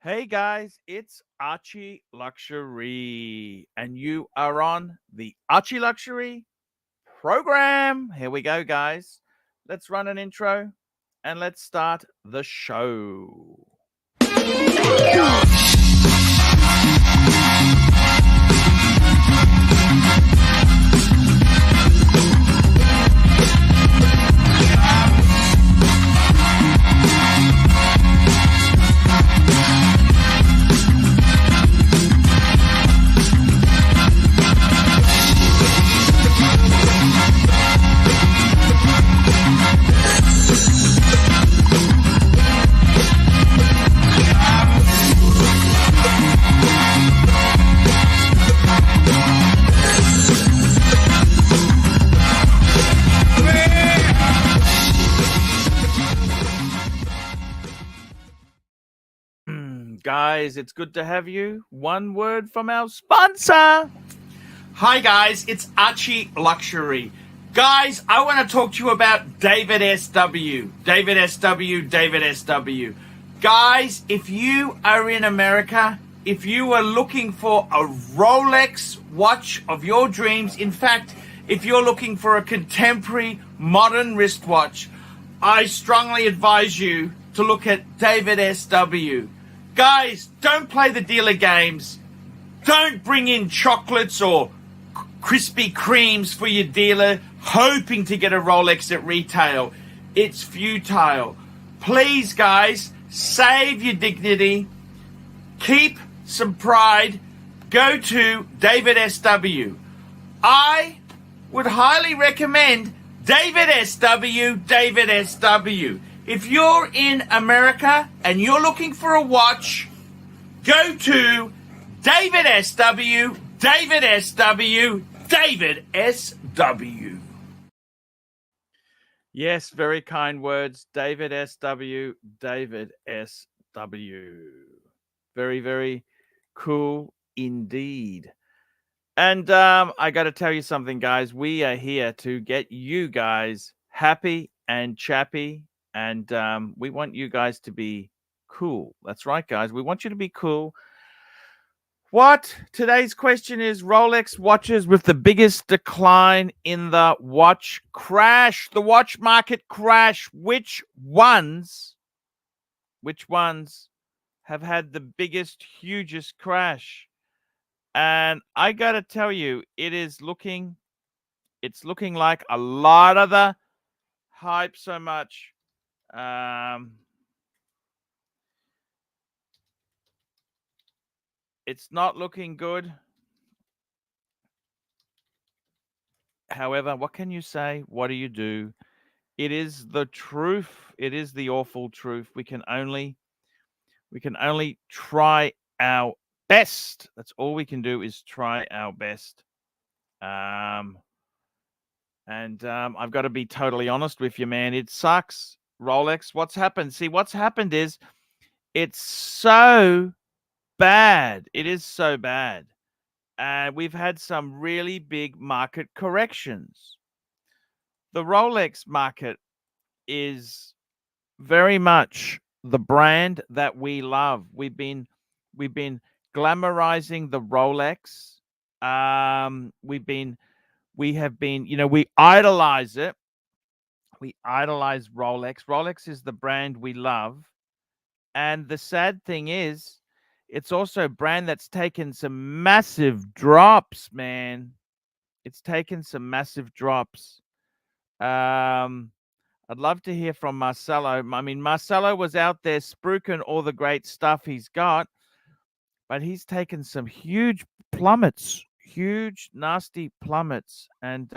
Hey guys, it's Archie Luxury, and you are on the Archie Luxury program. Here we go, guys. Let's run an intro and let's start the show. Guys, it's good to have you. One word from our sponsor. Hi guys, it's Archie Luxury. Guys, I want to talk to you about David SW. David SW. Guys, if you are in America, if you are looking for a Rolex watch of your dreams, in fact, if you're looking for a contemporary modern wristwatch, I strongly advise you to look at David SW. Guys, don't play the dealer games. Don't bring in chocolates or Krispy Kremes for your dealer hoping to get a Rolex at retail. It's futile. Please, guys, save your dignity. Keep some pride. Go to David SW. I would highly recommend David SW. If you're in America and you're looking for a watch, go to David SW. Yes, very kind words. David SW. Very, very cool indeed. And I got to tell you something, guys. We are here to get you guys happy and chappy. And we want you guys to be cool. That's right, guys. We want you to be cool. What? Today's question is Rolex watches with the biggest decline in the watch crash, the watch market crash. Which ones have had the biggest, hugest crash? And I got to tell you, it's looking like a lot of the hype so much. It's not looking good. However, what can you say? What do you do? It is the truth. It is the awful truth. We can only try our best. That's all we can do is try our best. And I've got to be totally honest with you, man. It sucks. Rolex, what's happened? See, what's happened is it's so bad. It is so bad. And we've had some really big market corrections. The Rolex market is very much the brand that we love. We've been glamorizing the Rolex. We have been, we idolize it. We idolize Rolex. Rolex is the brand we love. And the sad thing is, it's also a brand that's taken some massive drops, man. It's taken some massive drops. I'd love to hear from Marcelo. I mean, Marcelo was out there spruiking all the great stuff he's got, but he's taken some huge plummets, huge, nasty plummets. And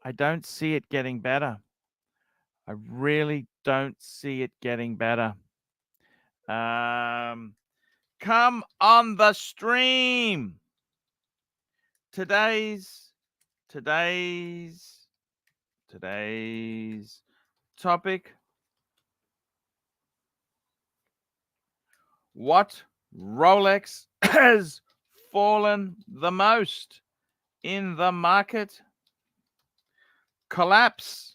I don't see it getting better. I really don't see it getting better. Come on the stream. Today's topic: what Rolex has fallen the most in the market collapse.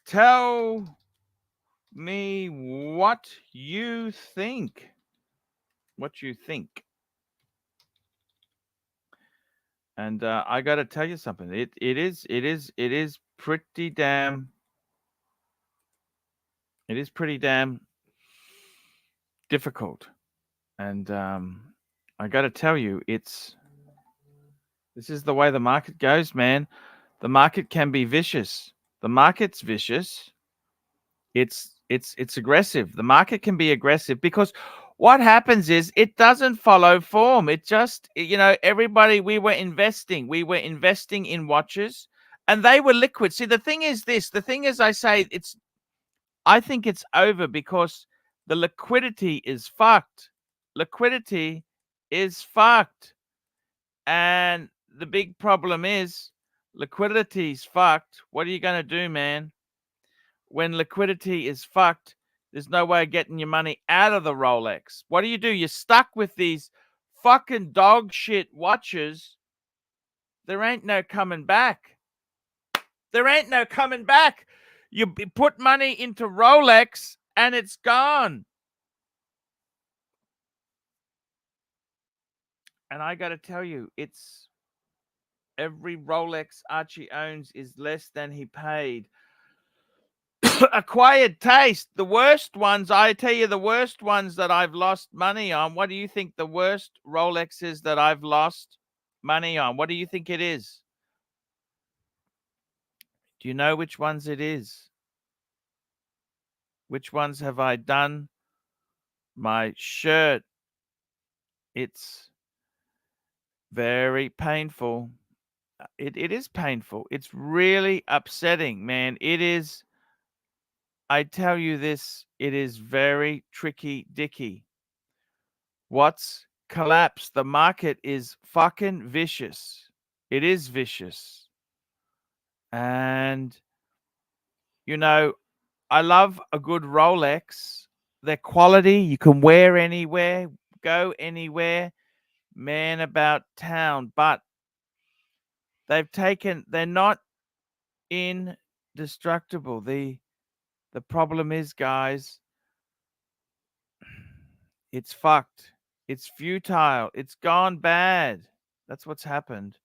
Tell me what you think. What you think. And I got to tell you something. It is pretty damn. It is pretty damn difficult. And I got to tell you, this is the way the market goes, man. The market can be vicious. The market's vicious. It's aggressive. The market can be aggressive because what happens is it doesn't follow form. It just, everybody, we were investing in watches and they were liquid. See, the thing is I say I think it's over because the liquidity is fucked. Liquidity is fucked. And the big problem is liquidity's fucked. What are you going to do, man? When liquidity is fucked, there's no way of getting your money out of the Rolex. What do? You're stuck with these fucking dog shit watches. There ain't no coming back. There ain't no coming back. You put money into Rolex and it's gone. And I got to tell you, it's every Rolex Archie owns is less than he paid. Acquired taste. The worst ones, I tell you, the worst ones that I've lost money on. What do you think the worst Rolex is that I've lost money on? What do you think it is? Do you know which ones it is? Which ones have I done? My shirt. It's very painful. It is painful. It's really upsetting, man. It is. I tell you this, it is very tricky dicky. What's collapsed? The market is fucking vicious. It is vicious. And, I love a good Rolex. Their quality, you can wear anywhere, go anywhere, man about town. But they're not indestructible. The problem is, guys, it's fucked. It's futile. It's gone bad. That's what's happened.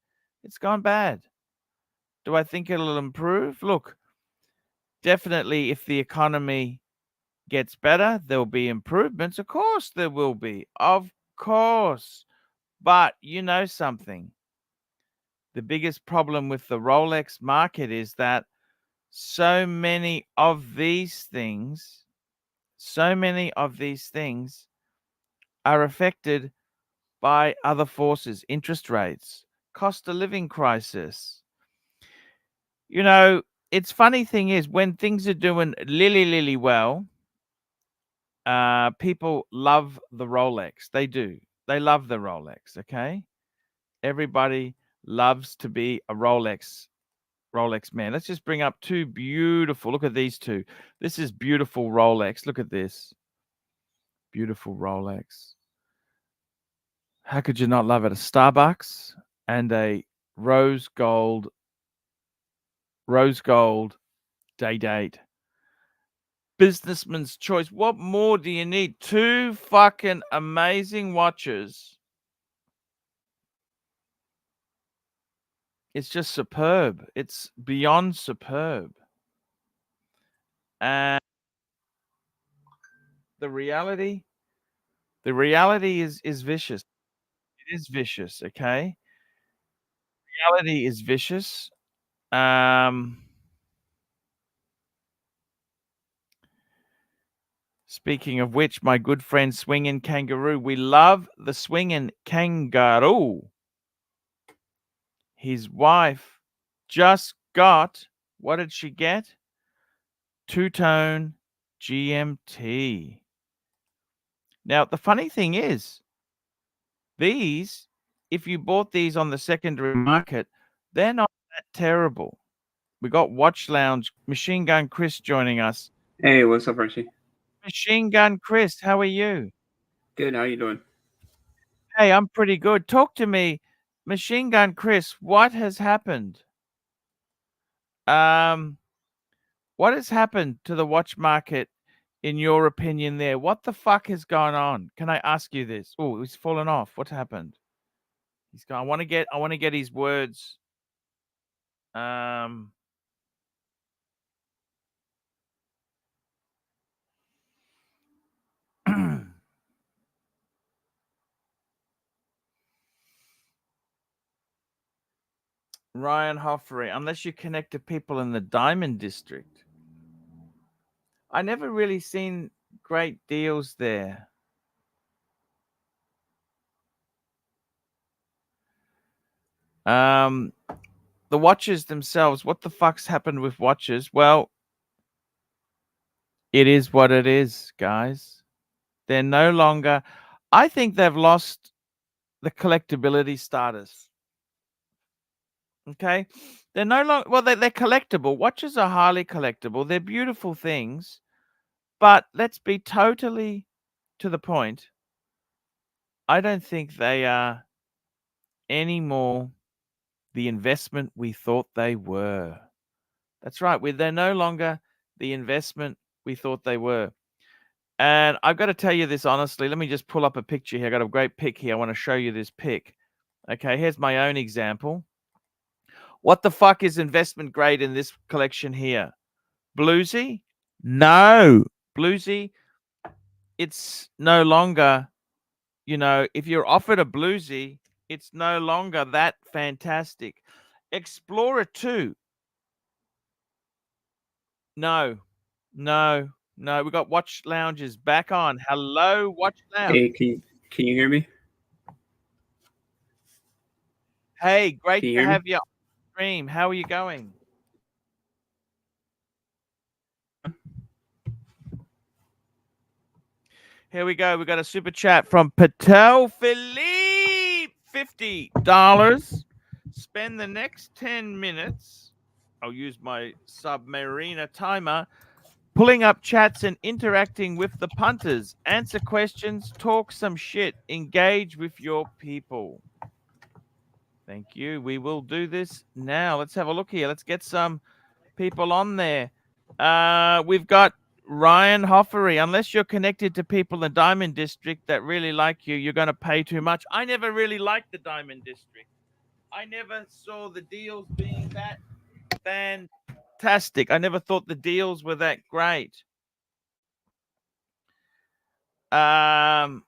It's gone bad. Do I think it'll improve? Look, definitely if the economy gets better, there'll be improvements. Of course there will be. Of course. But you know something. The biggest problem with the Rolex market is that so many of these things are affected by other forces, interest rates, cost of living crisis. It's funny thing is when things are doing lily well, people love the Rolex. They do. They love the Rolex, okay? Everybody loves to be a Rolex man. Let's just bring up two beautiful. Look at these two. This is beautiful Rolex. Look at this. Beautiful Rolex. How could you not love it? A Starbucks and a rose gold day date. Businessman's choice. What more do you need? Two fucking amazing watches. It's just superb. It's beyond superb. And the reality is vicious. It is vicious, okay? Reality is vicious. Speaking of which, my good friend Swingin' Kangaroo, we love the Swingin' Kangaroo. His wife just got, what did she get? Two-tone GMT. Now, the funny thing is, these, if you bought these on the secondary market, they're not that terrible. We got Watch Lounge, Machine Gun Chris joining us. Hey, what's up, Archie? Machine Gun Chris, how are you? Good, how you doing? Hey, I'm pretty good. Talk to me, Machine Gun Chris, what has happened? What has happened to the watch market, in your opinion? There, what the fuck has gone on? Can I ask you this? Oh, he's fallen off. What happened? He's gone. I want to get his words. Um. Ryan Hoffery, unless you connect to people in the Diamond District. I never really seen great deals there. The watches themselves, what the fuck's happened with watches? Well, it is what it is, guys. They're no longer, I think they've lost the collectability status. Okay? They're no longer, well, they're collectible. Watches are highly collectible. They're beautiful things. But let's be totally to the point. I don't think they are anymore the investment we thought they were. That's right. They're no longer the investment we thought they were. And I've got to tell you this honestly. Let me just pull up a picture here. I got a great pic here. I want to show you this pic. Okay, here's my own example. What the fuck is investment grade in this collection here? Bluesy? No. Bluesy, it's no longer, if you're offered a bluesy, it's no longer that fantastic. Explorer 2. No. We got watch lounges back on. Hello, watch lounge. Hey, can you hear me? Hey, great Can you to hear me? have you on stream. How are you going? Here we go. We got a super chat from Patel Philippe. $50. Spend the next 10 minutes. I'll use my Submariner timer. Pulling up chats and interacting with the punters. Answer questions. Talk some shit. Engage with your people. Thank you. We will do this now. Let's have a look here. Let's get some people on there. We've got Ryan Hoffery. Unless you're connected to people in the Diamond District that really like you, you're going to pay too much. I never really liked the Diamond District. I never saw the deals being that fantastic. I never thought the deals were that great. Docs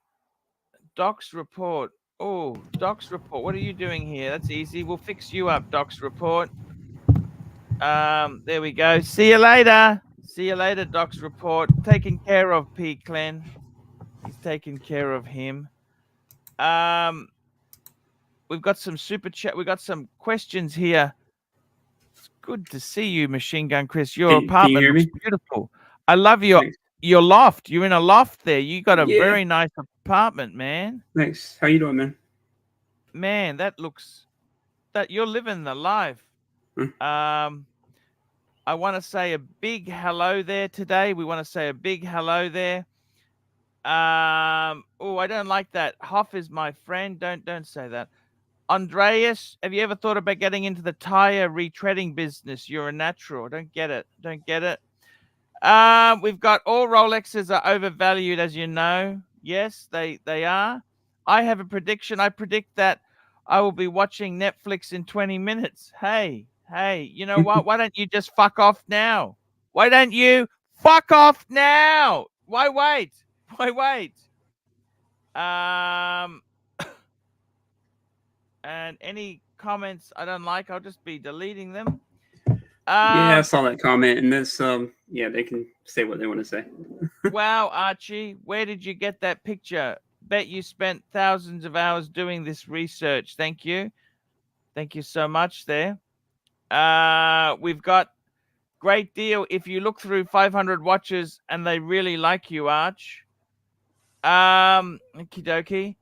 report. Oh, Docs report. What are you doing here? That's easy. We'll fix you up, Docs report. There we go. See you later. See you later, Docs report. Taken care of, P. Clen. He's taken care of him. We've got some super chat. We've got some questions here. It's good to see you, Machine Gun Chris. Your Can you apartment hear looks me? beautiful. I love your Thanks. your loft. You're in a loft there. You got a Yeah. very nice apartment, man. Thanks. How you doing, man? Man, that you're living the life. I want to say a big hello there today. We want to say a big hello there. Oh, I don't like that. Hoff is my friend. Don't say that. Andreas, have you ever thought about getting into the tire retreading business? You're a natural. Don't get it. We've got all Rolexes are overvalued, as you know. Yes, they are. I have a prediction. I predict that I will be watching Netflix in 20 minutes. Hey, you know what? Why don't you just fuck off now? Why don't you fuck off now? Why wait? And any comments I don't like, I'll just be deleting them. Yeah, I saw that comment, and this, yeah, they can say what they want to say. Wow, Archie, where did you get that picture? Bet you spent thousands of hours doing this research. Thank you so much there. We've got great deal if you look through 500 watches and they really like you, Arch. Okie dokie.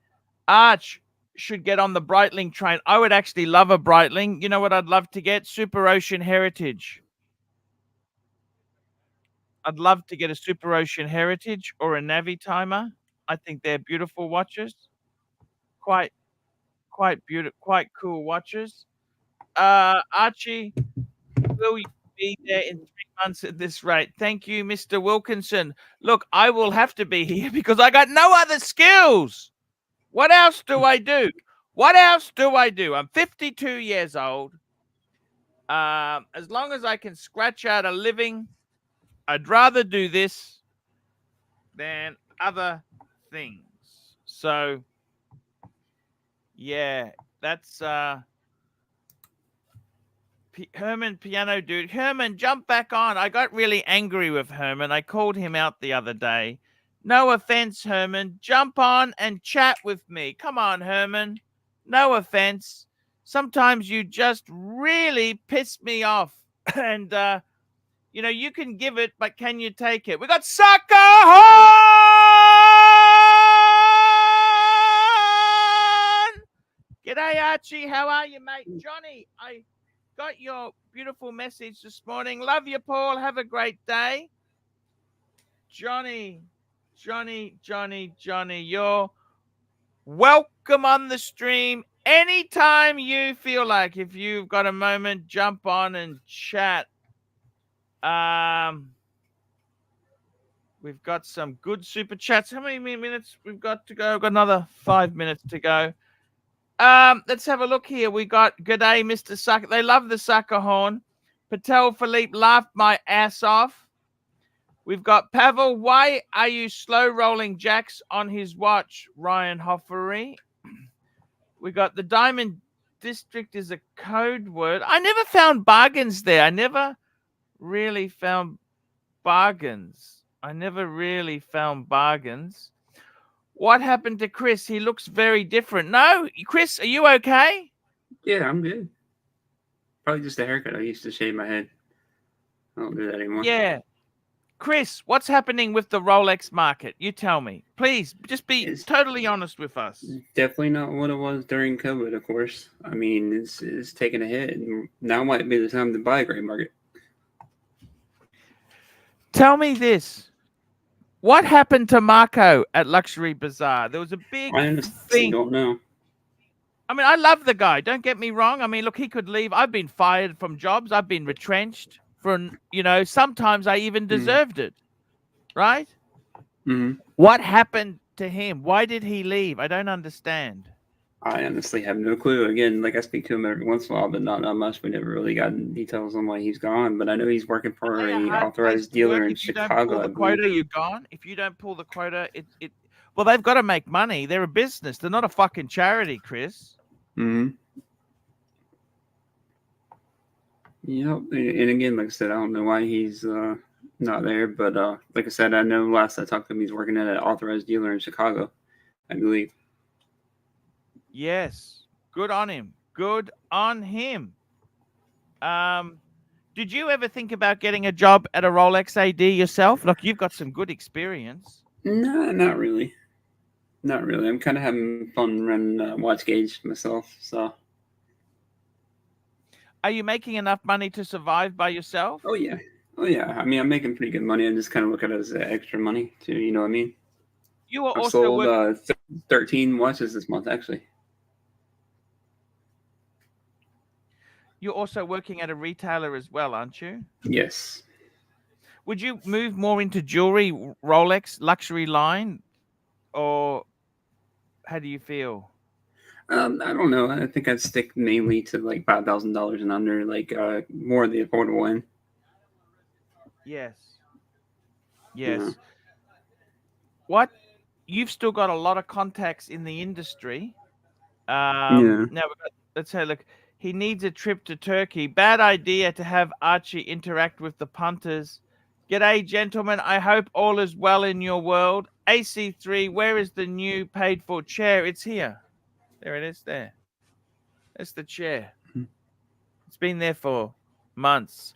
Arch should get on the Breitling train. I would actually love a Breitling. You know what I'd love to get? Super Ocean Heritage. I'd love to get a Super Ocean Heritage or a Navi Timer. I think they're beautiful watches. Quite beautiful, quite cool watches. Archie, be there in 3 months at this rate. Thank you, Mr. Wilkinson. Look, I will have to be here because I got no other skills. What else do I do? What else do I do? I'm 52 years old. As long as I can scratch out a living, I'd rather do this than other things. So, yeah, that's Herman Piano Dude. Herman, jump back on. I got really angry with Herman. I called him out the other day. No offense, Herman. Jump on and chat with me. Come on, Herman. No offense. Sometimes you just really piss me off. And, you know, you can give it, but can you take it? We got Sucker Horn! G'day, Archie. How are you, mate? Johnny, I got your beautiful message this morning. Love you, Paul. Have a great day. Johnny, you're welcome on the stream anytime you feel like. If you've got a moment, jump on and chat. We've got some good super chats. How many minutes we've got to go? We've got another 5 minutes to go. Let's have a look here. We got G'day, Mr. Sucker. They love the Sucker Horn. Patel Philippe laughed my ass off. We've got Pavel. Why are you slow rolling jacks on his watch? Ryan Hoffery. We got the Diamond District is a code word. I never found bargains there. I never really found bargains. What happened to Chris? He looks very different. No, Chris, are you okay? Yeah, I'm good. Probably just a haircut. I used to shave my head. I don't do that anymore. Yeah. Chris, what's happening with the Rolex market? You tell me. Please, just be totally honest with us. Definitely not what it was during COVID, of course. I mean, it's taking a hit. And now might be the time to buy a gray market. Tell me this. What happened to Marco at Luxury Bazaar? There was a big thing. I don't know. I mean, I love the guy. Don't get me wrong. I mean, look, he could leave. I've been fired from jobs. I've been retrenched. Sometimes I even deserved it. Right? Mm-hmm. What happened to him? Why did he leave? I don't understand. I honestly have no clue. Again, like I speak to him every once in a while, but not much. We never really got details on why he's gone. But I know he's working for an authorized dealer in Chicago. If you don't pull the quota, you're gone. If you don't pull the quota, well, they've got to make money. They're a business. They're not a fucking charity, Chris. Mm-hmm. Yep. And again, like I said, I don't know why he's not there. But like I said, I know last I talked to him, he's working at an authorized dealer in Chicago, I believe. Yes. Good on him. Did you ever think about getting a job at a Rolex AD yourself? Look, you've got some good experience. No, not really. Not really. I'm kind of having fun running watch gauge myself. So. Are you making enough money to survive by yourself? Oh, yeah. I mean, I'm making pretty good money. I just kind of look at it as extra money, too. You know what I mean? You are I've also sold 13 watches this month, actually. You're also working at a retailer as well, aren't you? Yes. Would you move more into jewelry, Rolex, luxury line, or how do you feel? I don't know. I think I'd stick mainly to like $5,000 and under, like more of the affordable end. Yes. Yeah. What? You've still got a lot of contacts in the industry. Yeah. Now let's say, look, he needs a trip to Turkey. Bad idea to have Archie interact with the punters. G'day, gentlemen. I hope all is well in your world. AC3, where is the new paid-for chair? It's here. There it is, there. That's the chair. It's been there for months.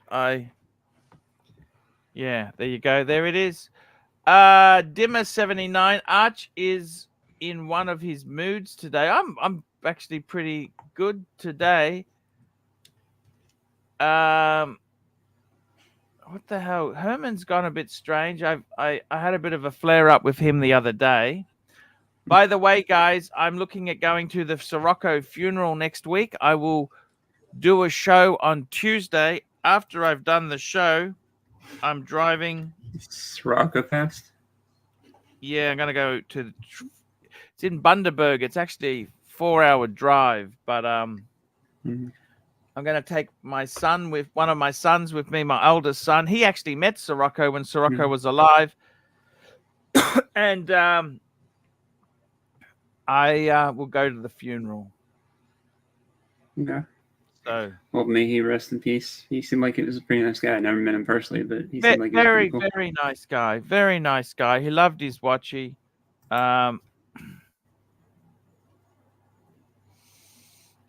Yeah, there you go. There it is. Dimmer79. Arch is in one of his moods today. I'm actually pretty good today. What the hell? Herman's gone a bit strange. I had a bit of a flare up with him the other day. By the way, guys, I'm looking at going to the Sirocco funeral next week. I will do a show on Tuesday after I've done the show, I'm driving. Sriracha Fest. Yeah, I'm gonna go to. It's in Bundaberg. It's actually a 4-hour drive, but Mhm. I'm gonna take my son with one of my sons with me. My oldest son. He actually met Sirocco when Sirocco Mhm. was alive, and I will go to the funeral. Okay. So Well, may he rest in peace. He seemed like he was a pretty nice guy. I never met him personally, but he seemed like he was pretty very, cool. very nice guy. Very nice guy. He loved his watchy.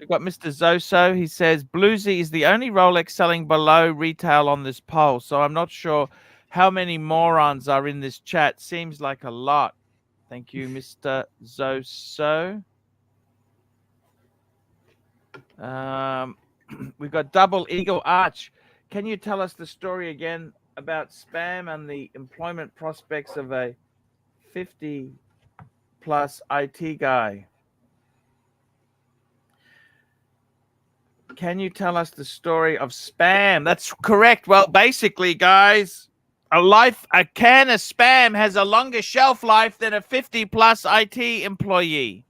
We've got Mr. Zoso. He says Bluesy is the only Rolex selling below retail on this poll. So I'm not sure how many morons are in this chat. Seems like a lot. Thank you, Mr. Zoso. We've got Double Eagle Arch. Can you tell us the story again about spam and the employment prospects of a 50-plus IT guy? Can you tell us the story of spam? That's correct. Well, basically, guys, a can of spam has a longer shelf life than a 50-plus IT employee.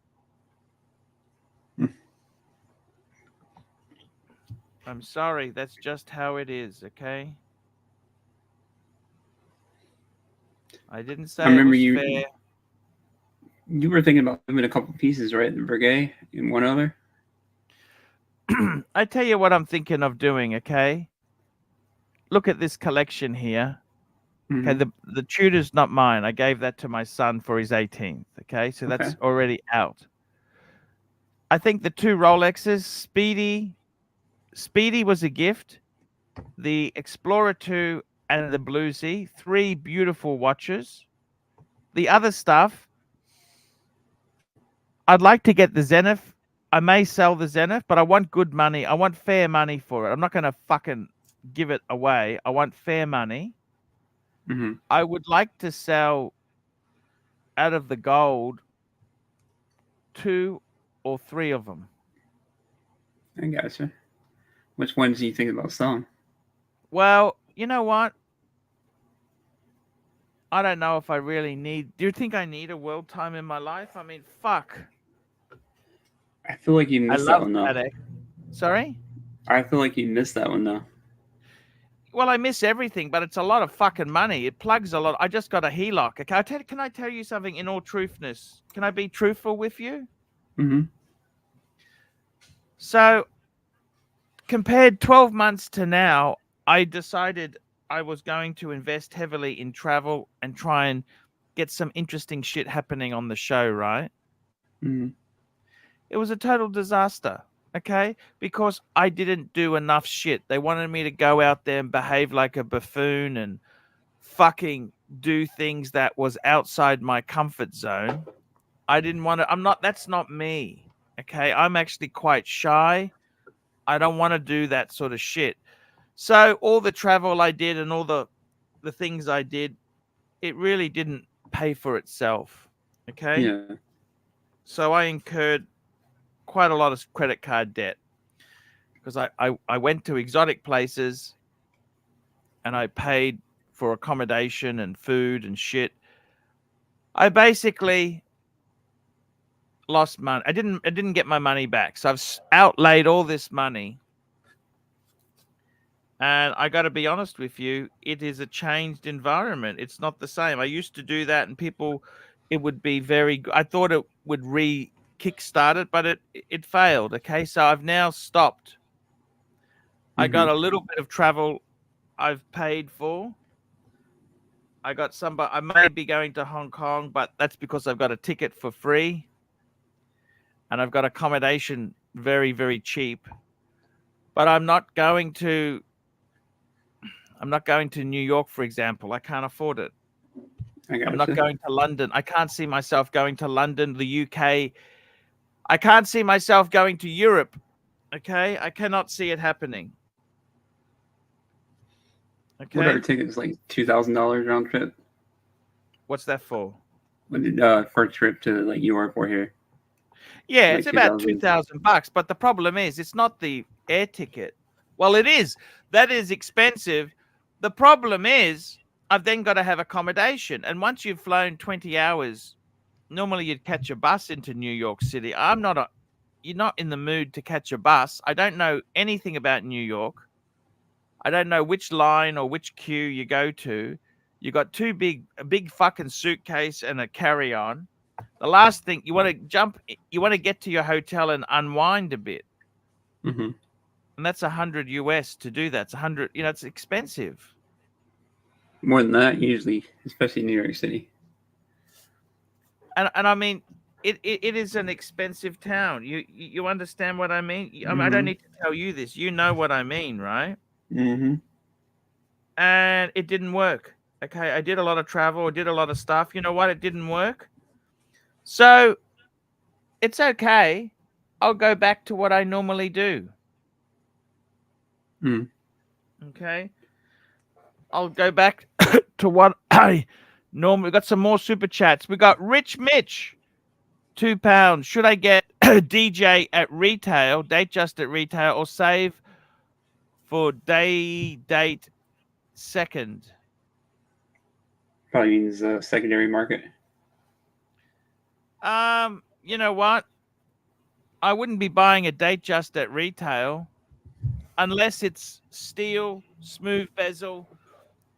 I'm sorry. That's just how it is, okay? I didn't say I remember it was fair. You were thinking about moving a couple pieces, right? The Breguet and one other. I tell you what I'm thinking of doing, okay? Look at this collection here. Okay, Mhm. the Tudor's not mine. I gave that to my son for his 18th, okay? So that's Okay. already out. I think the two Rolexes, Speedy was a gift. The Explorer 2 and the Bluesy, 3 beautiful watches. The other stuff, I'd like to get the Zenith. I may sell the Zenith, but I want good money. I want fair money for it. I'm not going to fucking give it away. I want fair money. Mm-hmm. I would like to sell out of the gold 2 or 3 of them. I gotcha. Which ones do you think about selling? Well, you know what? I don't know if I really need. Do you think I need a world time in my life? I mean, fuck. I feel like you I missed that love one though. Patek. Sorry? I feel like you missed that one though. Well, I miss everything, but it's a lot of fucking money. It plugs a lot. I just got a HELOC. Okay, can I tell you something in all truthness? Can I be truthful with you? Mm-hmm. So, compared 12 months to now, I decided I was going to invest heavily in travel and try and get some interesting shit happening on the show, right? Mm-hmm. It was a total disaster, okay? Because I didn't do enough shit. They wanted me to go out there and behave like a buffoon and fucking do things that was outside my comfort zone. I didn't want to, that's not me, okay? I'm actually quite shy. I don't want to do that sort of shit. So all the travel I did and all the things I did, it really didn't pay for itself, okay? Yeah. So I incurred quite a lot of credit card debt because I went to exotic places and I paid for accommodation and food and shit. I basically lost money. I didn't get my money back. So I've outlaid all this money. And I got to be honest with you, it is a changed environment. It's not the same. I used to do that and people, it would be very, I thought it would kickstart it, but it failed. Okay. So I've now stopped. I got a little bit of travel I've paid for. I got I may be going to Hong Kong, but that's because I've got a ticket for free. And I've got accommodation very, very cheap. But I'm not going to New York, for example. I can't afford it. I'm not going to London. I can't see myself going to London, the UK. I can't see myself going to Europe. Okay? I cannot see it happening. Okay. What are tickets like $2,000 round trip? What's that for? For a trip to like York or here. Yeah, like it's about $2,000. But the problem is, it's not the air ticket. Well, it is. That is expensive. The problem is I've then got to have accommodation. And once you've flown 20 hours, normally you'd catch a bus into New York City. You're not in the mood to catch a bus. I don't know anything about New York. I don't know which line or which queue you go to. You got a big fucking suitcase and a carry-on. The last thing you want to get to your hotel and unwind a bit. Mm-hmm. And that's $100 US to do that. It's 100, it's expensive. More than that, usually, especially New York City. And I mean, it is an expensive town. You understand what I mean? I mean, I don't Mm-hmm. need to tell you this. You know what I mean, right? Mm-hmm. And it didn't work. Okay, I did a lot of travel. I did a lot of stuff. You know what? It didn't work. So it's okay. I'll go back to what I normally do. Mm. Okay. I'll go back to what I normally got. Some more super chats. We got Rich Mitch, £2. Should I get DJ at retail, date just at retail, or save for date second? Probably means secondary market. You know what? I wouldn't be buying a date just at retail unless it's steel, smooth bezel,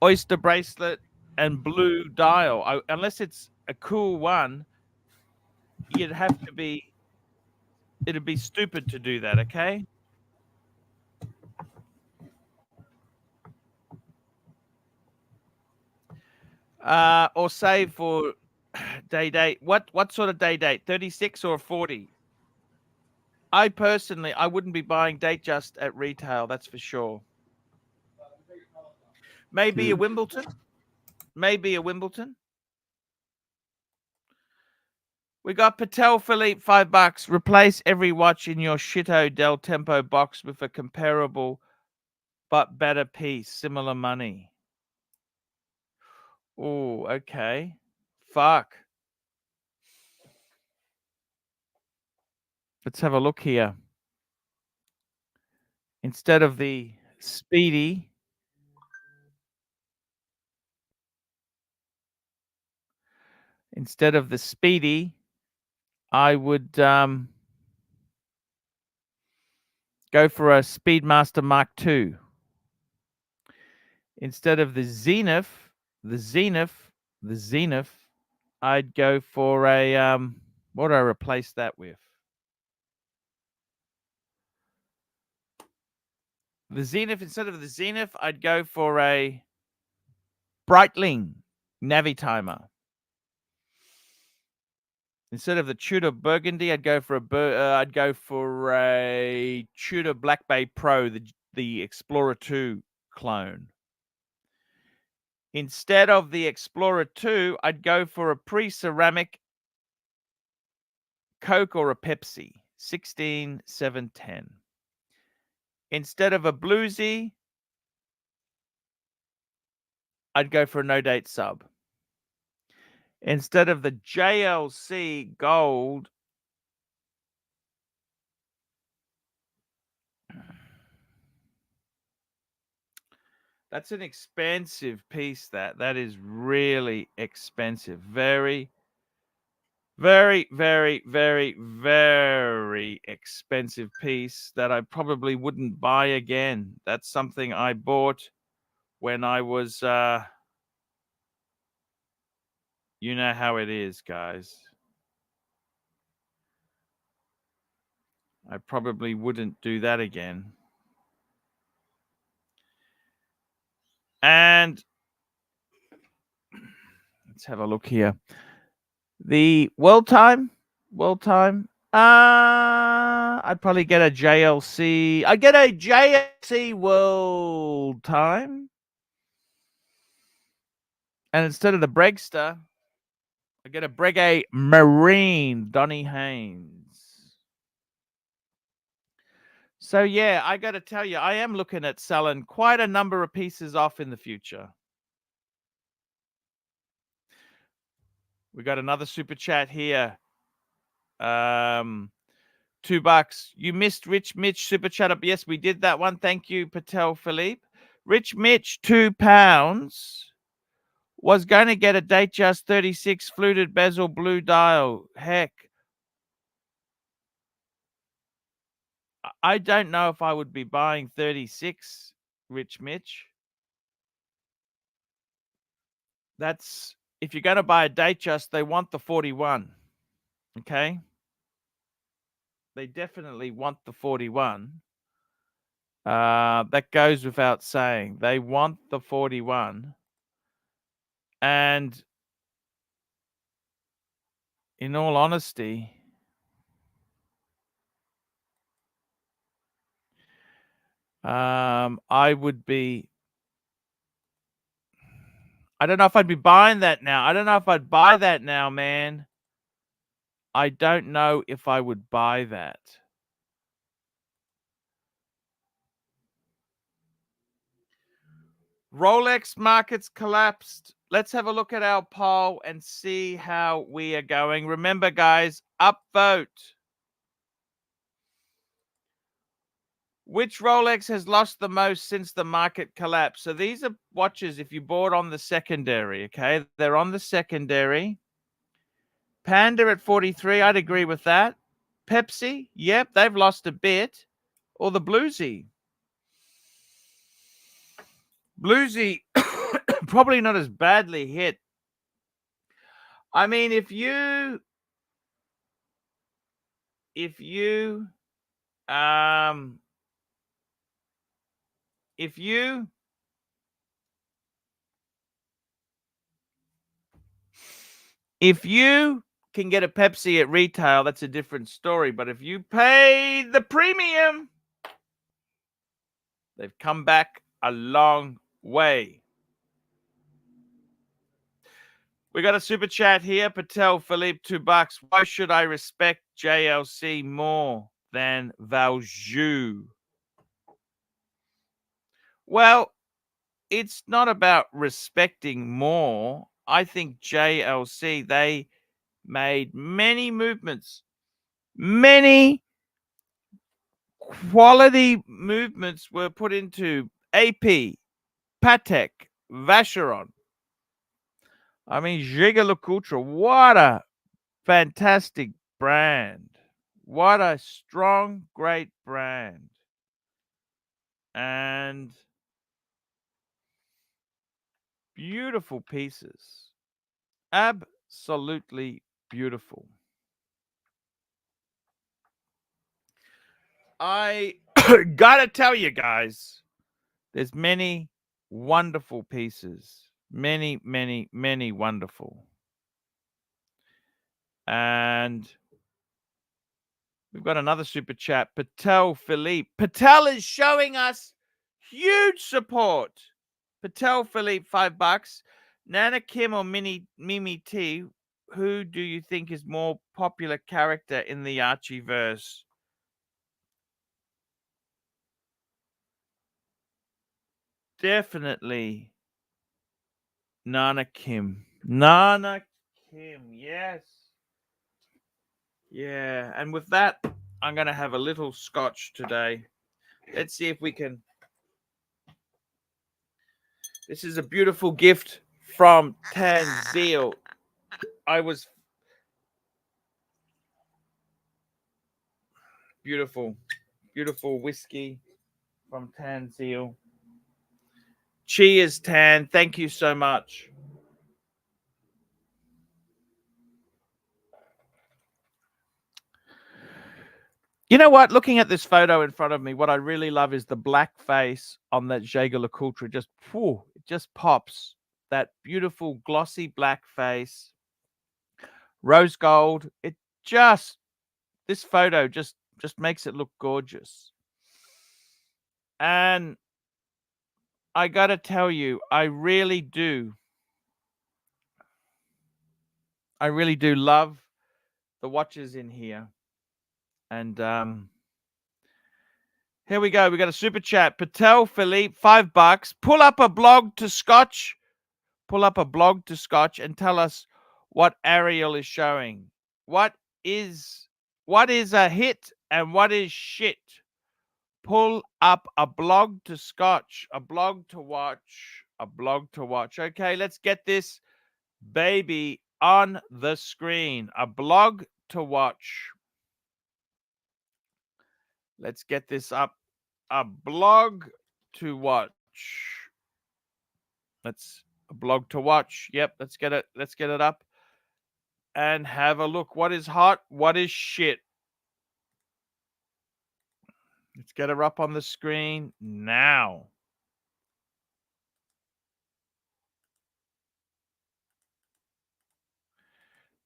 oyster bracelet, and blue dial. Unless it's a cool one, it'd be stupid to do that, okay? Or save for day date. What sort of day date? 36 or 40? I personally, I wouldn't be buying date just at retail, that's for sure. Maybe a Wimbledon. Maybe a Wimbledon. We got Patel Philippe, $5. Replace every watch in your shito Del Tempo box with a comparable but better piece, similar money. Oh, okay. Fuck. Let's have a look here. Instead of the Speedy, I would go for a Speedmaster Mark II. Instead of the Zenith, I'd go for a what do I replace that with? The Zenith, instead of the Zenith, I'd go for a Breitling Navitimer. Instead of the Tudor Burgundy, I'd go for a Tudor Black Bay Pro, the Explorer 2 clone. Instead of the Explorer 2, I'd go for a pre-ceramic Coke or a Pepsi, 16710. Instead of a Bluesy, I'd go for a no date sub. Instead of the JLC Gold, that's an expensive piece. That is really expensive. Very, very, very, very, very expensive piece that I probably wouldn't buy again. That's something I bought when I was you know how it is, guys. I probably wouldn't do that again. And let's have a look here. The world time. I'd probably get a JLC. I'd get a JLC world time. And instead of the Bregster, I get a Breguet Marine, Donny Haynes. So yeah, I got to tell you, I am looking at selling quite a number of pieces off in the future. We got another super chat here. $2. You missed Rich Mitch super chat up. Yes, we did that one. Thank you, Patel Philippe. Rich Mitch, £2. Was going to get a Datejust 36 fluted bezel blue dial. Heck. I don't know if I would be buying 36, Rich Mitch. That's, if you're going to buy a Datejust, they want the 41. Okay? They definitely want the 41. That goes without saying. They want the 41. And in all honesty, I would be, I don't know if I'd be buying that now. I don't know if I'd buy that now, man. I don't know if I would buy that. Rolex markets collapsed. Let's have a look at our poll and see how we are going. Remember, guys, upvote. Which Rolex has lost the most since the market collapse? So these are watches if you bought on the secondary, okay? They're on the secondary. Panda at 43, I'd agree with that. Pepsi, yep, they've lost a bit. Or the Bluesy. Bluesy, probably not as badly hit. I mean, if you can get a Pepsi at retail, that's a different story. But if you pay the premium, they've come back a long way. We got a super chat here. Patel Philippe, $2. Why should I respect JLC more than Valjoux? Well, it's not about respecting more. I think JLC, they made many movements, many quality movements were put into AP, Patek, Vacheron. I mean, ArchieLuxury, what a fantastic brand. What a strong, great brand. And beautiful pieces. Absolutely beautiful. I gotta tell you guys, there's many wonderful pieces. Many, many, many wonderful. And we've got another super chat. Patel Philippe. Patel is showing us huge support. Patel Philippe, $5. Nana Kim or Mimi T, who do you think is more popular character in the Archieverse? Definitely Nana Kim. Nana Kim, yes. Yeah, and with that, I'm going to have a little scotch today. Let's see if we can. This is a beautiful gift from Tanzil. Beautiful, beautiful whiskey from Tanzil. Cheers, Tan. Thank you so much. You know what? Looking at this photo in front of me, what I really love is the black face on that ArchieLuxury. It just pops. That beautiful glossy black face. Rose gold. This photo just makes it look gorgeous. And I got to tell you, I really do love the watches in here. And here we go. We got a super chat. Patel Philippe, $5. Pull up a blog to Scotch. Pull up a blog to Scotch and tell us what Ariel is showing. What is a hit And what is shit? Pull up a blog to scotch, a blog to watch, a blog to watch. Okay, let's get this baby on the screen. A blog to watch. Let's get this up. A blog to watch. Let's a blog to watch. Yep, let's get it. Let's get it up and have a look. What is hot? What is shit? Let's get her up on the screen now.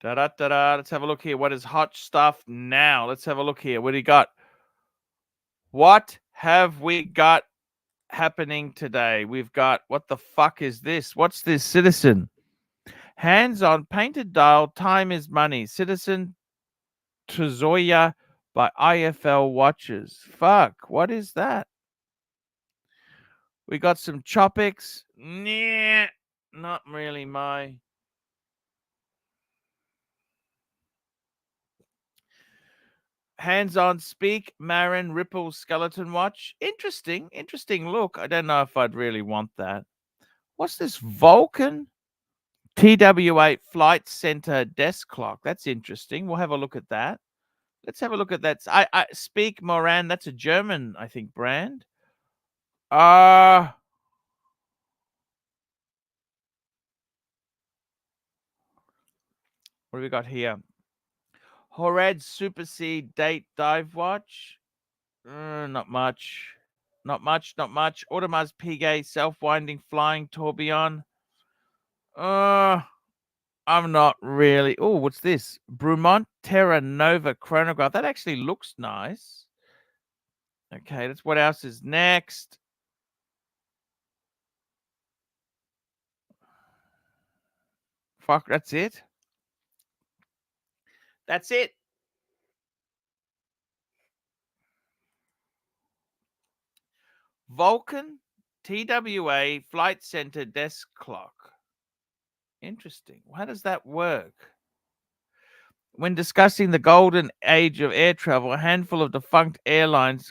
Da-da-da-da. Let's have a look here. What is hot stuff now? Let's have a look here. What do you got? What have we got happening today? We've got, what the fuck is this? What's this, Citizen? Hands on painted dial. Time is money. Citizen Trezoya by IFL Watches. Fuck, what is that? We got some Chopics. Nah, not really my... Hands on Speak, Marin Ripple Skeleton Watch. Interesting look. I don't know if I'd really want that. What's this? Vulcan TW8 Flight Center Desk Clock. That's interesting. We'll have a look at that. Let's have a look at that. I Speak Moran. That's a German, I think, brand. What do we got here? Horad Super C Date Dive Watch. Not much. Not much. Audemars Piguet Self-Winding Flying Tourbillon. I'm not really. Oh, what's this? Brumont Terra Nova Chronograph. That actually looks nice. Okay, that's what else is next. Fuck, that's it. That's it. Vulcan TWA Flight Center Desk Clock. Interesting. How does that work? When discussing the golden age of air travel, a handful of defunct airlines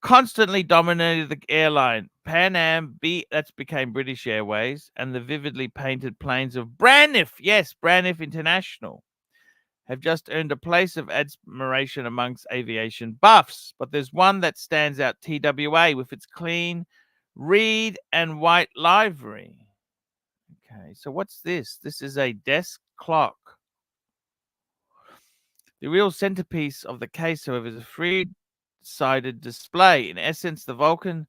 constantly dominated the airline. Pan Am, that became British Airways, and the vividly painted planes of Braniff, yes, Braniff International, have just earned a place of admiration amongst aviation buffs. But there's one that stands out, TWA, with its clean reed and white livery. Okay, so what's this? This is a desk clock. The real centerpiece of the case, however, is a three-sided display. In essence, the Vulcan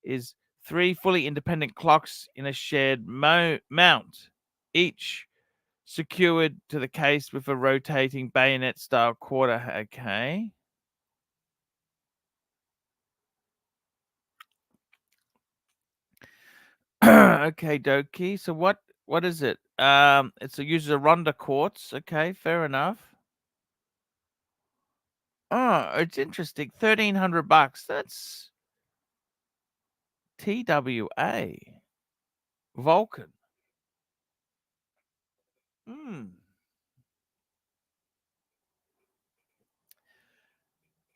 is three fully independent clocks in a shared mount, each secured to the case with a rotating bayonet-style quarter. Okay. Okay, dokie. So what is it? It uses a Ronda quartz. Okay, fair enough. Oh, it's interesting. $1,300. That's TWA. Vulcan.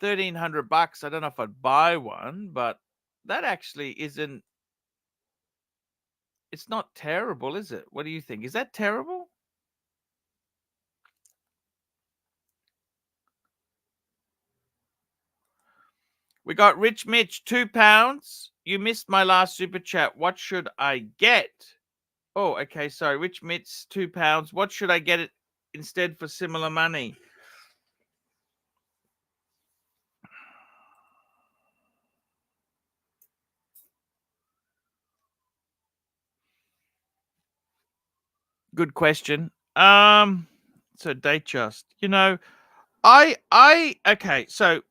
$1,300. I don't know if I'd buy one, but that actually isn't. It's not terrible, is it? What do you think? Is that terrible? We got Rich Mitch, £2. You missed my last super chat. What should I get? Oh, okay. Sorry. Rich Mitch, £2. What should I get it instead for similar money? Good question. So Datejust. You know, okay, so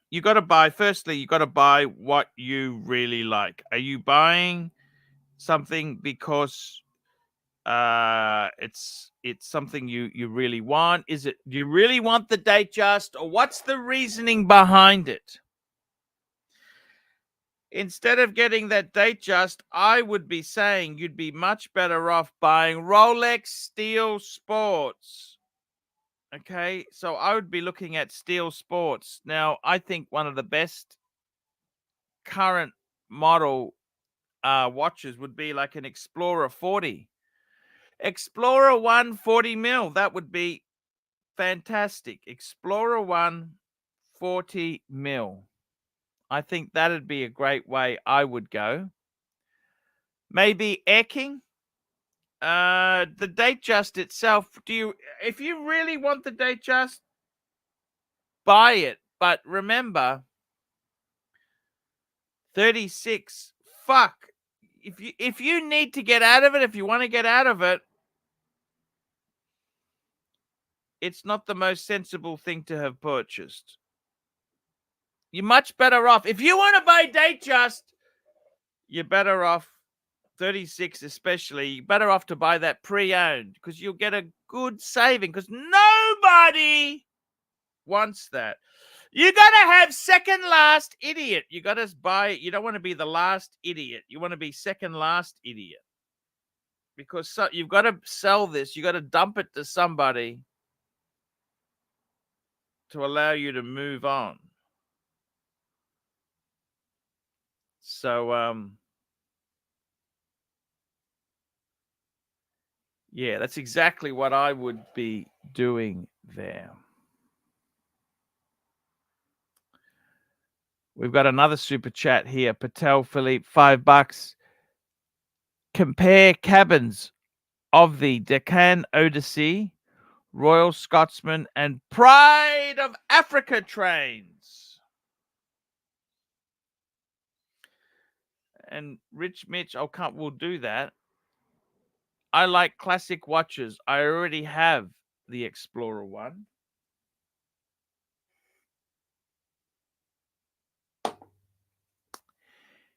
you got to buy, firstly, you got to buy what you really like. Are you buying something because it's something you really want? Is it, do you really want the Datejust, or what's the reasoning behind it? Instead of getting that Datejust, I would be saying you'd be much better off buying Rolex Steel Sports. Okay, so I would be looking at Steel Sports. Now, I think one of the best current model watches would be like an Explorer 40. Explorer 1 40 mil. That would be fantastic. Explorer 1 40 mil. I think that'd be a great way I would go. Maybe Eking. The Datejust itself, if you really want the Datejust, buy it. But remember, 36, fuck. If you need to get out of it, if you want to get out of it, it's not the most sensible thing to have purchased. You're much better off. If you want to buy Datejust, you're better off, 36 especially, you're better off to buy that pre-owned because you'll get a good saving because nobody wants that. You got to have second last idiot. You got to buy it. You don't want to be the last idiot. You want to be second last idiot because you've got to sell this. You got to dump it to somebody to allow you to move on. So, yeah, that's exactly what I would be doing there. We've got another super chat here. Patel Philippe, $5. Compare cabins of the Deccan Odyssey, Royal Scotsman, and Pride of Africa trains. And Rich Mitch, we'll do that. I like classic watches. I already have the Explorer 1.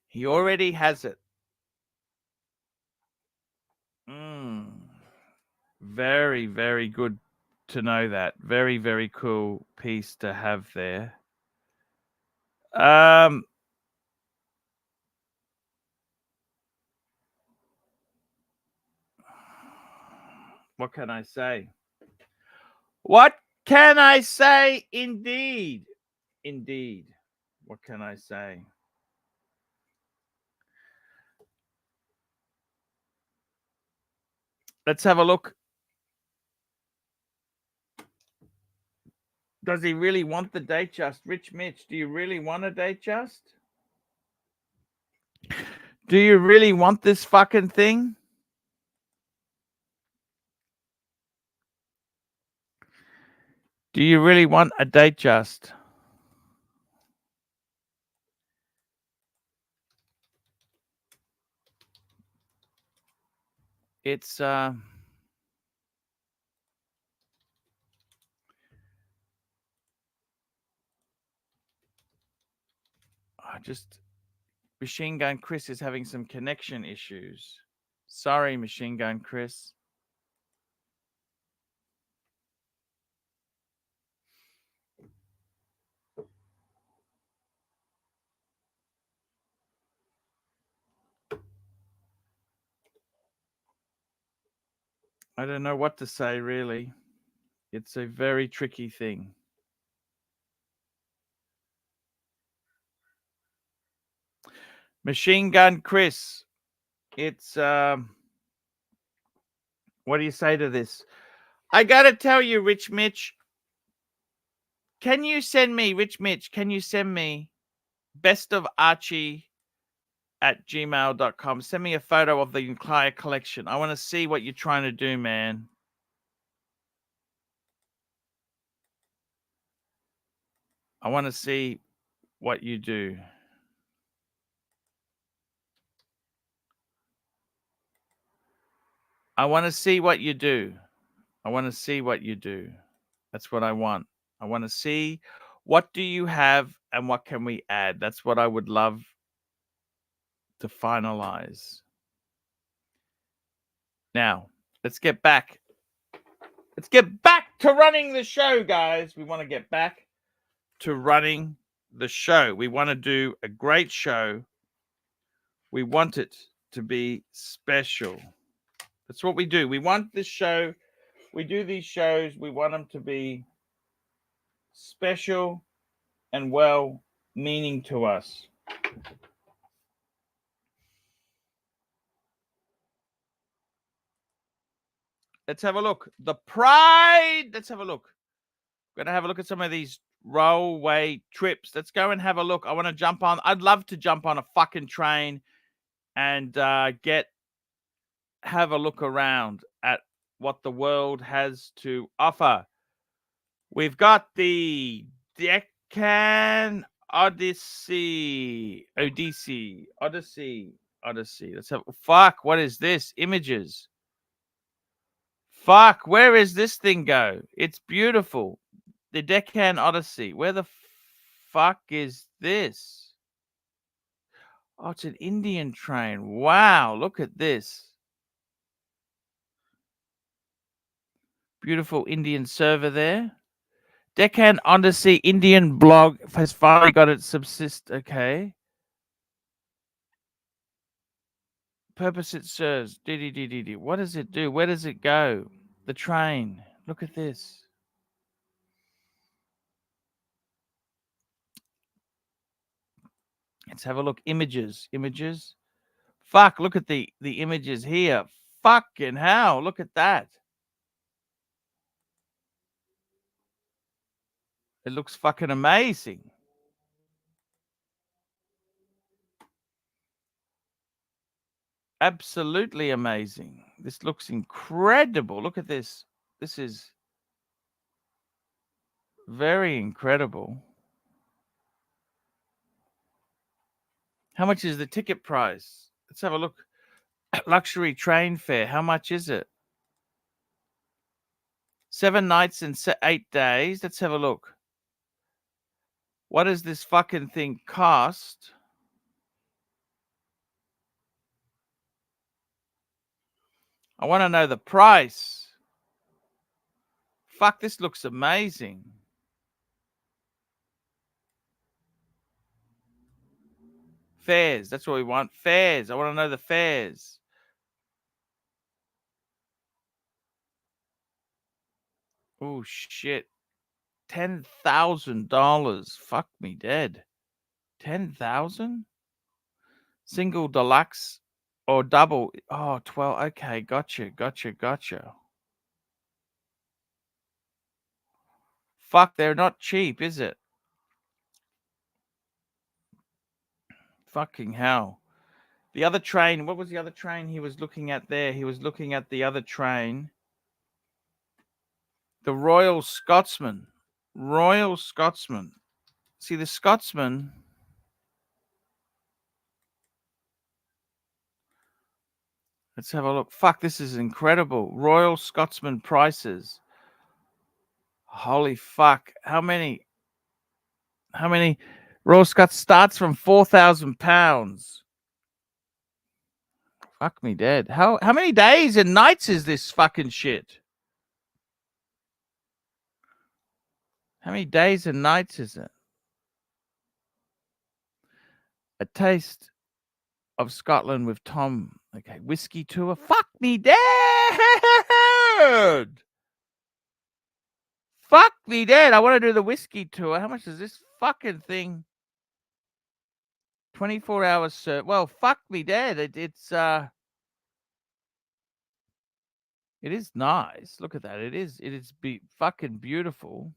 He already has it. Very, very good to know that. Very, very cool piece to have there. What can I say? What can I say? Indeed. Indeed. What can I say? Let's have a look. Does he really want the Datejust? Rich Mitch, do you really want a Datejust? Do you really want this fucking thing? Do you really want a Datejust? It's Machine Gun Chris is having some connection issues. Sorry, Machine Gun Chris. I don't know what to say, really. It's a very tricky thing. Machine Gun Chris, it's what do you say to this? I gotta tell you, Rich Mitch, can you send me bestofarchie@gmail.com? Send me a photo of the entire collection. I want to see what you're trying to do, man. I want to see what you do. I want to see what you do. I want to see what you do. That's what I want. I want to see what do you have and what can we add. That's what I would love to finalize. Now, let's get back. Let's get back to running the show, guys. We want to get back to running the show. We want to do a great show. We want it to be special. That's what we do. We want this show We do these shows. We want them to be special and well meaning to us. Let's have a look. The Pride. Let's have a look. We're going to have a look at some of these railway trips. Let's go and have a look. I want to jump on. I'd love to jump on a fucking train and have a look around at what the world has to offer. We've got the Deccan Odyssey. Let's have. Fuck, what is this? Images. Fuck, where is this thing go? It's beautiful. The Deccan Odyssey. Where the fuck is this? Oh, it's an Indian train. Wow, look at this. Beautiful Indian server there. Deccan Odyssey Indian blog has finally got its subsist. Okay. Purpose it serves. What does it do? Where does it go? The train. Look at this. Let's have a look. Images. Images. Fuck, look at the images here. Fucking hell. Look at that. It looks fucking amazing. Absolutely amazing. This looks incredible. Look at this. This is very incredible. How much is the ticket price? Let's have a look. Luxury train fare. How much is it? 7 nights and 8 days. Let's have a look. What does this fucking thing cost? I want to know the price. Fuck, this looks amazing. Fares. That's what we want. Fares. I want to know the fares. Oh, shit. $10,000. Fuck me dead. 10,000? Single deluxe or double? Oh, 12. Okay, gotcha. Fuck, they're not cheap, is it? Fucking hell. The other train, what was the other train he was looking at there? He was looking at the other train. The Royal Scotsman. Royal Scotsman. See, the Scotsman. Let's have a look. Fuck, this is incredible. Royal Scotsman prices. Holy fuck. How many? Royal Scots starts from £4,000. Fuck me dead. How many days and nights is this fucking shit? How many days and nights is it? A taste of Scotland with Tom. Okay, whiskey tour. Fuck me dead. Fuck me dead. I want to do the whiskey tour. How much is this fucking thing? 24 hours, sir. Well, fuck me dead. It is nice. Look at that. It is fucking beautiful.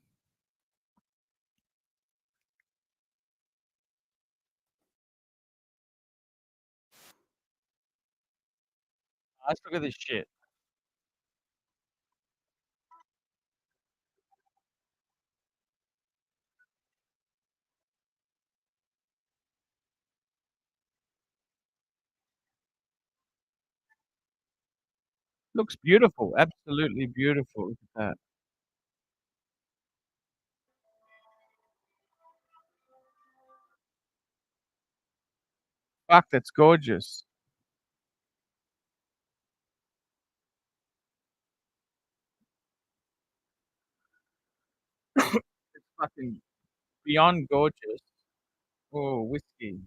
Let's look at this shit. Looks beautiful. Absolutely beautiful. Look at that. Fuck, that's gorgeous. It's fucking beyond gorgeous. Oh, whiskey.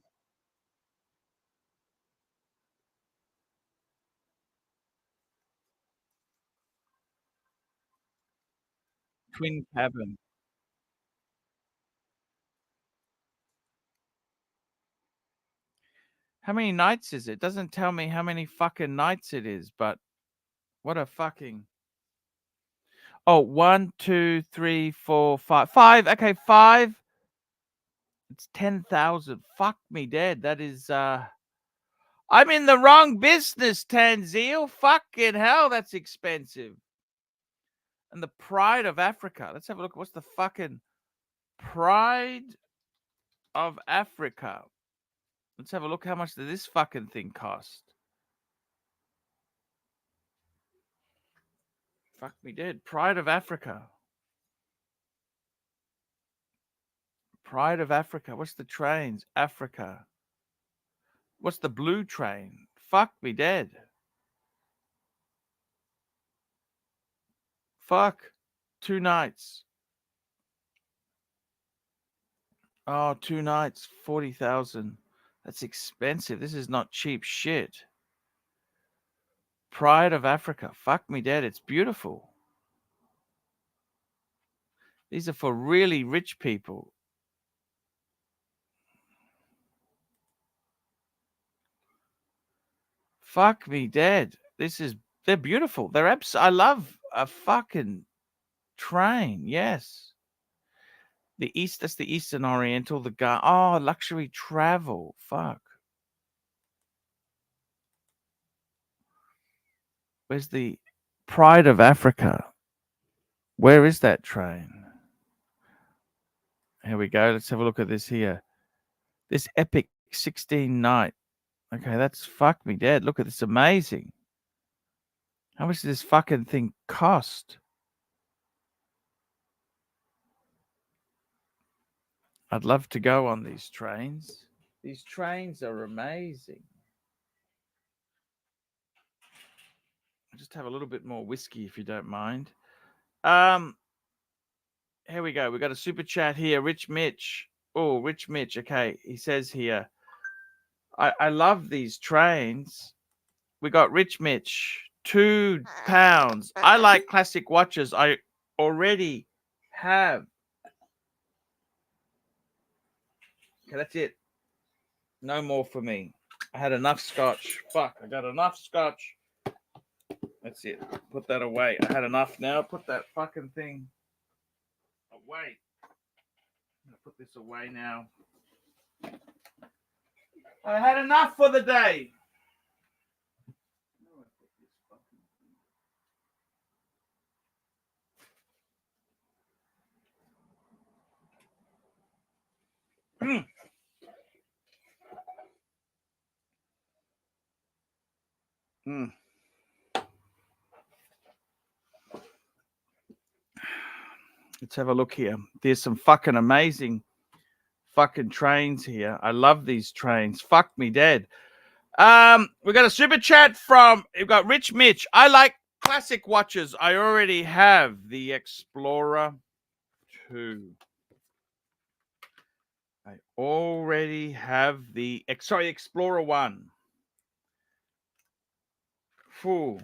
twin cabin. How many nights is it? Doesn't tell me how many fucking nights it is, but what a fucking. Oh, 1, 2, 3, 4, 5. 5. Okay, 5. It's 10,000. Fuck me dead. That is I'm in the wrong business, Tanzil. Fucking hell, that's expensive. And the Pride of Africa. Let's have a look. What's the fucking Pride of Africa? Let's have a look. How much did this fucking thing cost? Fuck me dead. Pride of Africa. Pride of Africa. What's the trains? Africa. What's the blue train? Fuck me dead. Fuck. 2 nights. Oh, 2 nights. 40,000. That's expensive. This is not cheap shit. Pride of Africa. Fuck me dead. It's beautiful. These are for really rich people. Fuck me dead. They're beautiful. I love a fucking train. Yes. That's the Eastern Oriental, luxury travel. Fuck. Where's the Pride of Africa? Where is that train? Here we go. Let's have a look at this here. This epic 16 night. Okay, that's fuck me dead. Look at this. Amazing. How much does this fucking thing cost? I'd love to go on these trains. These trains are amazing. I'll just have a little bit more whiskey if you don't mind. Here we go. We got a super chat here. Rich Mitch. Oh, Rich Mitch. Okay. He says here, I love these trains. We got Rich Mitch, £2. I like classic watches. I already have. Okay, that's it. No more for me. I had enough scotch. Fuck, I got enough scotch. That's it. Put that away. I had enough now. Put that fucking thing away. I'm gonna put this away now. I had enough for the day. Let's have a look here. There's some fucking amazing fucking trains here. I love these trains. Fuck me dead. We got a super chat we've got Rich Mitch. I like classic watches. I already have the Explorer 2. I already have the Explorer 1. Phew.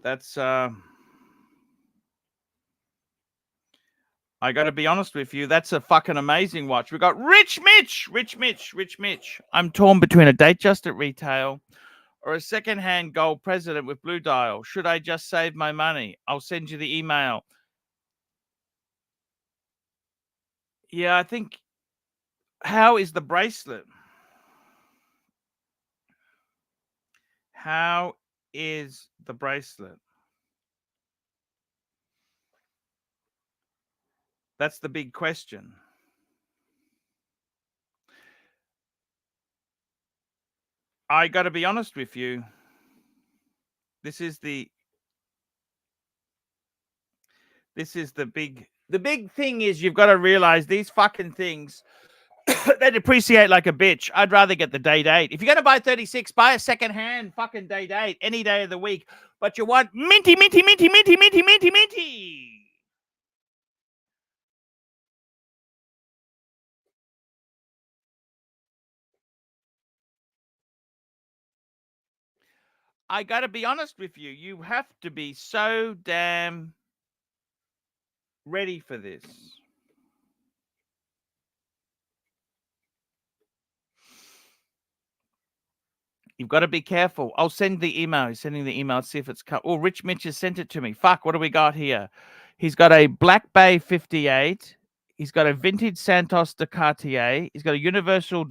That's I got to be honest with you. That's a fucking amazing watch. We got Rich Mitch. I'm torn between a Datejust at retail or a secondhand gold president with blue dial. Should I just save my money? I'll send you the email. Yeah, I think. How is the bracelet? How is the bracelet? That's the big question. I got to be honest with you. This is the big thing is you've got to realize these fucking things, they depreciate like a bitch. I'd rather get the date 8. If you're going to buy 36, buy a second-hand fucking date 8 any day of the week. But you want minty. I got to be honest with you. You have to be so damn ready for this. You've got to be careful. I'll send the email. He's sending the email. See if it's cut. Oh, Rich Mitch has sent it to me. Fuck, what do we got here? He's got a Black Bay 58. He's got a vintage Santos de Cartier. He's got a universal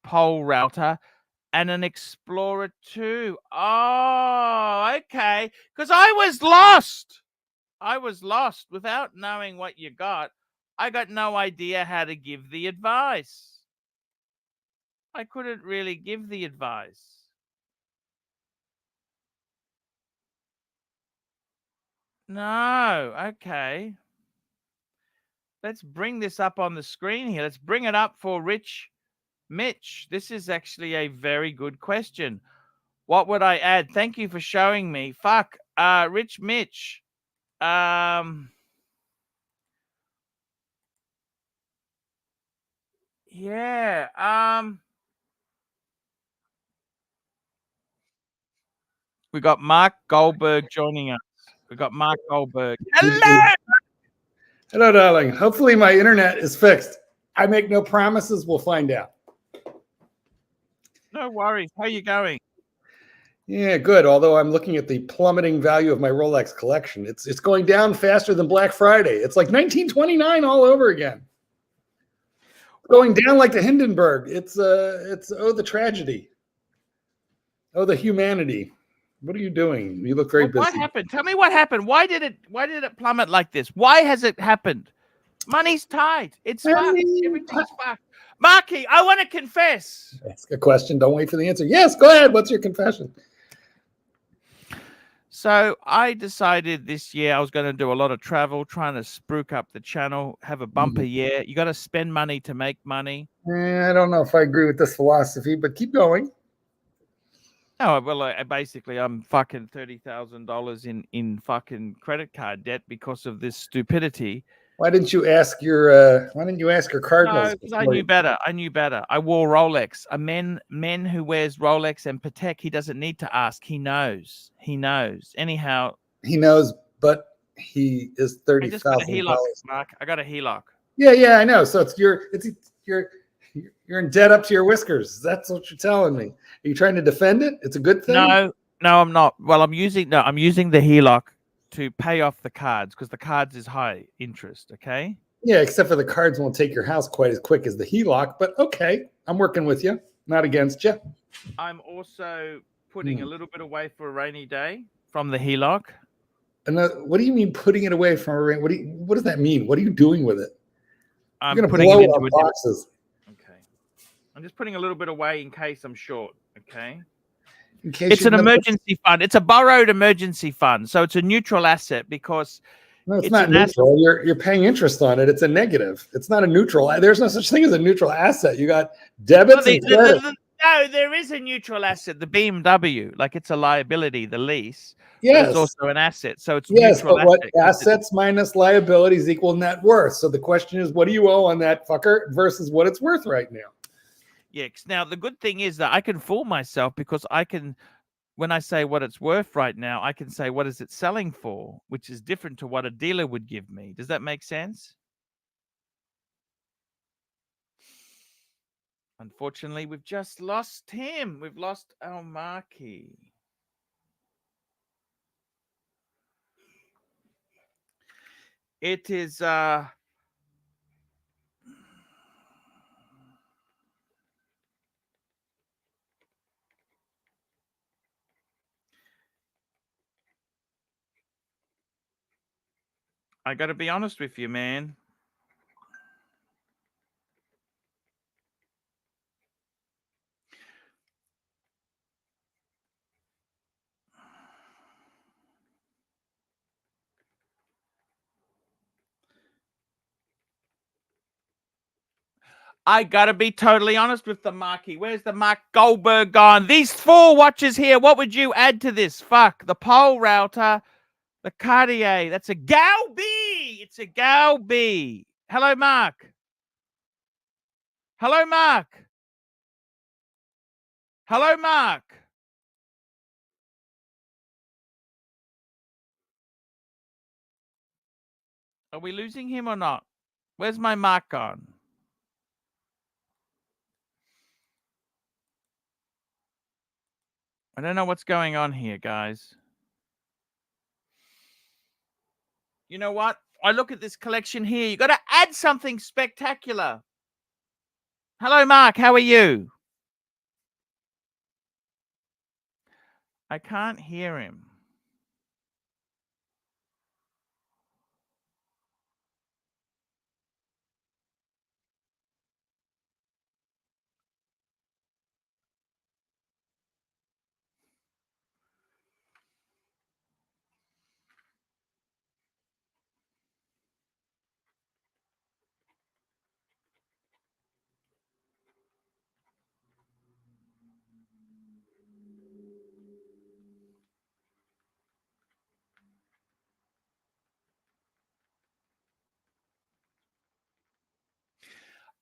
pole router and an Explorer 2. Oh, okay. Because I was lost. I was lost without knowing what you got. I got no idea how to give the advice. I couldn't really give the advice. No, okay. Let's bring this up on the screen here. Let's bring it up for Rich Mitch. This is actually a very good question. What would I add? Thank you for showing me. Fuck. Rich Mitch. Yeah. We got Mark Goldberg joining us. We got Mark Goldberg. Hello. Hello, darling. Hopefully my internet is fixed. I make no promises. We'll find out. No worries. How you going? Yeah, good. Although I'm looking at the plummeting value of my Rolex collection. It's going down faster than Black Friday. It's like 1929 all over again. Going down like the Hindenburg. It's the tragedy. Oh, the humanity. What are you doing? You look very busy. What happened? Tell me what happened. Why did it plummet like this? Why has it happened? Money's tight. It's fucked. Everything's fucked. Marky, I want to confess. Ask a question. Don't wait for the answer. Yes, go ahead. What's your confession? So I decided this year I was going to do a lot of travel, trying to spruik up the channel, have a bumper year. You got to spend money to make money. I don't know if I agree with this philosophy, but keep going. Oh, well, basically, I'm fucking $30,000 in fucking credit card debt because of this stupidity. Why didn't you ask your Cardinals? No, because I knew better. I knew better. I wore Rolex. A men who wears Rolex and Patek, he doesn't need to ask. He knows. He knows. Anyhow, he knows, but he is $30,000. I just got a HELOC, Mark. I got a HELOC. Yeah, I know. So you're in debt up to your whiskers. That's what you're telling me. Are you trying to defend it? It's a good thing. No, I'm not. Well, I'm using the HELOC to pay off the cards because the cards is high interest. Okay. Yeah, except for the cards won't take your house quite as quick as the HELOC. But okay, I'm working with you, not against you. I'm also putting a little bit away for a rainy day from the HELOC. And what do you mean putting it away from a rain? What does that mean? What are you doing with it? I'm going to putting blow it into boxes. Okay. I'm just putting a little bit away in case I'm short. Okay. It's an emergency fund. It's a borrowed emergency fund. So it's a neutral asset because it's not neutral. You're paying interest on it. It's a negative. It's not a neutral. There's no such thing as a neutral asset. You got debits and credits. No, there is a neutral asset. The BMW, like it's a liability, the lease. Yes. It's also an asset. So it's neutral but what assets minus liabilities equal net worth. So the question is, what do you owe on that fucker versus what it's worth right now? Yes. Now, the good thing is that I can fool myself because I can, when I say what it's worth right now, I can say what is it selling for, which is different to what a dealer would give me. Does that make sense? Unfortunately, we've just lost him. We've lost our Marky. It is I got to be honest with you, man. I got to be totally honest with the Marky. Where's the Mark Goldberg gone? These 4 watches here, what would you add to this? Fuck, the pole router, the Cartier. That's a Gal B. It's a Gal B. Hello, Mark. Hello, Mark. Hello, Mark. Are we losing him or not? Where's my Mark gone? I don't know what's going on here, guys. You know what? I look at this collection here. You got to add something spectacular. Hello, Mark. How are you? I can't hear him.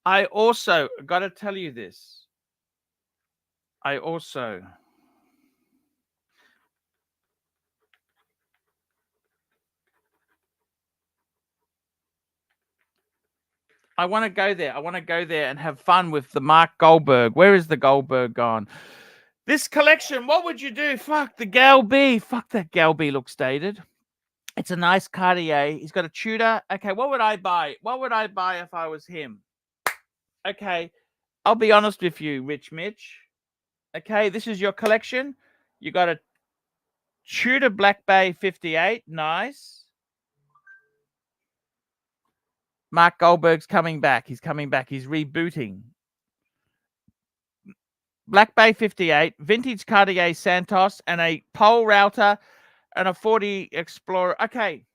I also got to tell you this. I want to go there. I want to go there and have fun with the Mark Goldberg. Where is the Goldberg gone? This collection, what would you do? Fuck the Gal B. Fuck that Gal B looks dated. It's a nice Cartier. He's got a Tudor. Okay, what would I buy? What would I buy if I was him? Okay, I'll be honest with you, Rich Mitch. Okay, this is your collection. You got a Tudor Black Bay 58. Nice. Mark Goldberg's coming back. He's coming back. He's rebooting. Black Bay 58, vintage Cartier Santos, and a pole router and a 40 Explorer. Okay.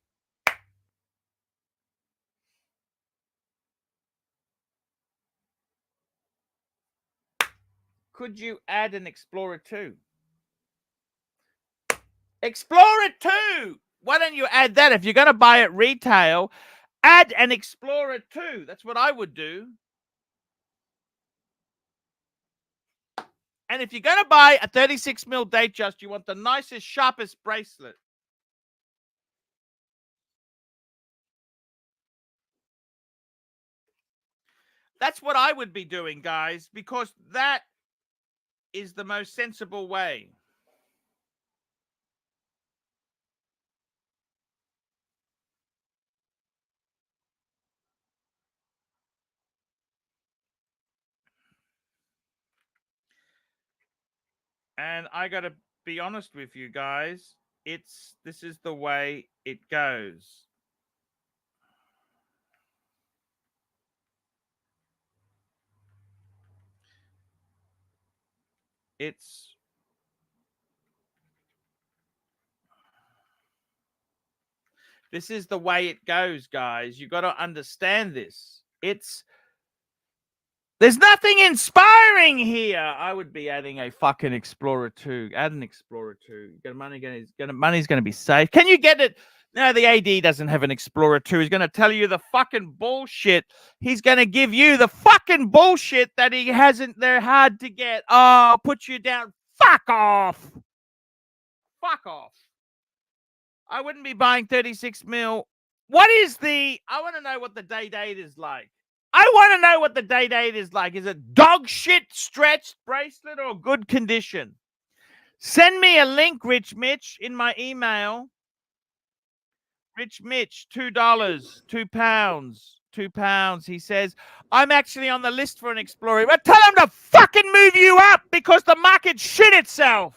Could you add an Explorer 2? Explorer 2! Why don't you add that? If you're going to buy it retail, add an Explorer 2. That's what I would do. And if you're going to buy a 36 mil Datejust, you want the nicest, sharpest bracelet. That's what I would be doing, guys, because that is the most sensible way. And I got to be honest with you guys, this is the way it goes. This is the way it goes, guys. You got to understand this. There's nothing inspiring here. I would be adding a fucking Explorer 2. Add an Explorer 2. Money's going to be safe. Can you get it? No, the AD doesn't have an Explorer 2. He's going to tell you the fucking bullshit. He's going to give you the fucking bullshit that he hasn't. They're hard to get. Oh, put you down. Fuck off. Fuck off. I wouldn't be buying 36 mil. I want to know what the day date is like. I want to know what the day date is like. Is it dog shit stretched bracelet or good condition? Send me a link, Rich Mitch, in my email. Rich Mitch, $2, £2. He says, I'm actually on the list for an Explorer. But tell him to fucking move you up because the market shit itself.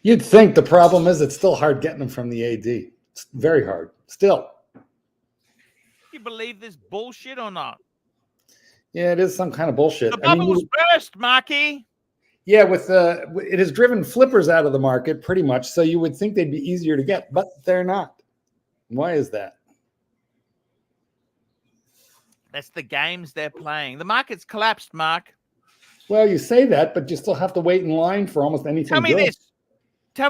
You'd think the problem is it's still hard getting them from the AD. It's very hard. Still. You believe this bullshit or not? Yeah, it is some kind of bullshit. The bubbles burst, Marky. Yeah, it has driven flippers out of the market pretty much. So you would think they'd be easier to get, but they're not. Why is that? That's the games they're playing. The market's collapsed, Mark. Well, you say that, but you still have to wait in line for almost anything. Tell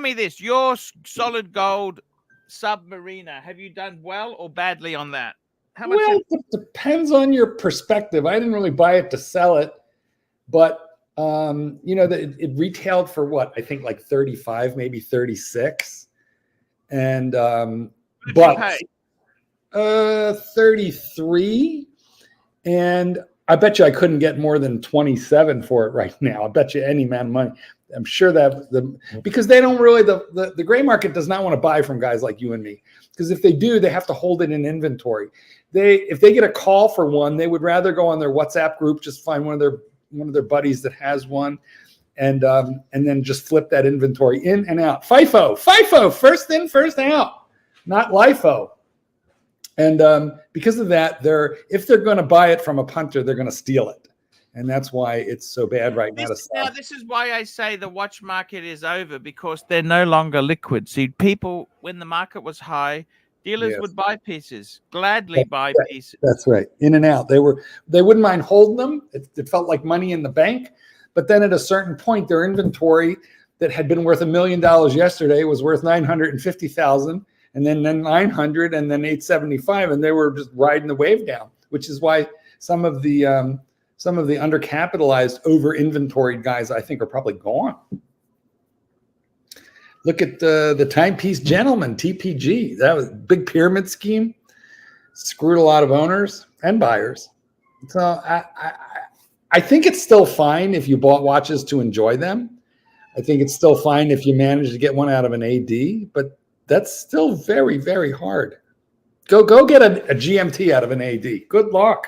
me this. Your solid gold Submariner, have you done well or badly on that? How much? Well, it depends on your perspective. I didn't really buy it to sell it, but it retailed for what? I think like 35, maybe 36. And What did you pay? 33, and I bet you I couldn't get more than 27 for it right now. I bet you any amount of money. I'm sure that because they don't really, the gray market does not want to buy from guys like you and me, because if they do, they have to hold it in inventory. If they get a call for one, they would rather go on their WhatsApp group, just find one of their buddies that has one, and then just flip that inventory in and out. FIFO, first in, first out, not LIFO. And because of that, if they're going to buy it from a punter, they're going to steal it. And that's why it's so bad right now to sell. Now, this is why I say the watch market is over, because they're no longer liquid. See, people, when the market was high, dealers would buy pieces, gladly buy pieces. That's right. In and out. They wouldn't mind holding them. It felt like money in the bank. But then at a certain point, their inventory that had been worth $1 million yesterday was worth $950,000. And then 900, and then 875, and they were just riding the wave down, which is why some of the undercapitalized, over-inventoried guys, I think, are probably gone. Look at the Timepiece Gentleman, TPG. That was a big pyramid scheme. Screwed a lot of owners and buyers. So I think it's still fine if you bought watches to enjoy them. I think it's still fine if you managed to get one out of an AD, but that's still very, very hard. Go get a GMT out of an AD. Good luck.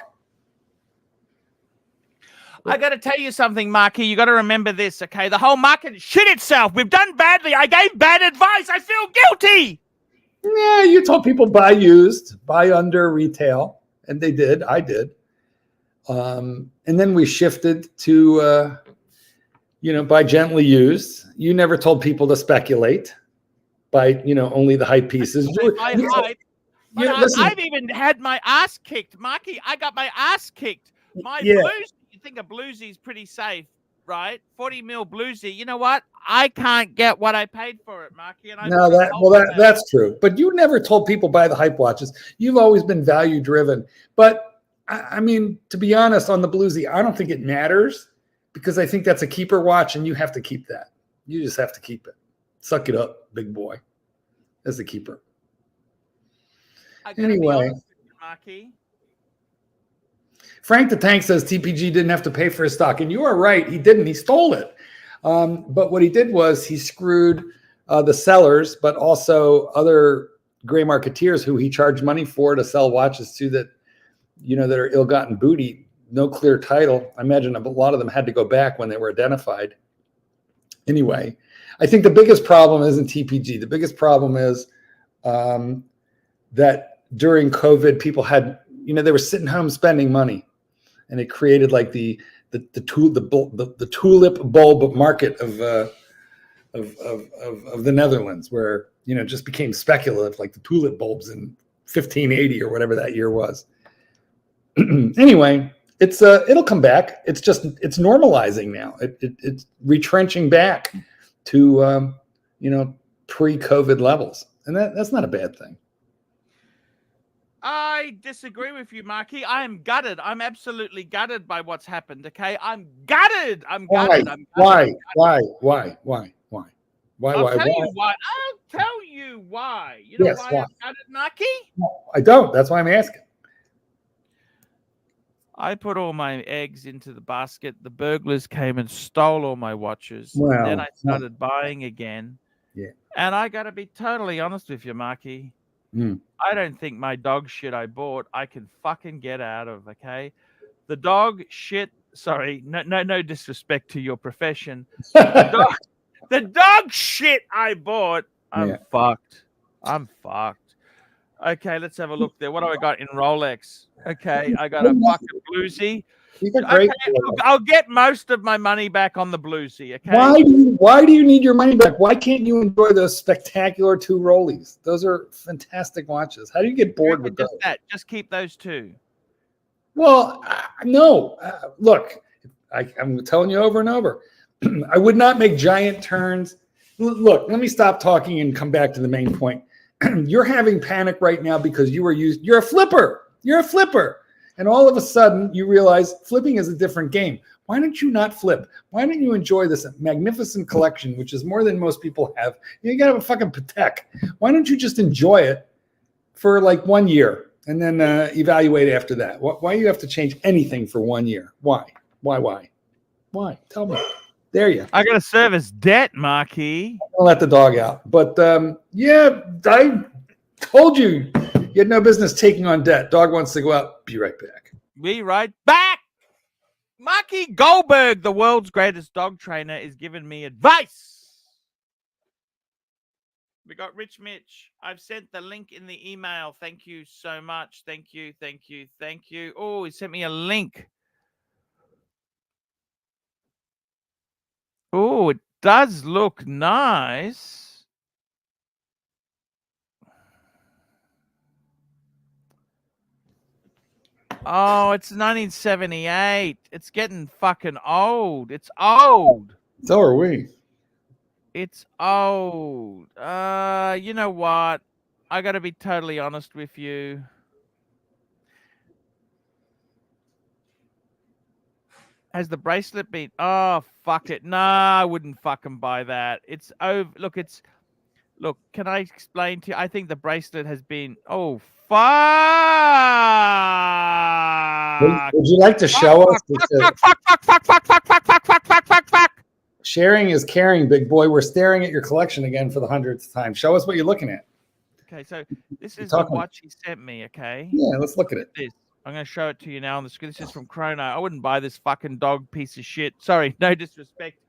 I got to tell you something, Marky. You got to remember this, okay? The whole market shit itself. We've done badly. I gave bad advice. I feel guilty. Yeah, you told people buy used, buy under retail, and they did. I did. And then we shifted to, buy gently used. You never told people to speculate. By only the hype pieces. I've even had my ass kicked, Marky. I got my ass kicked. Bluesy, you think a bluesy is pretty safe, right? 40 mil bluesy. You know what? I can't get what I paid for it, Marky. And that's true. But you never told people buy the hype watches. You've always been value driven. But I mean, to be honest, on the bluesy, I don't think it matters, because I think that's a keeper watch, and you have to keep that. You just have to keep it. Suck it up, big boy, as the keeper. Anyway, Frank the Tank says TPG didn't have to pay for his stock. And you are right. He didn't. He stole it. But what he did was he screwed the sellers, but also other gray marketeers who he charged money for to sell watches to that, that are ill-gotten booty, no clear title. I imagine a lot of them had to go back when they were identified. Anyway, I think the biggest problem isn't TPG. The biggest problem is that during COVID, people had, they were sitting home spending money, and it created like the tulip bulb market of the Netherlands, where just became speculative, like the tulip bulbs in 1580 or whatever that year was. Anyway, it'll come back. It's normalizing now. It's retrenching back to pre-COVID levels, and that's not a bad thing. I disagree with you, Marky. I am gutted. I'm absolutely gutted by what's happened. Okay, I'm gutted. Why? Why? I'll tell you why. You know why I'm gutted, Marky? No, I don't. That's why I'm asking. I put all my eggs into the basket. The burglars came and stole all my watches. Well, then I started buying again. Yeah. And I got to be totally honest with you, Marky. I don't think my dog shit I bought I can fucking get out of, okay? The dog shit, sorry, no disrespect to your profession. The dog shit I bought, I'm fucked. Okay, let's have a look there. What do I got in Rolex? Okay, I got a fucking bluesy. Okay, I'll get most of my money back on the bluesy. Okay. Why do you need your money back? Why can't you enjoy those spectacular 2 Rollies? Those are fantastic watches. How do you get bored with those? Just keep those 2. Well, no. Look, I'm telling you over and over. I would not make giant turns. Look, let me stop talking and come back to the main point. You're having panic right now because you're a flipper. You're a flipper. And all of a sudden, you realize flipping is a different game. Why don't you not flip? Why don't you enjoy this magnificent collection, which is more than most people have? You got to have a fucking Patek. Why don't you just enjoy it for like 1 year and then evaluate after that? Why do you have to change anything for 1 year? Why? Tell me. There you. I got to service debt, Marky. I'll let the dog out. But yeah, I told you you had no business taking on debt. Dog wants to go out. Be right back. Be right back. Marky Goldberg, the world's greatest dog trainer, is giving me advice. We got Rich Mitch. I've sent the link in the email. Thank you so much. Thank you. Oh, he sent me a link. Oh, it does look nice. Oh, it's 1978. It's getting fucking old. It's old. So are we. It's old. You know what? I got to be totally honest with you. Has the bracelet been? Oh, fuck it. Nah, I wouldn't fucking buy that. It's over. Look, can I explain to you? I think the bracelet has been. Oh, fuck. Would you like to show us? Fuck. Sharing is caring, big boy. We're staring at your collection again for the 100th time. Show us what you're looking at. Okay, so this is the watch he sent me, okay? Yeah, let's look at it. I'm going to show it to you now on the screen. This is from Chrono. I wouldn't buy this fucking dog piece of shit. Sorry, no disrespect.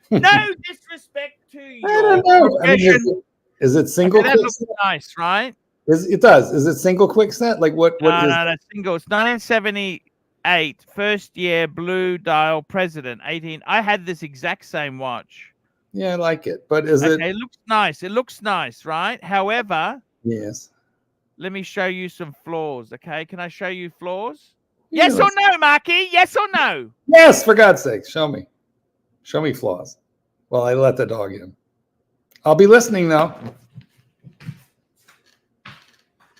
No disrespect to you. I don't know. I mean, is it single? Okay, that looks nice, right? It does. Is it single quick set? Like what? No, single. It's 1978, first year blue dial president, 18. I had this exact same watch. Yeah, I like it. But is it? It looks nice. It looks nice, right? However, yes. Let me show you some flaws, okay? Can I show you flaws? Yeah, yes or no, Marky? Yes or no? Yes, for God's sake. Show me. Show me flaws. Well, I let the dog in. I'll be listening, though.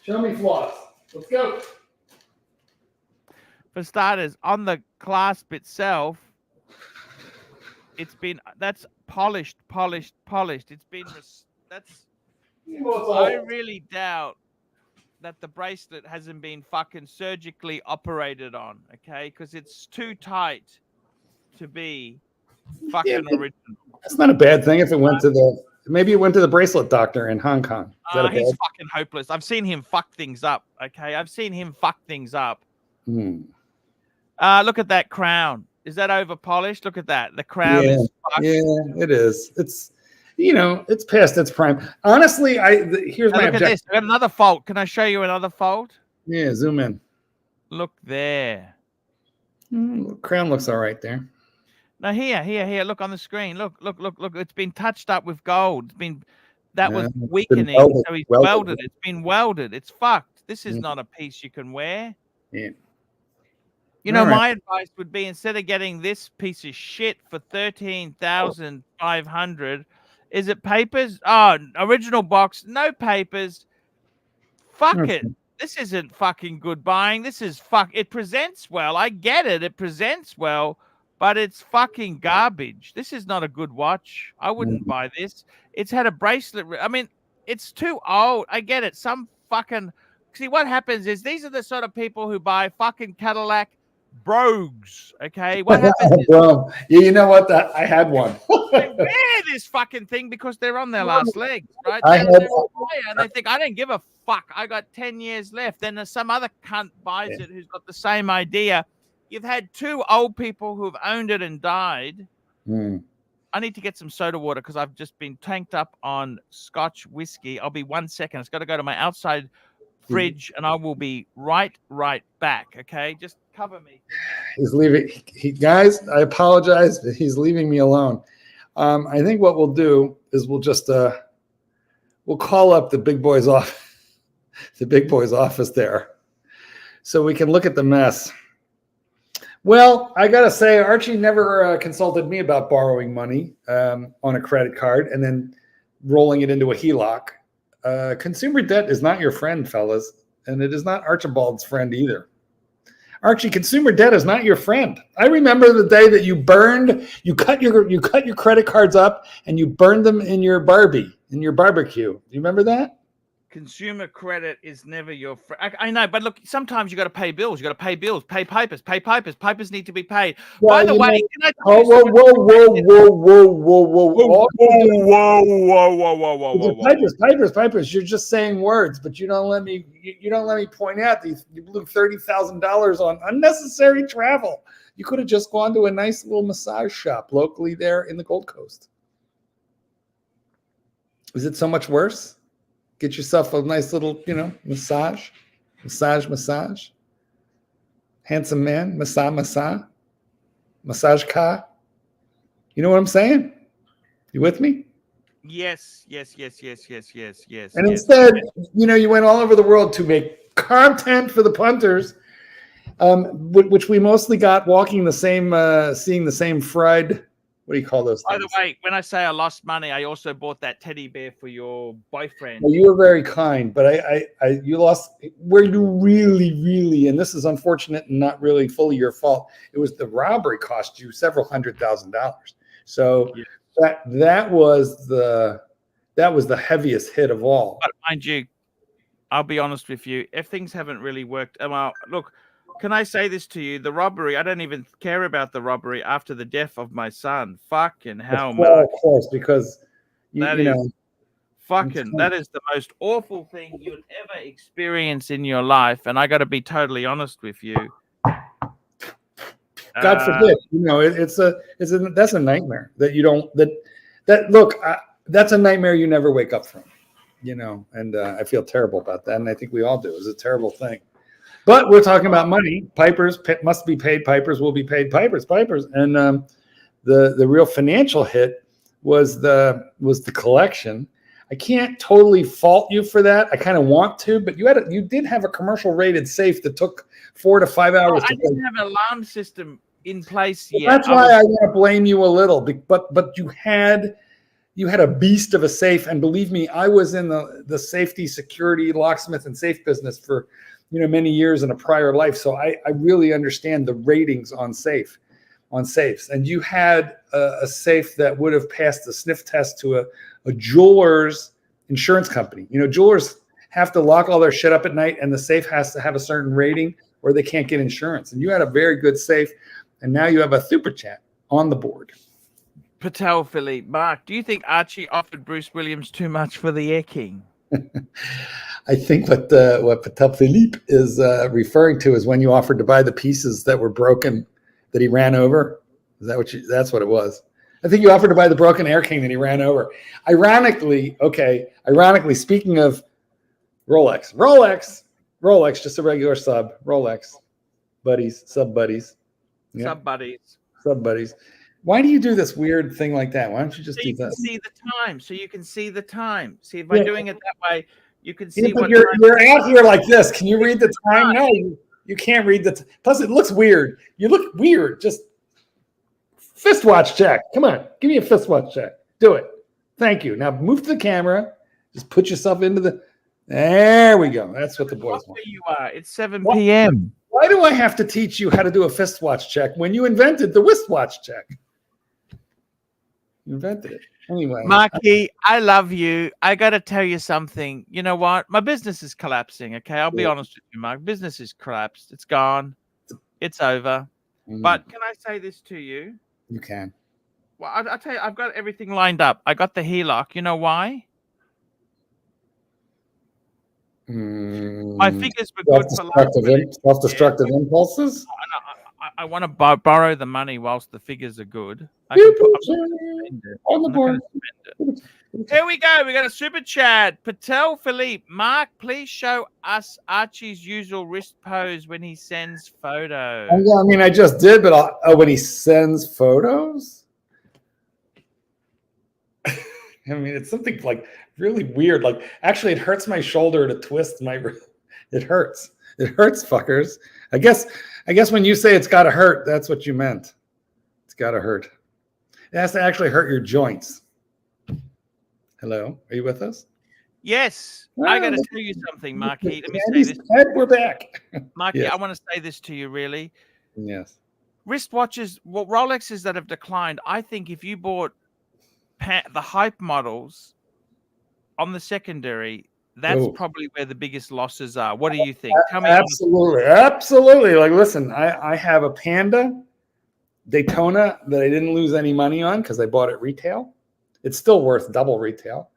Show me flaws. Let's go. For starters, on the clasp itself, that's polished. It's been, I really doubt that the bracelet hasn't been fucking surgically operated on, okay? Because it's too tight to be fucking original. That's not a bad thing if it went to the, maybe it went to the bracelet doctor in Hong Kong. He's fucking hopeless. I've seen him fuck things up, okay? I've seen him fuck things up. Look at that crown. Is that over polished? Look at that. The crown is fucked. Yeah, it is. It's, you know, it's past its prime. Honestly, here's my objection. Look at this. I got another fault. Can I show you another fault? Yeah, zoom in. Look there. Crown looks all right there. Now here. Look on the screen. Look. It's been touched up with gold. That was weakening. So he's welded. It's been welded. It's fucked. This is not a piece you can wear. Yeah. You know, my advice would be, instead of getting this piece of shit for $13,500, is it papers? Oh, original box, no papers. Fuck it. This isn't fucking good buying. This is it presents well. I get it. It presents well, but it's fucking garbage. This is not a good watch. I wouldn't buy this. It's had a bracelet. I mean, it's too old. I get it. Some fucking... See, what happens is these are the sort of people who buy fucking Cadillac brogues, okay? What happens is... Bro, you know what? I had one. They wear this fucking thing because they're on their last legs, right? And they think, I don't give a fuck. I got 10 years left. Then there's some other cunt buys it who's got the same idea. You've had two old people who've owned it and died. I need to get some soda water because I've just been tanked up on Scotch whiskey. I'll be 1 second. It's got to go to my outside fridge and I will be right back. Okay, just cover me. He's leaving. Guys, I apologize, but he's leaving me alone. I think what we'll do is we'll just we'll call up the big boy's office, there, so we can look at the mess. Well, I gotta say, Archie never consulted me about borrowing money on a credit card and then rolling it into a HELOC. Consumer debt is not your friend, fellas, and it is not Archibald's friend either. Archie, consumer debt is not your friend. I remember the day that you cut your credit cards up and you burned them in your barbecue. Do you remember that? Consumer credit is never your friend. I know, but look, sometimes you got to pay bills. You got to pay bills, pay papers, pay papers. Papers need to be paid. Well, By the way, can I whoa, whoa, whoa, whoa, whoa, whoa. Papers. You're just saying words, but you don't let me point out that you blew $30,000 on unnecessary travel. You could have just gone to a nice little massage shop locally there in the Gold Coast. Is it so much worse? Get yourself a nice little, massage. Handsome man, massage car. You know what I'm saying? You with me? Yes. And instead, you went all over the world to make content for the punters, which we mostly got walking the same, seeing the same fried. What do you call those things? By the way, when I say I lost money, I also bought that teddy bear for your boyfriend. Well, you were very kind, but you lost where you really, and this is unfortunate and not really fully your fault. It was the robbery cost you several $100,000. So yeah. that was the heaviest hit of all. But mind you, I'll be honest with you, if things haven't really worked, look. Can I say this to you? The robbery, I don't even care about the robbery after the death of my son. Fucking hell, Mark. Of course, because that is the most awful thing you'd ever experience in your life. And I got to be totally honest with you. God forbid, that's a nightmare that you don't, that's a nightmare you never wake up from, and I feel terrible about that. And I think we all do. It's a terrible thing. But we're talking about money. Pipers must be paid. Pipers will be paid. Pipers. And the real financial hit was the collection. I can't totally fault you for that. I kind of want to, but you did have a commercial rated safe that took 4 to 5 hours. I didn't have an alarm system in place yet. That's why I want to blame you a little. But you had a beast of a safe, and believe me, I was in the safety, security, locksmith, and safe business for many years in a prior life. So I really understand the ratings on safes. And you had a safe that would have passed the sniff test to a jeweler's insurance company. Jewelers have to lock all their shit up at night, and the safe has to have a certain rating or they can't get insurance. And you had a very good safe, and now you have a super chat on the board. Patel Philippe, Mark, do you think Archie offered Bruce Williams too much for the Air King? I think what Patel Philippe is referring to is when you offered to buy the pieces that were broken that he ran over. Is that that's what it was? I think you offered to buy the broken Air King that he ran over. Ironically, speaking of Rolex, just a regular sub, Rolex, sub buddies. Sub buddies. Why do you do this weird thing like that? Why don't you just so do you that? So you can see the time. See, if I'm doing it that way, you can see what you're out here like this. Can you read the time? No, you can't read the plus it looks weird. You look weird. Just fist watch check. Come on, give me a fist watch check. Do it. Thank you. Now move to the camera. Just put yourself into the. There we go. That's what the boys want. You are. It's 7 p.m. Why do I have to teach you how to do a fist watch check when you invented the wrist watch check? You invented it. Anyway. Marky, I love you. I got to tell you something. You know what? My business is collapsing, okay? I'll be honest with you, Mark. Business is collapsed. It's gone. It's over. But can I say this to you? You can. Well, I'll tell you, I've got everything lined up. I got the HELOC. You know why? My figures were good for self-destructive impulses. I want to borrow the money whilst the figures are good. On the board. Here we go. We got a super chat. Patel Philippe, Mark, please show us Archie's usual wrist pose when he sends photos. I mean, I just did, but when he sends photos. I mean, it's something like really weird. Like, actually, it hurts my shoulder to twist my. It hurts. It hurts, fuckers. I guess when you say it's got to hurt, that's what you meant. It's got to hurt. It has to actually hurt your joints. Hello, are you with us? Yes, I got to tell you something, Marky. Let me say Andy's this, head, we're back. Marky. Yes. I want to say this to you, really. Yes. Wristwatches, well, Rolexes that have declined. I think if you bought the hype models on the secondary, that's Oh. probably where the biggest losses are. What do you think? Tell me. Absolutely. Absolutely. Like, listen, I have a Panda Daytona that I didn't lose any money on because I bought it retail. It's still worth double retail.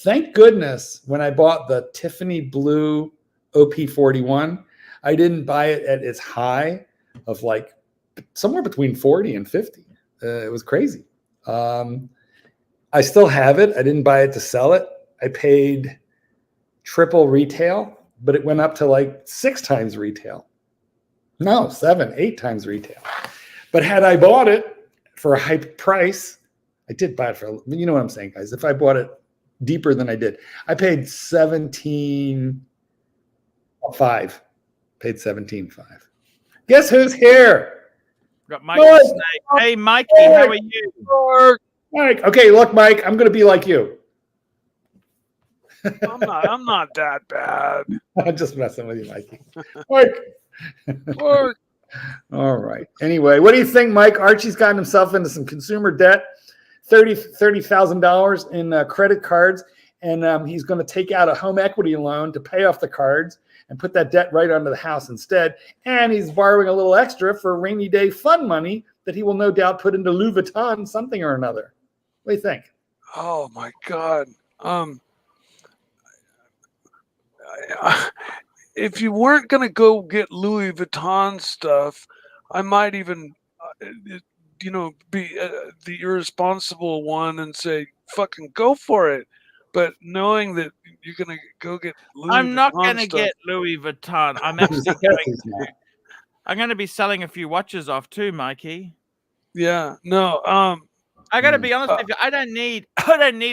Thank goodness when I bought the Tiffany Blue OP41, I didn't buy it at its high of like somewhere between 40 and 50. It was crazy. I still have it. I didn't buy it to sell it. I paid triple retail, but it went up to like 6 times retail. No, 7, 8 times retail. But had I bought it for a high price, I did buy it for, you know what I'm saying, guys. If I bought it deeper than I did, I paid 17.5. Paid 17.5. Guess who's here? Got Mike the Snake. Hey, Mikey, how are you? Mike. Okay, look, Mike, I'm going to be like you. I'm not that bad. I'm just messing with you, Mikey. Mike. All right. Anyway, what do you think, Mike? Archie's gotten himself into some consumer debt, $30,000 in credit cards, and he's going to take out a home equity loan to pay off the cards and put that debt right onto the house instead. And he's borrowing a little extra for rainy day fund money that he will no doubt put into Louis Vuitton, something or another. What do you think? Oh my God. If you weren't going to go get Louis Vuitton stuff, I might even, be the irresponsible one and say, fucking go for it. But knowing that you're going to go get Louis Vuitton I'm not going to stuff, get Louis Vuitton. I'm actually I'm going to be selling a few watches off too, Mikey. Yeah, no. I got to be honest with you. I don't need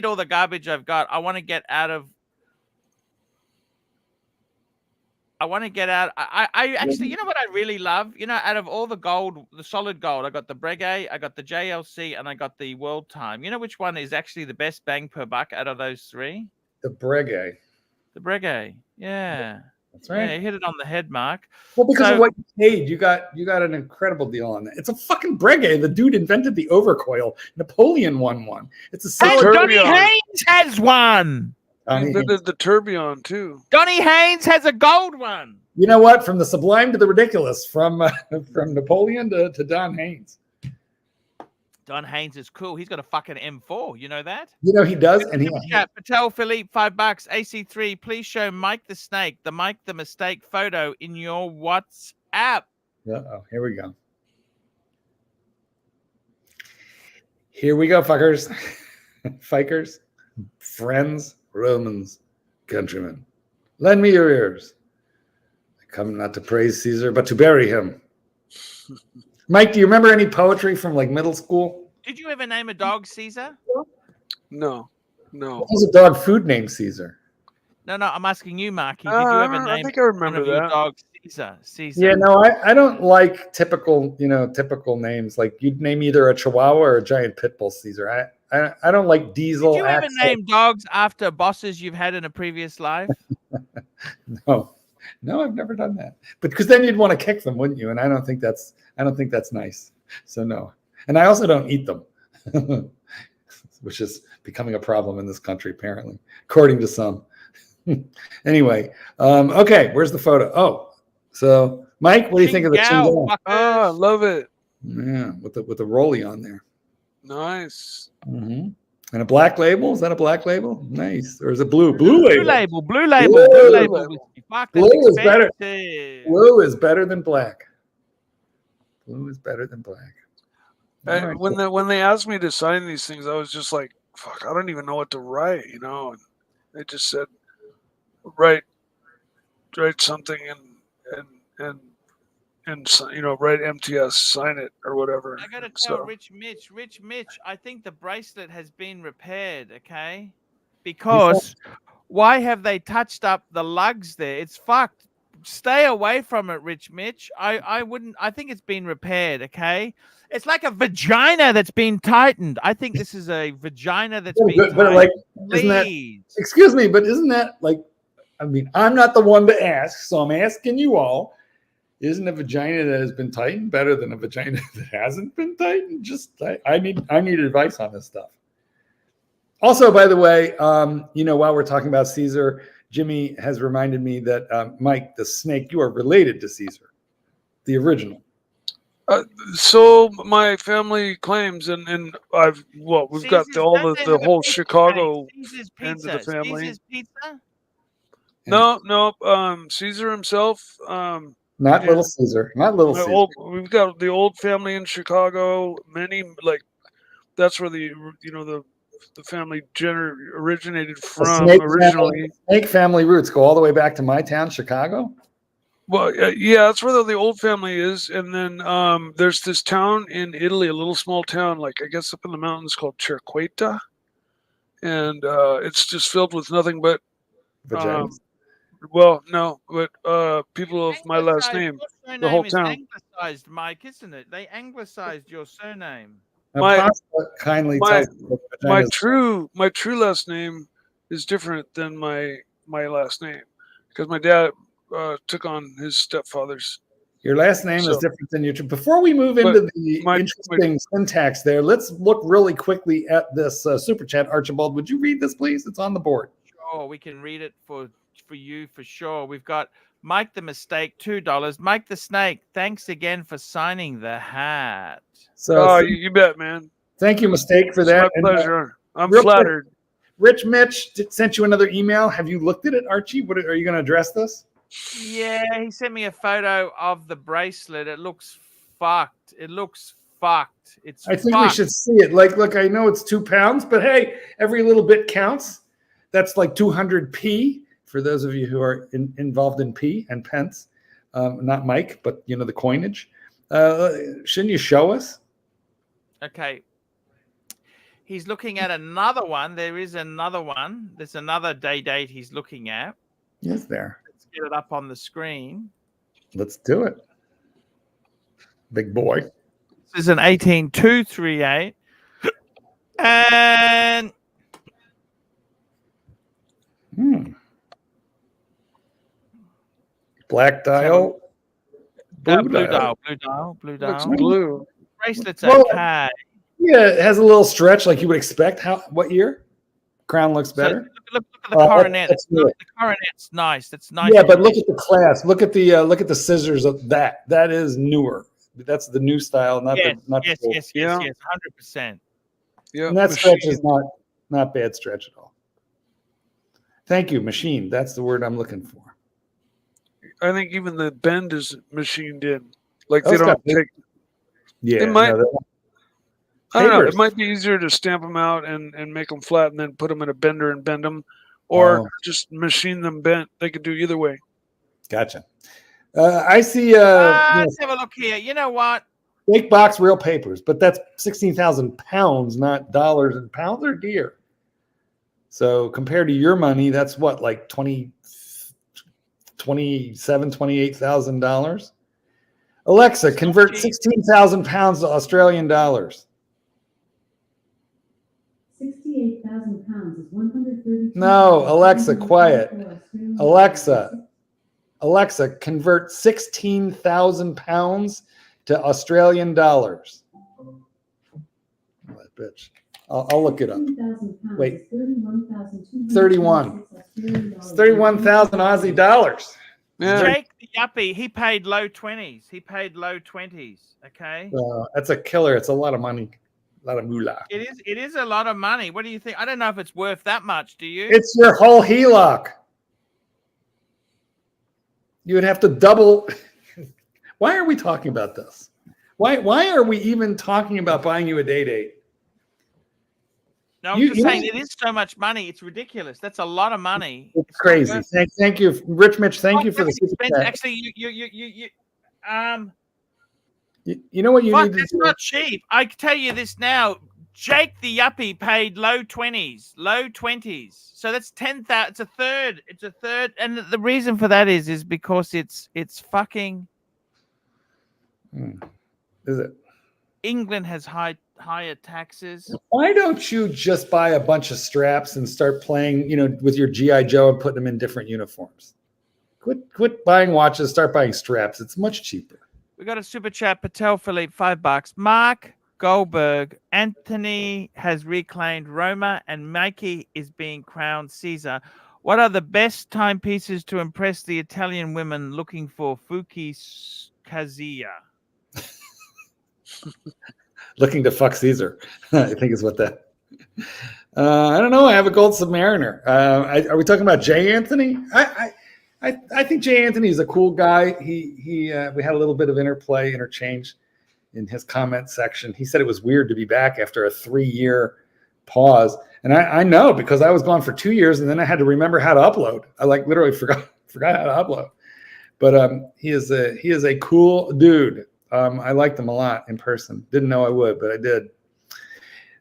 all the garbage I've got. I want to get out of. I actually, you know what I really love? You know, out of all the gold, the solid gold, I got the Breguet, I got the JLC, and I got the World Time. You know which one is actually the best bang per buck out of those 3? The Breguet. The Breguet. Yeah. That's right. Yeah, you hit it on the head, Mark. Well, because of what you paid, you got an incredible deal on that. It's a fucking Breguet. The dude invented the overcoil. Napoleon won one. It's a solid. Donny Haynes has one. He invented the tourbillon too. Donny Haynes has a gold one. You know what? From the sublime to the ridiculous, from Napoleon to Don Haynes. Don Haynes is cool. He's got a fucking M4. You know that? You know he does. And Patel Philippe, $5. AC3, please show Mike the Snake, the Mike the Mistake photo in your WhatsApp. Uh-oh, here we go. Here we go, fuckers. Fikers, friends, Romans, countrymen. Lend me your ears. I come not to praise Caesar, but to bury him. Mike, do you remember any poetry from like middle school? Did you ever name a dog Caesar? No. What was a dog food named Caesar? No, I'm asking you, Marky. Did you ever name I think I remember one of your dogs Caesar? Yeah, no, I don't like typical names. Like you'd name either a Chihuahua or a giant pit bull Caesar. I don't like diesel. Did you ever name dogs after bosses you've had in a previous life? No, I've never done that. But because then you'd want to kick them, wouldn't you? And I don't think that's nice. So no. And I also don't eat them, which is becoming a problem in this country, apparently, according to some. Anyway, okay, where's the photo? Oh, so Mike, what do you think of the Chingao? Oh, I love it. Yeah, with the rollie on there. Nice. Mm-hmm. And a black label? Is that a black label? Nice. Or is it blue? Blue label. Blue label. Fuck, blue is better. Blue is better than black. Blue is better than black. Right. When they asked me to sign these things, I was just like, fuck, I don't even know what to write, you know. And they just said, write something and write MTS, sign it or whatever. I gotta tell Rich Mitch, I think the bracelet has been repaired, okay? Because why have they touched up the lugs there? It's fucked. stay away from it, Rich Mitch. I wouldn't. I think it's been repaired. Okay, it's like a vagina that's been tightened. I think this is a vagina that's been tightened. But like, isn't that? Please. Excuse me, but isn't that like? I mean, I'm not the one to ask, so I'm asking you all. Isn't a vagina that has been tightened better than a vagina that hasn't been tightened? Just I need advice on this stuff. Also, by the way, while we're talking about Caesar, Jimmy has reminded me that Mike the Snake, you are related to Caesar, the original. So my family claims, and we've got the whole Chicago end of the family. Caesar's Pizza? No, Caesar himself. Not Little Caesar. Not Little Caesar. We've got the old family in Chicago. That's where the family originated from originally. Snake family roots go all the way back to my town, Chicago. Well, yeah, that's where the old family is, and then there's this town in Italy, a little small town, like I guess up in the mountains, called Cerqueta, and it's just filled with nothing but vaginas. People of my last name. The whole town. Anglicized, Mike, isn't it? They anglicized your surname. My true last name is different than my last name because my dad took on his stepfather's. Your last name is different than your true. Before we move into the interesting syntax there, let's look really quickly at this super chat. Archibald, would you read this, please? It's on the board. Sure, we can read it for you for sure. We've got Mike the Mistake, $2. Mike the Snake, thanks again for signing the hat. So, you bet, man. Thank you, Mistake, for that. My pleasure. I'm flattered. Rich Mitch sent you another email. Have you looked at it, Archie? Are you going to address this? Yeah, he sent me a photo of the bracelet. It looks fucked. I think we should see it. Look, I know it's 2 pounds, but hey, every little bit counts. That's like 200p for those of you who are involved in p and pence. Not Mike, but the coinage. Shouldn't you show us? Okay. He's looking at another one. There is another one. There's another date he's looking at. Is there? Let's get it up on the screen. Let's do it. Big boy. This is an 18238. And black dial. Blue dial. Looks blue. Bracelet's okay. Yeah, it has a little stretch like you would expect. What year? Crown looks better. So look at the coronet. The coronet's nice. That's nice. Yeah, but look at the clasp. Look at the scissors of that. That is newer. That's the new style, yes, 100%. Yeah, and that stretch is not bad stretch at all. Thank you, machine. That's the word I'm looking for. I think even the bend is machined in. Like they don't take. Yeah, it might. I don't know. It might be easier to stamp them out and make them flat and then put them in a bender and bend them, or just machine them bent. They could do either way. Gotcha. I see. Let's have a look here. You know what? Big box real papers, but that's 16,000 pounds, not dollars and pounds or dear. So compared to your money, that's what, like $28,000. Alexa, convert 16,000 pounds to Australian dollars. 68,000 pounds is 132. No, Alexa, quiet. Alexa, convert 16,000 pounds to Australian dollars. That bitch. I'll look it up. Wait. 31. It's 31,000 Aussie dollars. Yeah. Jake the Yuppie, he paid low 20s. Okay. That's a killer. It's a lot of money. A lot of moolah. It is a lot of money. What do you think? I don't know if it's worth that much. Do you? It's your whole HELOC. You would have to double. Why are we talking about this? Why are we even talking about buying you a date? No, I'm just saying it is so much money. It's ridiculous. That's a lot of money. It's crazy. Thank you, Rich Mitch. Thank you for the super chat. Actually, you know what you need to do? It's not cheap. I can tell you this now. Jake the yuppie paid low 20s. So that's 10,000. It's a third. And the reason for that is because it's fucking Is it? England has higher taxes. Why don't you just buy a bunch of straps and start playing, with your GI Joe and putting them in different uniforms? Quit buying watches. Start buying straps. It's much cheaper. We got a super chat. Patel Philippe, $5. Mark Goldberg, Anthony has reclaimed Roma, and Mikey is being crowned Caesar. What are the best timepieces to impress the Italian women looking for Fuki Kazuya? Looking to fuck Caesar, I think is what that. I don't know. I have a gold Submariner. Are we talking about Jay Anthony? I think Jay Anthony is a cool guy. We had a little bit of interchange in his comment section. He said it was weird to be back after a 3-year pause. And I know, because I was gone for 2 years and then I had to remember how to upload. I literally forgot how to upload. But he is a cool dude. I liked him a lot in person. Didn't know I would, but I did.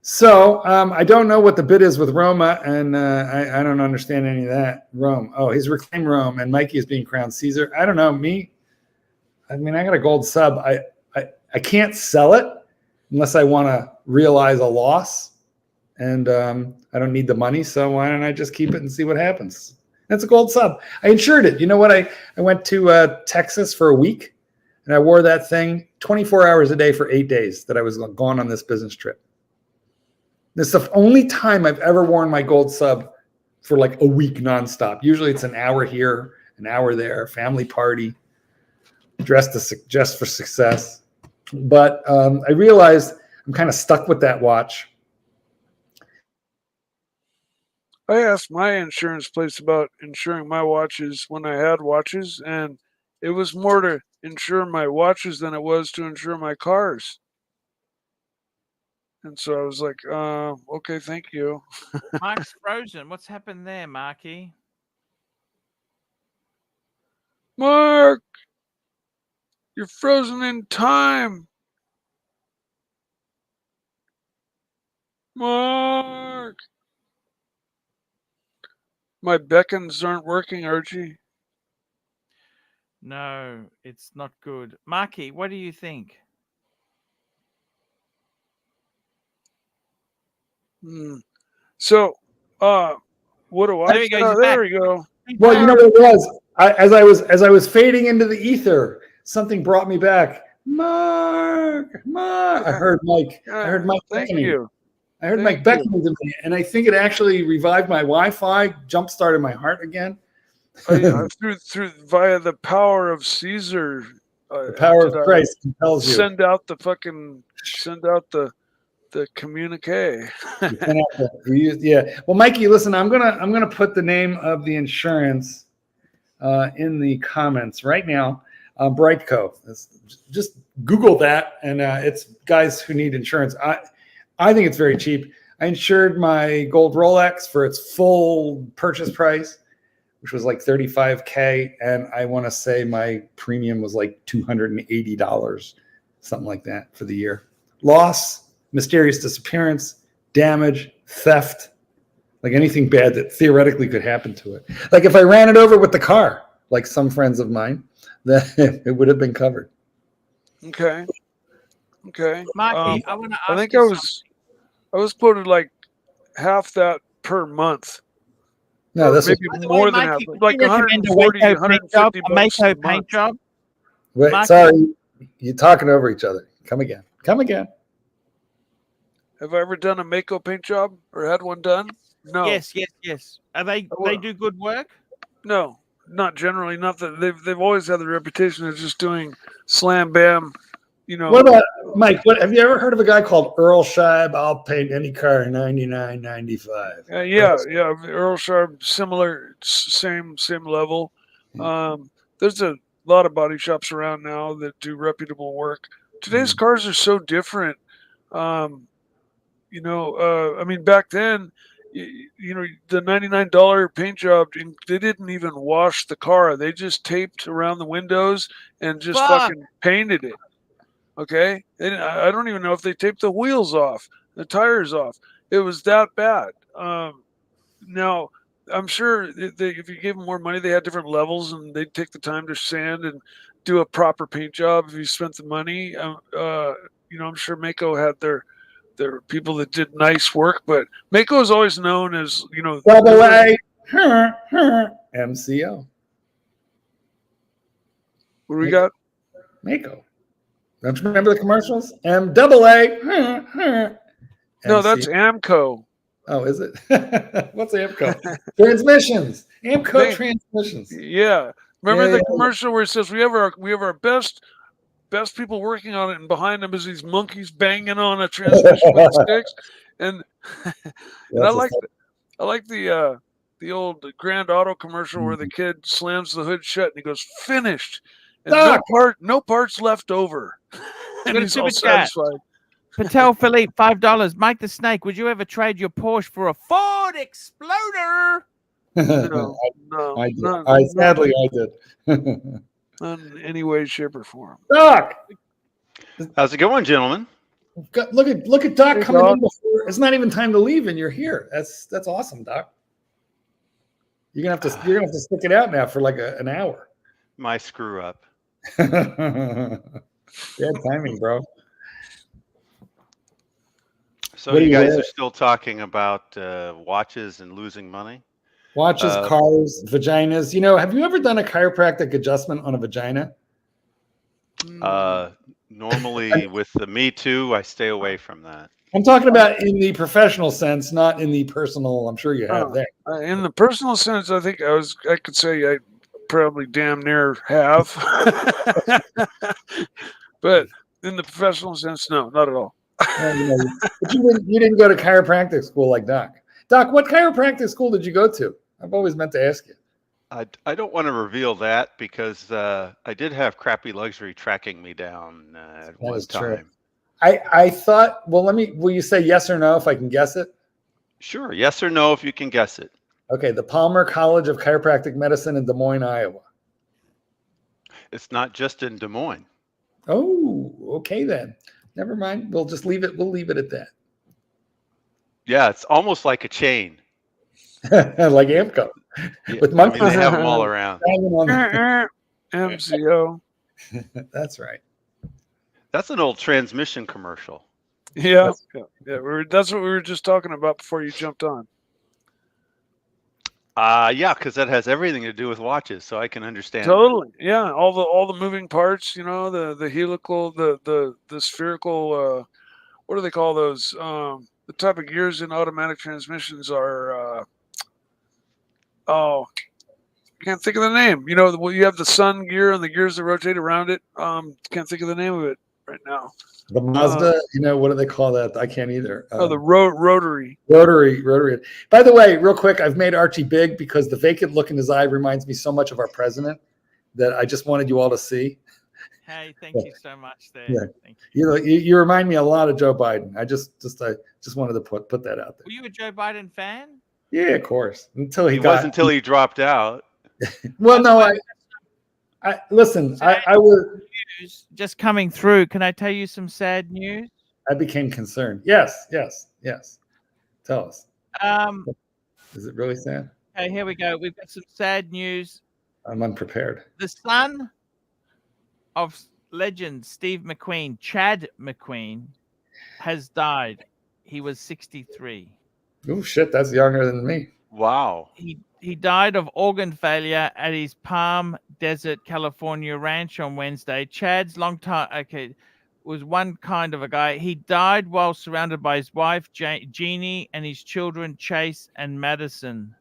So I don't know what the bid is with Roma, and I don't understand any of that. Rome. Oh, he's reclaimed Rome, and Mikey is being crowned Caesar. I don't know. I got a gold sub. I can't sell it unless I want to realize a loss, and I don't need the money, so why don't I just keep it and see what happens? That's a gold sub. I insured it. You know what? I went to Texas for a week, and I wore that thing 24 hours a day for 8 days that I was gone on this business trip. This is the only time I've ever worn my gold sub for like a week nonstop. Usually it's an hour here, an hour there, family party, dressed for success. But I realized I'm kind of stuck with that watch. I asked my insurance place about insuring my watches when I had watches, and it was more to insure my watches than it was to insure my cars. And so I was like, okay, thank you. Mark's frozen. What's happened there, Marky? Mark, you're frozen in time. Mark. My beckons aren't working, Archie. No, it's not good. Marky, what do you think? So, what do I? There he goes. Oh, there we go. Well, you know what it was? As I was fading into the ether, something brought me back. Mark. I heard Mike. Thank beckoning. you. I heard Mike beckoning to me, and I think it actually revived my Wi-Fi, jump started my heart again. through via the power of Caesar. The power of Christ compels you. Send out the communique. Yeah. Well, Mikey, listen, I'm gonna put the name of the insurance in the comments right now. Brightco. Just Google that, and it's guys who need insurance. I think it's very cheap. I insured my gold Rolex for its full purchase price, which was like $35K, and I want to say my premium was like $280, something like that for the year. Loss, mysterious disappearance, damage, theft, like anything bad that theoretically could happen to it. Like if I ran it over with the car, like some friends of mine, then it would have been covered. Okay. Marky, I want to ask I think you I was quoted like half that per month. No, that's maybe more than half, like 140, 150 a Mako paint job. Wait, Marky. sorry, you're talking over each other. Come again. Have I ever done a Mako paint job or had one done? No. Yes. Are they do good work? No, not generally. Not that they've always had the reputation of just doing slam bam. You know. What about Mike? Have you ever heard of a guy called Earl Scheib? I'll paint any car $99.95. Yeah. Earl Scheib, similar, same level. There's a lot of body shops around now that do reputable work. Today's cars are so different. I mean, back then, the $99 paint job, they didn't even wash the car. They just taped around the windows and just fucking painted it. Okay? I don't even know if they taped the wheels off. The tires off. It was that bad. Now, I'm sure if you gave them more money, they had different levels, and they'd take the time to sand and do a proper paint job if you spent the money. You know, I'm sure Mako had their people that did nice work, but Mako is always known as, you know, Double A, MCO. What do we got? Mako. Don't you remember the commercials? MAA. No, that's Amco. Oh, is it? What's Amco? Transmissions. Amco transmissions. Yeah. Remember Yeah, the commercial where it says we have our best people working on it, and behind them is these monkeys banging on a transmission with sticks. And and I like the old Grand Auto commercial where the kid slams the hood shut and he goes, finished. And no parts left over. And he's all satisfied. Patel Philippe, $5. Mike the Snake, would you ever trade your Porsche for a Ford Exploder? No, sadly I did. Not in any way, shape, or form. Doc, how's it going, gentlemen? Look at Doc coming in before. It's not even time to leave, and you're here. That's awesome, Doc. You're gonna have to stick it out now for like an hour. My screw up. Bad timing, bro. So you guys are still talking about watches and losing money? Watches, cars, vaginas. You know, have you ever done a chiropractic adjustment on a vagina? Normally with the Me Too, I stay away from that. I'm talking about in the professional sense, not in the personal. I'm sure you have that. In the personal sense, I think I could say I probably damn near have. But in the professional sense, no, not at all. But you didn't go to chiropractic school like Doc. Doc, what chiropractic school did you go to? I've always meant to ask you. I don't want to reveal that because I did have Crappy Luxury tracking me down at one time. True. I thought, well, will you say yes or no if I can guess it? Sure. Yes or no if you can guess it. Okay. The Palmer College of Chiropractic Medicine in Des Moines, Iowa. It's not just in Des Moines. Oh, okay then. Never mind. We'll just leave it. We'll leave it at that. Yeah, it's almost like a chain. Like Amco. Yeah, with monkeys. I mean, they have them all around. MCO. That's right. That's an old transmission commercial. Yeah. That's what we were just talking about before you jumped on. Yeah, because that has everything to do with watches, so I can understand. Totally. Yeah. All the moving parts, you know, the helical, the spherical, what do they call those? The type of gears in automatic transmissions are I can't think of the name. You know, you have the sun gear and the gears that rotate around it. Can't think of the name of it right now. The Mazda, you know, what do they call that? I can't either. The rotary. Rotary. By the way, real quick, I've made Archie big because the vacant look in his eye reminds me so much of our president that I just wanted you all to see. Hey, thank you so much there. Yeah. Thank you. You know, you remind me a lot of Joe Biden. I just wanted to put that out there. Were you a Joe Biden fan? Yeah, of course. Until he he dropped out. Well, no, I listen. I was just coming through. Can I tell you some sad news? I became concerned. Yes. Tell us. Is it really sad? Okay, here we go. We've got some sad news. I'm unprepared. The son of legend Steve McQueen, Chad McQueen, has died. He was 63. Oh shit, that's younger than me. Wow. He died of organ failure at his Palm Desert, California ranch on Wednesday. Chad's was one kind of a guy. He died while surrounded by his wife, Jeannie, and his children, Chase and Madison.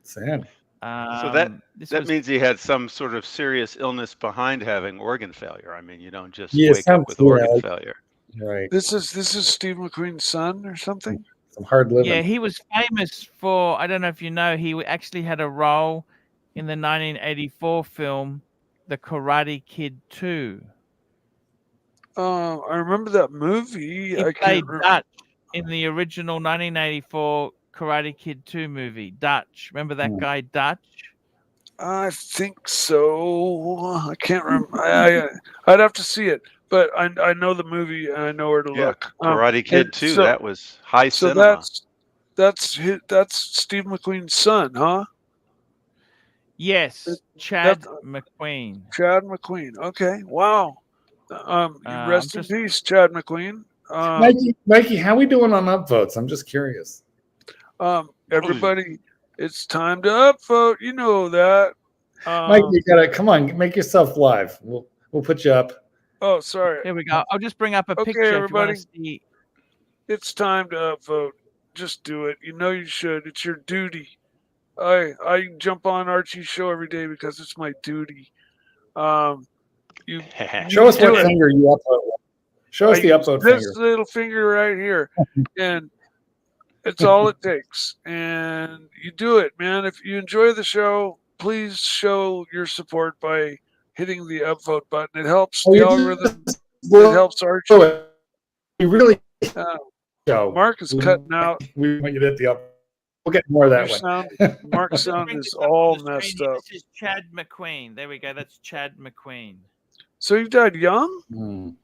Sad. So that means he had some sort of serious illness behind having organ failure. I mean, you don't just wake up with organ failure. Right. This is Steve McQueen's son or something? Some hard living. Yeah, he was famous for, I don't know if you know, he actually had a role in the 1984 film, The Karate Kid 2. I remember that movie. He played Dutch in the original 1984 Karate Kid 2 movie. Dutch. Remember that guy, Dutch? I think so. I can't remember. I'd have to see it. but I know the movie and I know where to look. Karate Kid 2. So, that was high so cinema. that's Steve McQueen's son, huh? Yes, Chad McQueen. Chad McQueen. Okay, wow. Rest in just- peace, Chad McQueen. Mikey, how we doing on upvotes? I'm just curious. Everybody, it's time to upvote. You know that. Mike, you gotta come on, make yourself live. We'll put you up. Oh, sorry. Here we go. I'll just bring up a Okay, picture. everybody. If you want to see. It's time to upvote. Just do it. You know you should. It's your duty. I jump on Archie's show every day because it's my duty. You Show us what finger you upvote with. Show us the upvote this finger. little finger right here, and it's all it takes. And you do it, man. If you enjoy the show, please show your support by hitting the upvote button. It helps the algorithm. It helps Archie. We really show. Mark is cutting out. We want you to hit the up. We'll get more of that one. Mark's sound is all messed up. This is Chad McQueen. There we go. That's Chad McQueen. So you died young?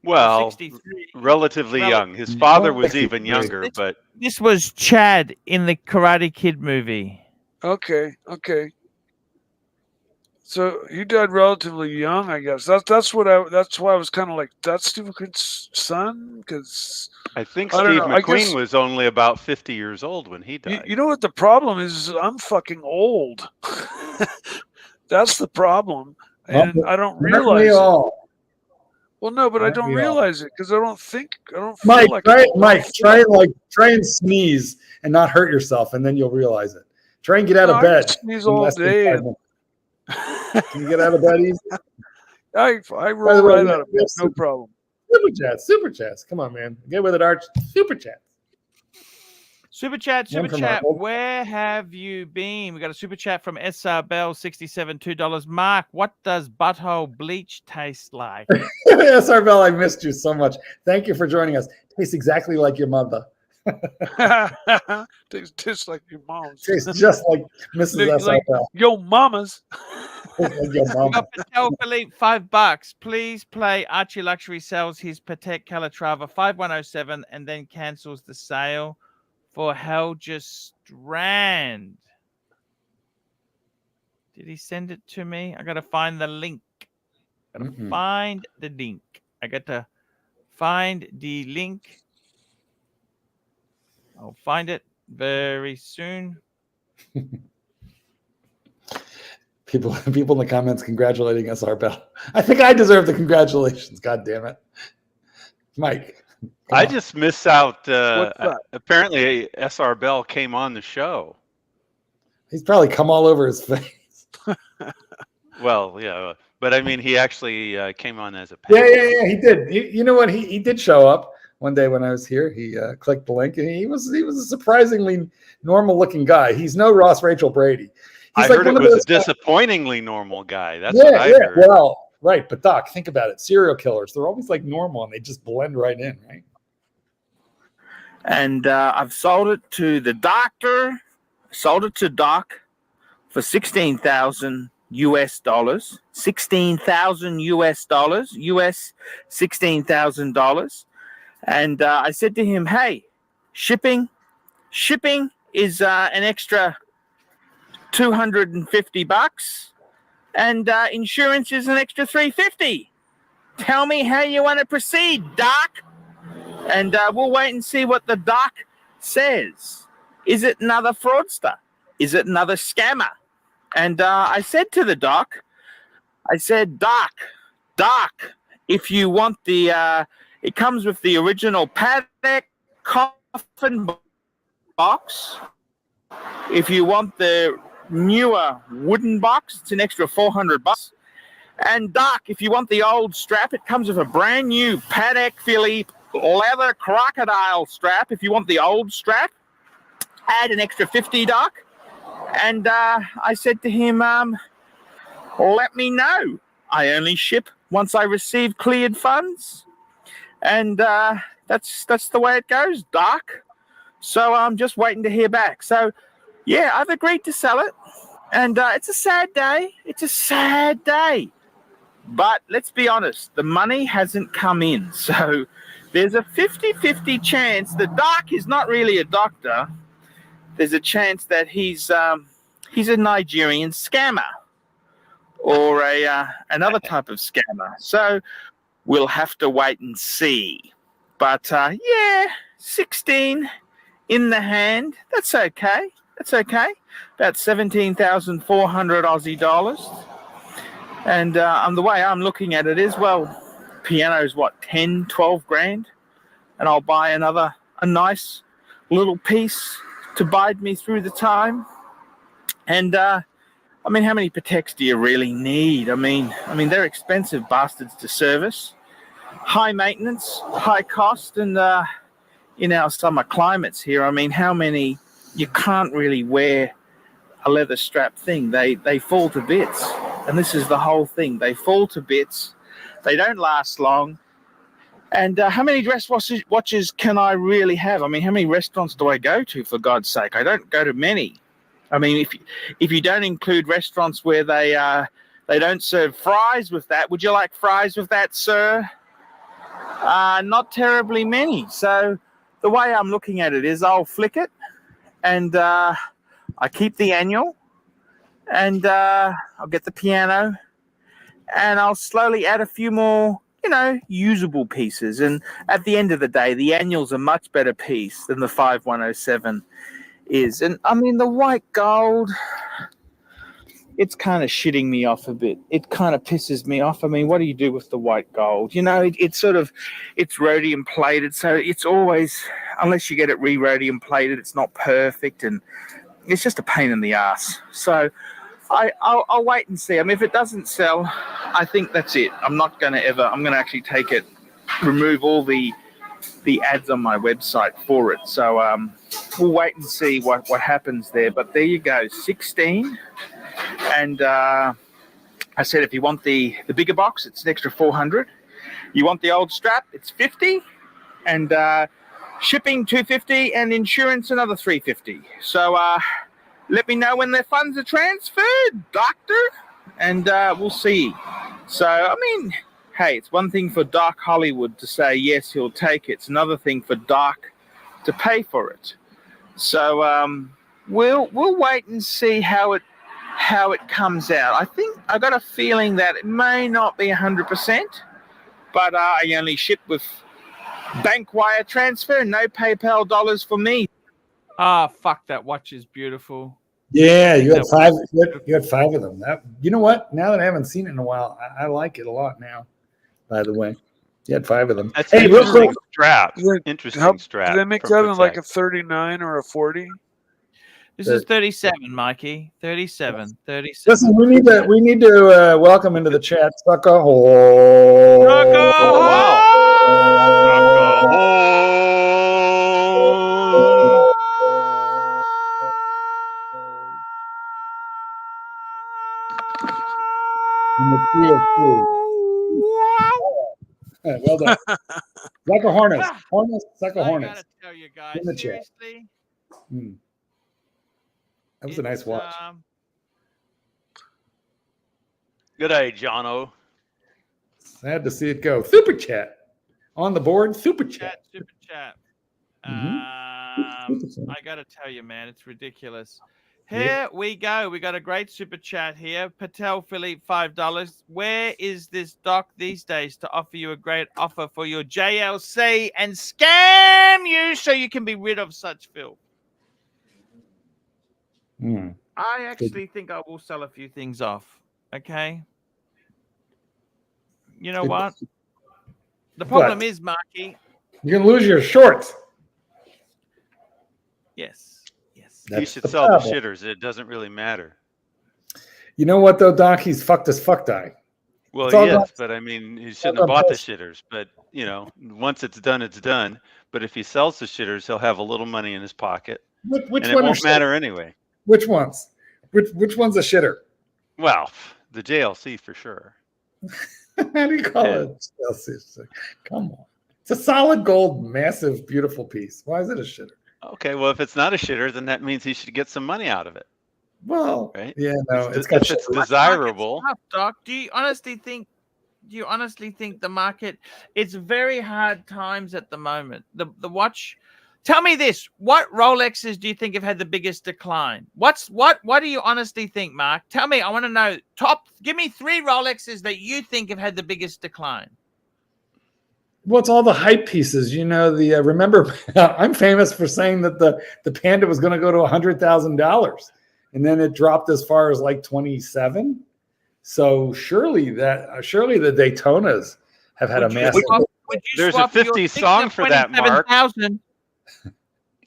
Well, 63. relatively young. His father was even younger, but This was Chad in the Karate Kid movie. Okay. So he died relatively young, I guess. That's why I was kind of like, that's Steve McQueen's son, because I think Steve McQueen was only about 50 years old when he died. You know what the problem is? I'm fucking old. That's the problem, and I don't realize it. Well, no, but I don't realize it because I don't feel Mike, like try and sneeze and not hurt yourself, and then you'll realize it. Try and get out of bed. I sneeze all day. Can you get out of bed easy? I roll right out of bed, no problem. Super chats. Come on, man. Get with it, Arch. Super chat. Where have you been? We got a super chat from SR Bell, $67, $2. Mark, what does butthole bleach taste like? SR Bell, I missed you so much. Thank you for joining us. Tastes exactly like your mother. Tastes like your mom's. Tastes just like Mrs. SR Bell. Yo mama's. Patel Philippe, $5. Please play ArchieLuxury sells his Patek Calatrava 5107 and then cancels the sale for Helger Strand. Did he send it to me? I gotta find the link. Find the link. I got to find the link. I'll find it very soon. People in the comments congratulating SR Bell. I think I deserve the congratulations. God damn it, Mike. I just missed out. Apparently, SR Bell came on the show. He's probably come all over his face. Well, yeah, but I mean, he actually came on as a panel. Yeah, he did. You know what? He did show up one day when I was here. He clicked the link, and he was a surprisingly normal looking guy. He's no Ross Rachel Brady. I heard it was a disappointingly normal guy. That's what I heard. Well, right, but Doc, think about it. Serial killers—they're always like normal, and they just blend right in, right? And I've sold it to the doctor. Sold it to Doc for $16,000 US. $16,000 US. US $16,000. And I said to him, "Hey, shipping is an extra $250, and insurance is an extra $350. Tell me how you want to proceed, Doc." And we'll wait and see what the doc says. Is it another fraudster? Is it another scammer? And I said to the doc, Doc, if you want the, it comes with the original Patek coffin box. If you want the newer wooden box, it's an extra $400. And Doc, if you want the old strap, it comes with a brand new Patek Philippe leather crocodile strap. If you want the old strap, add an extra $50, Doc. And I said to him, let me know. I only ship once I receive cleared funds. And that's the way it goes, Doc. So I'm just waiting to hear back. So, yeah, I've agreed to sell it. And it's a sad day. It's a sad day. But let's be honest, the money hasn't come in. So there's a 50-50 chance that Doc is not really a doctor. There's a chance that he's a Nigerian scammer or another type of scammer. So we'll have to wait and see. But yeah, 16 in the hand. That's okay. That's okay. About 17,400 Aussie dollars. And the way I'm looking at it is, well, piano's what, 10, 12 grand? And I'll buy a nice little piece to bide me through the time. And I mean, how many Pateks do you really need? I mean, they're expensive bastards to service, high maintenance, high cost, and in our summer climates here, I mean, how many? You can't really wear a leather strap thing. They fall to bits, and this is the whole thing. They fall to bits. They don't last long. And how many dress watches can I really have? I mean, how many restaurants do I go to, for God's sake? I don't go to many. I mean, if you don't include restaurants where they don't serve fries with that, would you like fries with that, sir? Not terribly many. So the way I'm looking at it is I'll flick it, and I keep the annual, and I'll get the piano, and I'll slowly add a few more, usable pieces. And at the end of the day, the annual's a much better piece than the 5107 is. And I mean, the white gold, it's kind of shitting me off a bit. It kind of pisses me off. I mean, what do you do with the white gold? It's rhodium plated, so it's always, unless you get it re-rhodium plated, it's not perfect, and it's just a pain in the ass. So I'll wait and see. I mean, if it doesn't sell, I think that's it. I'm going to actually take it, remove all the ads on my website for it. So we'll wait and see what happens there. But there you go, 16. And I said, if you want the bigger box, it's an extra 400. You want the old strap, it's 50. And shipping, 250, and insurance, another 350. So let me know when the funds are transferred, doctor, and we'll see. So, I mean, hey, it's one thing for Doc Hollywood to say, yes, he'll take it. It's another thing for Doc to pay for it. So we'll wait and see how it comes out. I think I got a feeling that it may not be 100%, but I only ship with bank wire transfer, no PayPal dollars for me. Fuck, that watch is beautiful. Yeah, you had five. You had five of them. You know what? Now that I haven't seen it in a while, I like it a lot now. By the way, you had five of them. That's an interesting strap. Interesting strap. Do they make that in like a 39 or a 40? This is 37, Mikey. 37. 37. Listen, we need to welcome into the chat Sucker Hole. Well done. Like a Hornets. Like a Hornets. I gotta tell you guys, seriously. That was a nice watch. Good day, Jono. Sad to see it go. Super chat on the board. Super chat. Super chat. I gotta tell you, man, it's ridiculous. Here we go. We got a great super chat here. Patel Philippe, $5. Where is this doc these days to offer you a great offer for your JLC and scam you so you can be rid of such filth? I actually think I will sell a few things off. Okay. You know what? The problem is, Marky, you're gonna lose your shorts. Yes. You should sell the shitters. It doesn't really matter. You know what, though, Doc? He's fucked as fuck die. Well, he is, but I mean, he shouldn't have bought the shitters. But, once it's done, it's done. But if he sells the shitters, he'll have a little money in his pocket. Which and one it won't matter anyway. Which ones? Which one's a shitter? Well, the JLC for sure. How do you call it? JLC? Come on. It's a solid gold, massive, beautiful piece. Why is it a shitter? Okay, well, if it's not a shitter, then that means he should get some money out of it. Well, right? Yeah, no, if it's desirable. Doc, do you honestly think Do you honestly think the market? It's very hard times at the moment. The watch. Tell me this: what Rolexes do you think have had the biggest decline? What do you honestly think, Mark? Tell me. I want to know. Give me 3 Rolexes that you think have had the biggest decline. Well, it's all the hype pieces. You know, remember, I'm famous for saying that the Panda was going to go to $100,000, and then it dropped as far as like 27. So surely the Daytonas have had a massive. There's a 50 song for that, Mark.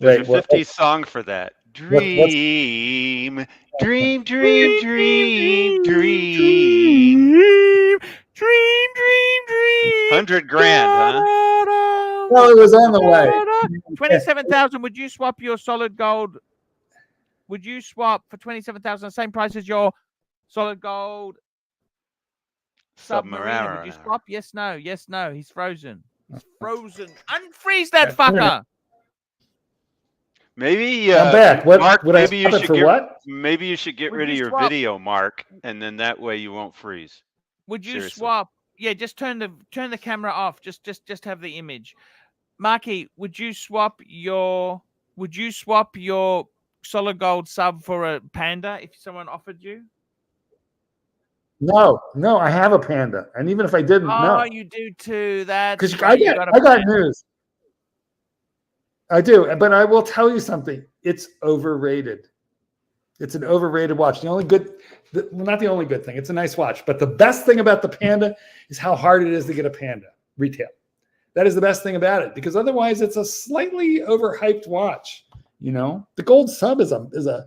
There's a 50 song for that. Dream, dream, dream, dream, dream. 100 grand, huh? Well, it was on the way. 27,000. Would you swap your solid gold? Would you swap for 27,000 the same price as your solid gold submariner? Would you swap? Yes, no. Yes, no. He's frozen. He's frozen. Unfreeze that fucker. Maybe I'm back. Mark, maybe you should get rid of your swap? video, Mark, and then that way you won't freeze. Would you Seriously. swap? Yeah, just turn the camera off. Just have the image. Marky, would you swap your solid gold sub for a Panda if someone offered you? No, I have a Panda, and even if I didn't, no. Oh, you do too. That's because I got news. I do, but I will tell you something. It's overrated. It's an overrated watch. The only good, not the only good thing. It's a nice watch, but the best thing about the Panda is how hard it is to get a Panda retail. That is the best thing about it, because otherwise it's a slightly overhyped watch. You know, the gold sub is a.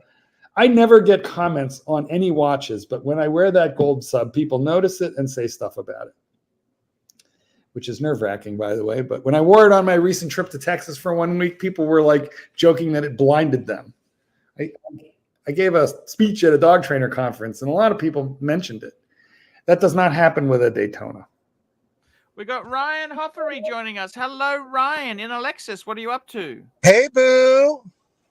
I never get comments on any watches, but when I wear that gold sub, people notice it and say stuff about it, which is nerve-wracking, by the way. But when I wore it on my recent trip to Texas for 1 week, people were like joking that it blinded them. I gave a speech at a dog trainer conference, and a lot of people mentioned it. That does not happen with a Daytona. We got Ryan Hoffery joining us. Hello, Ryan in Alexis. What are you up to? Hey, boo.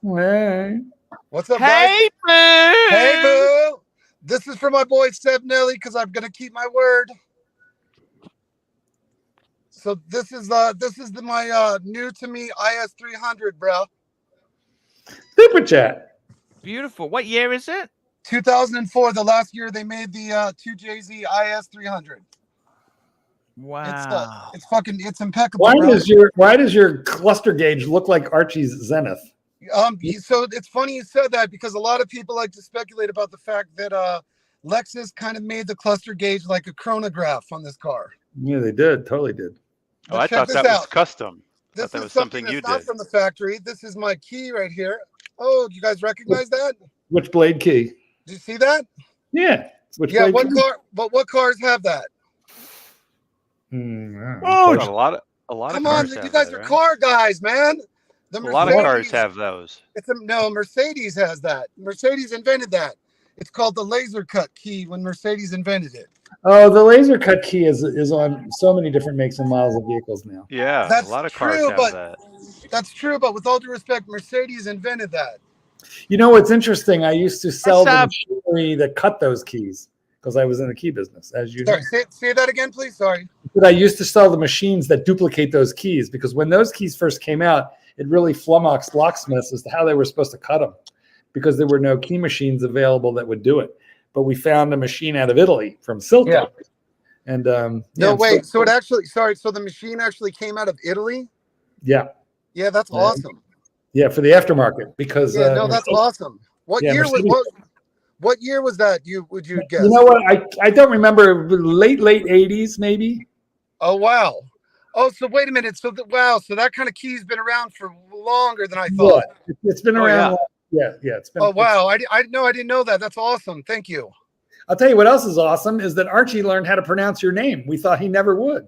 Hey. What's up, hey, guys? Boo. Hey, boo. This is for my boy Seb Nelly, because I'm gonna keep my word. So this is my new to me IS300, bro. Super chat. Beautiful. What year is it? 2004, the last year they made the 2JZ IS300. Wow. It's impeccable. Why does your cluster gauge look like Archie's Zenith? So it's funny you said that, because a lot of people like to speculate about the fact that Lexus kind of made the cluster gauge like a chronograph on this car. Yeah, they did. Totally did. Oh, I thought that was custom. This that is was something you not did from the factory. This is my key right here. Oh, do you guys recognize that? Which blade key? Do you see that? Yeah. What cars have that? Oh, a lot of come cars on, have you guys that, are right? car guys, man. A lot of cars have those. No, Mercedes has that. Mercedes invented that. It's called the laser cut key when Mercedes invented it. Oh, the laser cut key is on so many different makes and models of vehicles now. Yeah, that's a lot of true, cars have but that. That's true, but with all due respect, Mercedes invented that. You know what's interesting? I used to sell the machinery that cut those keys because I was in the key business, as you know. Sorry, say that again, please. Sorry. But I used to sell the machines that duplicate those keys, because when those keys first came out, it really flummoxed locksmiths as to how they were supposed to cut them, because there were no key machines available that would do it. But we found a machine out of Italy from Silco. Yeah. And so it actually, so the machine actually came out of Italy? Yeah. Yeah, that's awesome. Yeah, for the aftermarket, because that's awesome. What year was that? Would you guess? You know what? I don't remember. Late 80s, maybe. Oh wow. Oh, so wait a minute. So that kind of key's been around for longer than I thought. Yeah, it's been around. Yeah. It's been. Oh wow. I didn't know that. That's awesome. Thank you. I'll tell you what else is awesome is that Archie learned how to pronounce your name. We thought he never would.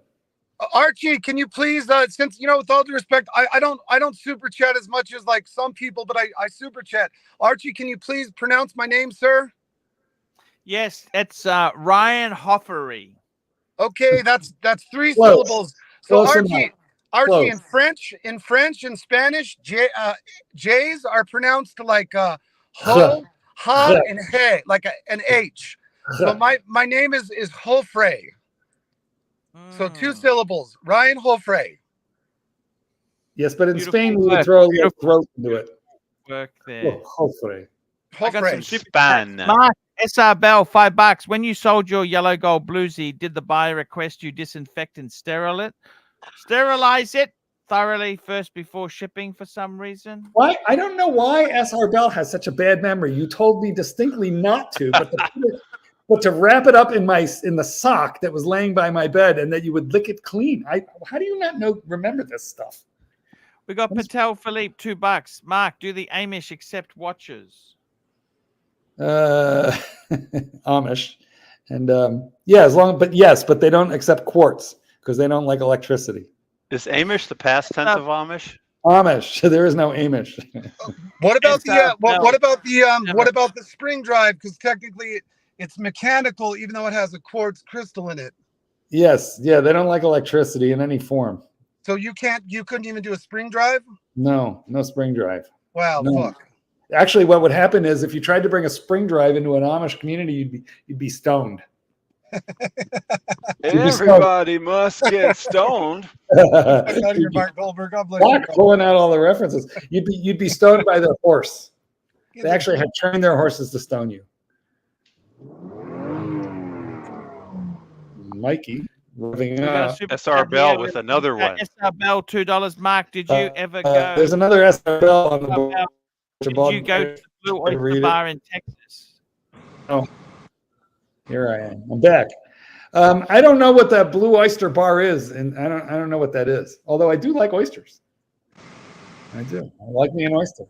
Archie, can you please, since, with all due respect, I don't super chat as much as like some people, but I super chat. Archie, can you please pronounce my name, sir? Yes, it's Ryan Hoffery. Okay, that's 3 syllables. So Close Archie, in French and Spanish, J's are pronounced like ho, ha, and he, like an H. So my name is Hofrey. So 2 syllables. Ryan Hofre. Yes, but in Beautiful Spain we would work, throw a little beautiful throat into it. work there. Oh, hopefully. I got some Hofre. super chats. Span. Mark SR Bell, $5. When you sold your yellow gold bluesy, did the buyer request you disinfect and sterilize it thoroughly first before shipping for some reason? Why? I don't know why SR Bell has such a bad memory. You told me distinctly not to, but to wrap it up in the sock that was laying by my bed and that you would lick it clean. How do you not remember this stuff? We got Patel Philippe, $2. Mark, do the Amish accept watches? Amish, and yes, but they don't accept quartz because they don't like electricity. Is Amish the past tense of Amish? Amish. There is no Amish. What about what about the spring drive? Because technically it's mechanical, even though it has a quartz crystal in it. Yes, yeah, they don't like electricity in any form. So you couldn't even do a spring drive? No spring drive. Wow, No. fuck. Actually, what would happen is if you tried to bring a spring drive into an Amish community, you'd be stoned. Everybody must get stoned. Mark Goldberg, God bless you. Pulling out all the references. You'd be stoned by the horse. They actually had trained their horses to stone you. Mikey, moving up. SR Bell with another one. SR Bell, $2. Mark, did you ever go? There's another SR Bell on the board. Did you go to the Blue Oyster Bar in Texas? Oh, here I am. I'm back. I don't know what that Blue Oyster Bar is, and I don't know what that is. Although I do like oysters. I do. I like me an oyster.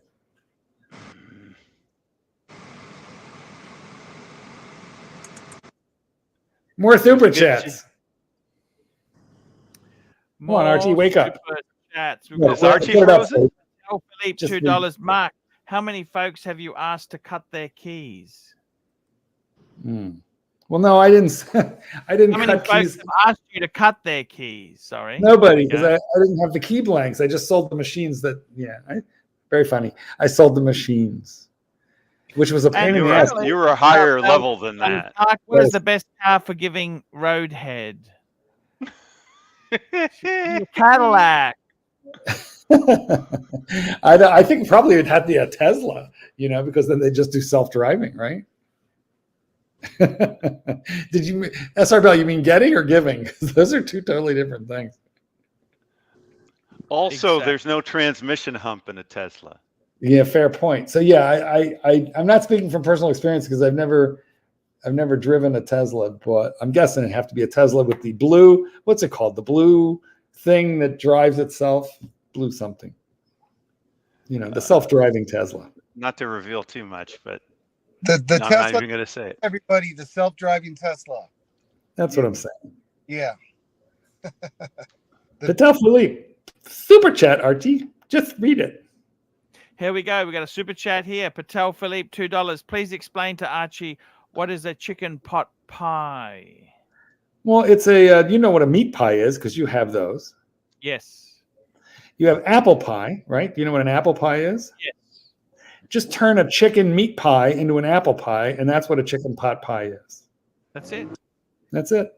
More super chats. Come on, Archie, wake up. Chats. Is Archie frozen? Philippe, $2. Mark, how many folks have you asked to cut their keys? Well, no, I didn't. I didn't. How many cut folks keys. have asked you to cut their keys? Sorry. Nobody, because I didn't have the key blanks. I just sold the machines. Very funny. I sold the machines, which was a pain in the ass. You were a higher level than that. Mark, what is the best car for giving roadhead? Cadillac. I think probably it had to be a Tesla, because then they just do self-driving, right? Did you, SR Bell, you mean getting or giving? Those are two totally different things. Also, there's no transmission hump in a Tesla. Yeah, fair point. So yeah, I'm not speaking from personal experience because I've never driven a Tesla, but I'm guessing it'd have to be a Tesla with the blue, what's it called? The blue thing that drives itself, blue something. The self-driving Tesla. Not to reveal too much, but the I'm Tesla, not even going to say it. everybody, the self-driving Tesla. That's what I'm saying. Yeah. Patel Philippe, super chat, Archie. Just read it. Here we go. We got a super chat here. Patel Philippe, $2. Please explain to Archie what is a chicken pot pie. Well, it's a you know what a meat pie is because you have those. Yes. You have apple pie, right? Do you know what an apple pie is? Yes. Just turn a chicken meat pie into an apple pie, and that's what a chicken pot pie is. That's it. That's it.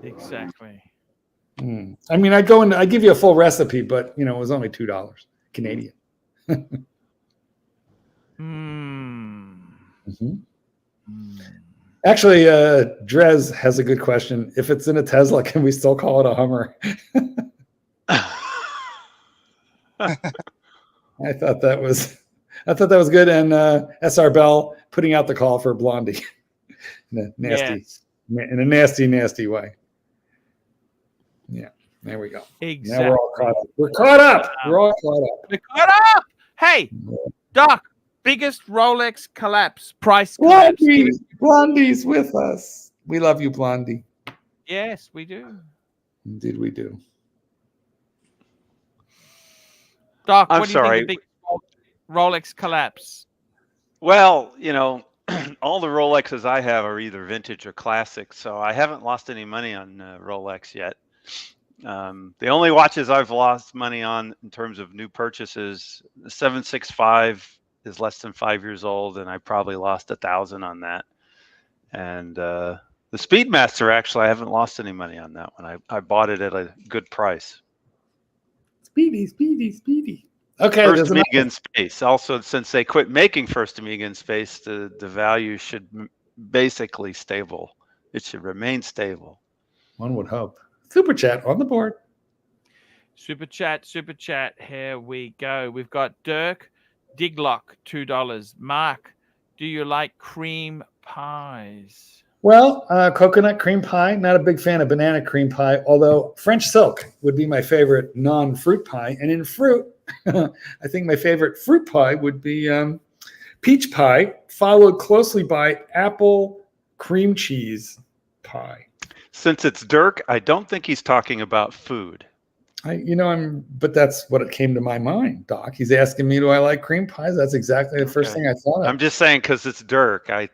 Exactly. I mean, I give you a full recipe, but it was only $2 Canadian. Actually, Drez has a good question. If it's in a Tesla, can we still call it a Hummer? I thought that was good. And SR Bell putting out the call for Blondie in a nasty way. Yeah, there we go. Exactly. Now we're all caught up. We're caught up. We're all caught up. We're caught up. Hey, Doc, biggest Rolex collapse, price collapse. Blondie's with us. We love you, Blondie. Yes, we do. Indeed, we do. Doc, I'm what do sorry. you think the big Rolex collapse? Well, all the Rolexes I have are either vintage or classic, so I haven't lost any money on Rolex yet. The only watches I've lost money on in terms of new purchases, the 765 is less than 5 years old, and I probably lost 1,000 on that. And the The Speedmaster, actually, I haven't lost any money on that one. I bought it at a good price. Speedy. Okay, First Amiga in space. Also, since they quit making First Amiga in space, the value should basically stable. It should remain stable. One would hope. Super chat on the board. Super chat. Here we go. We've got Dirk Diglock, $2. Mark, do you like cream pies? Well, coconut cream pie. Not a big fan of banana cream pie, although French silk would be my favorite non-fruit pie. And in fruit, I think my favorite fruit pie would be peach pie, followed closely by apple cream cheese pie. Since it's Dirk, I don't think he's talking about food. But that's what it came to my mind, Doc. He's asking me, do I like cream pies? That's exactly the first thing I thought of. I'm just saying, because it's Dirk, I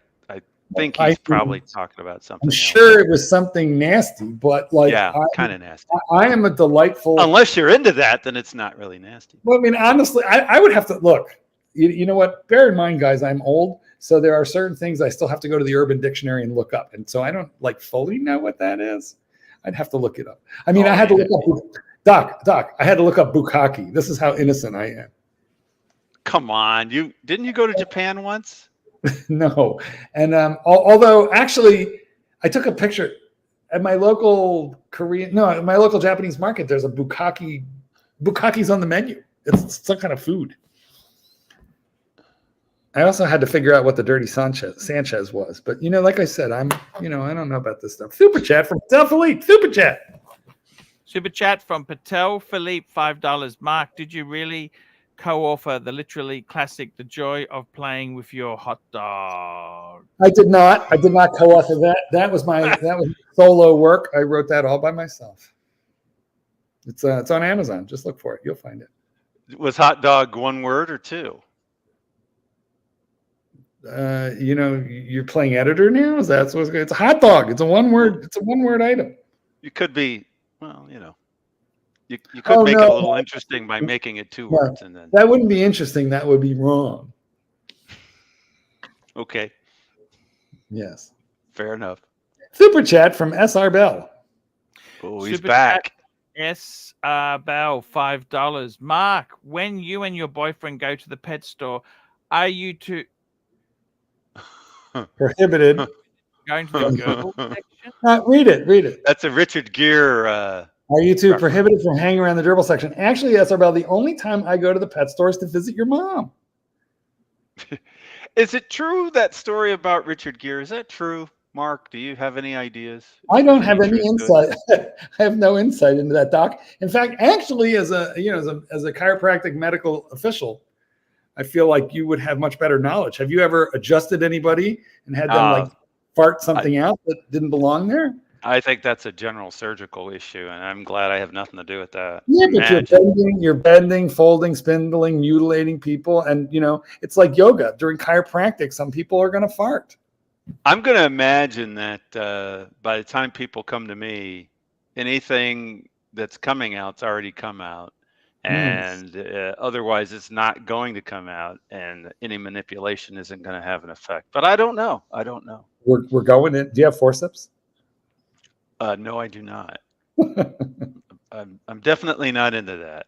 think he's probably talking about something. I'm sure it was something nasty, but like, yeah, kind of nasty. I am a delightful. Unless you're into that, then it's not really nasty. Well, I mean, honestly, I would have to look. You know what? Bear in mind, guys, I'm old, so there are certain things I still have to go to the Urban Dictionary and look up, and so I don't like fully know what that is. I'd have to look it up. I mean, I had to look up. Doc, I had to look up bukkake. This is how innocent I am. Come on, didn't you go to Japan once? No, and although actually, I took a picture at my local at my local Japanese market. There's a bukkake. Bukkake's on the menu. It's some kind of food. I also had to figure out what the dirty Sanchez was, but like I said, I don't know about this stuff. Super chat from Patel Philippe. Super chat from Patel Philippe, $5. Mark, did you really co-author the literally classic The Joy of Playing with Your Hot Dog? I did not co-author that. That was solo work. I wrote that all by myself. It's on Amazon. Just look for it. You'll find it. Was hot dog one word or two? You're playing editor now. Is that what's good? It's a hot dog. It's a one word item. You could be. Well, you could make it a little interesting by making it two words, and then that wouldn't be interesting. That would be wrong. Okay. Yes. Fair enough. Super chat from SR Bell. Oh, he's back. SR Bell, $5. Mark, when you and your boyfriend go to the pet store, are you two prohibited? Going to the girl section? Read it. That's a Richard Gere. Are you two prohibited from hanging around the gerbil section? Actually, SR Bell, the only time I go to the pet store is to visit your mom. Is it true, that story about Richard Gere? Is that true, Mark? Do you have any ideas? I don't have any insight. I have no insight into that, Doc. In fact, actually, as a chiropractic medical official, I feel like you would have much better knowledge. Have you ever adjusted anybody and had them fart something out that didn't belong there? I think that's a general surgical issue, and I'm glad I have nothing to do with that. Yeah, but you're bending, folding, spindling, mutilating people, and it's like yoga. During chiropractic, some people are going to fart. I'm going to imagine that by the time people come to me, anything that's coming out's already come out, and otherwise it's not going to come out, and any manipulation isn't going to have an effect. But I don't know. We're going in. Do you have forceps? No, I do not. I'm definitely not into that.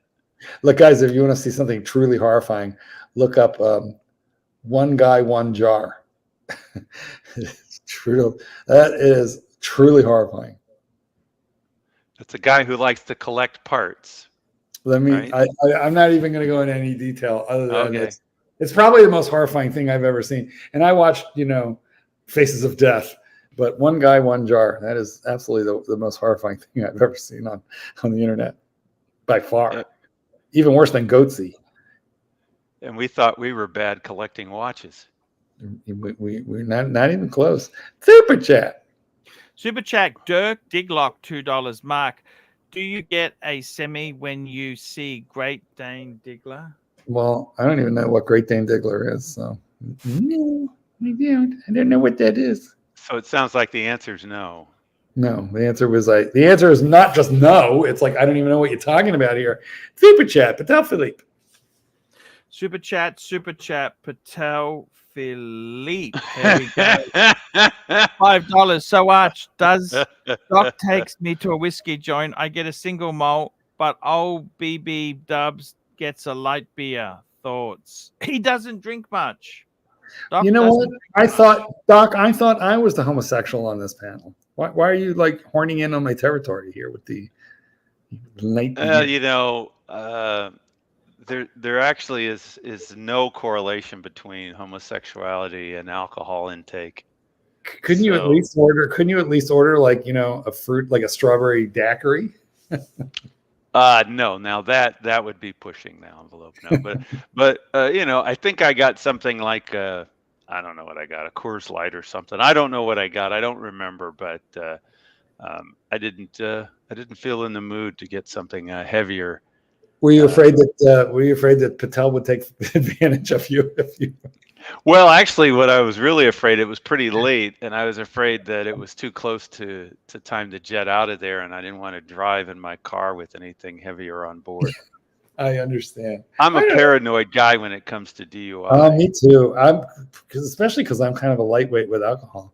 Look, guys, if you want to see something truly horrifying, look up One Guy, One Jar. It's true. That is truly horrifying. It's a guy who likes to collect parts. I'm not even going to go into any detail other than it's probably the most horrifying thing I've ever seen. And I watched, Faces of Death. But One Guy, One Jar. That is absolutely the most horrifying thing I've ever seen on the internet, by far. Even worse than Goatsy. And we thought we were bad collecting watches. We're not even close. Super chat. Dirk Diglock, $2. Mark, do you get a semi when you see Great Dane Diggler? Well, I don't even know what Great Dane Diggler is. So no, I don't. I don't know what that is. So it sounds like the answer is no. No, the answer is not just no. It's like, I don't even know what you're talking about here. Super chat, Patel Philippe. Super chat, Patel Philippe. Here we go. $5. So Arch, does Doc takes me to a whiskey joint. I get a single malt, but old BB Dubs gets a light beer. Thoughts? He doesn't drink much. Doc You know doesn't what? drink I much. thought, Doc, I thought I was the homosexual on this panel. Why are you like horning in on my territory here with the light beer? You know, there actually is no correlation between homosexuality and alcohol intake. Couldn't you at least order? Couldn't you at least order like, you know, a fruit like a strawberry daiquiri? No, now that would be pushing the envelope. No, but you know, I think I got something like I don't know what I got, a Coors Light or something. I don't know what I got. I don't remember, but I didn't feel in the mood to get something heavier. Were you afraid that Patel would take advantage of you if you? Well, actually, what I was really afraid, it was pretty late, and I was afraid that it was too close to time to jet out of there, and I didn't want to drive in my car with anything heavier on board. I understand. I'm a paranoid guy when it comes to DUI. Me too. Especially because I'm kind of a lightweight with alcohol.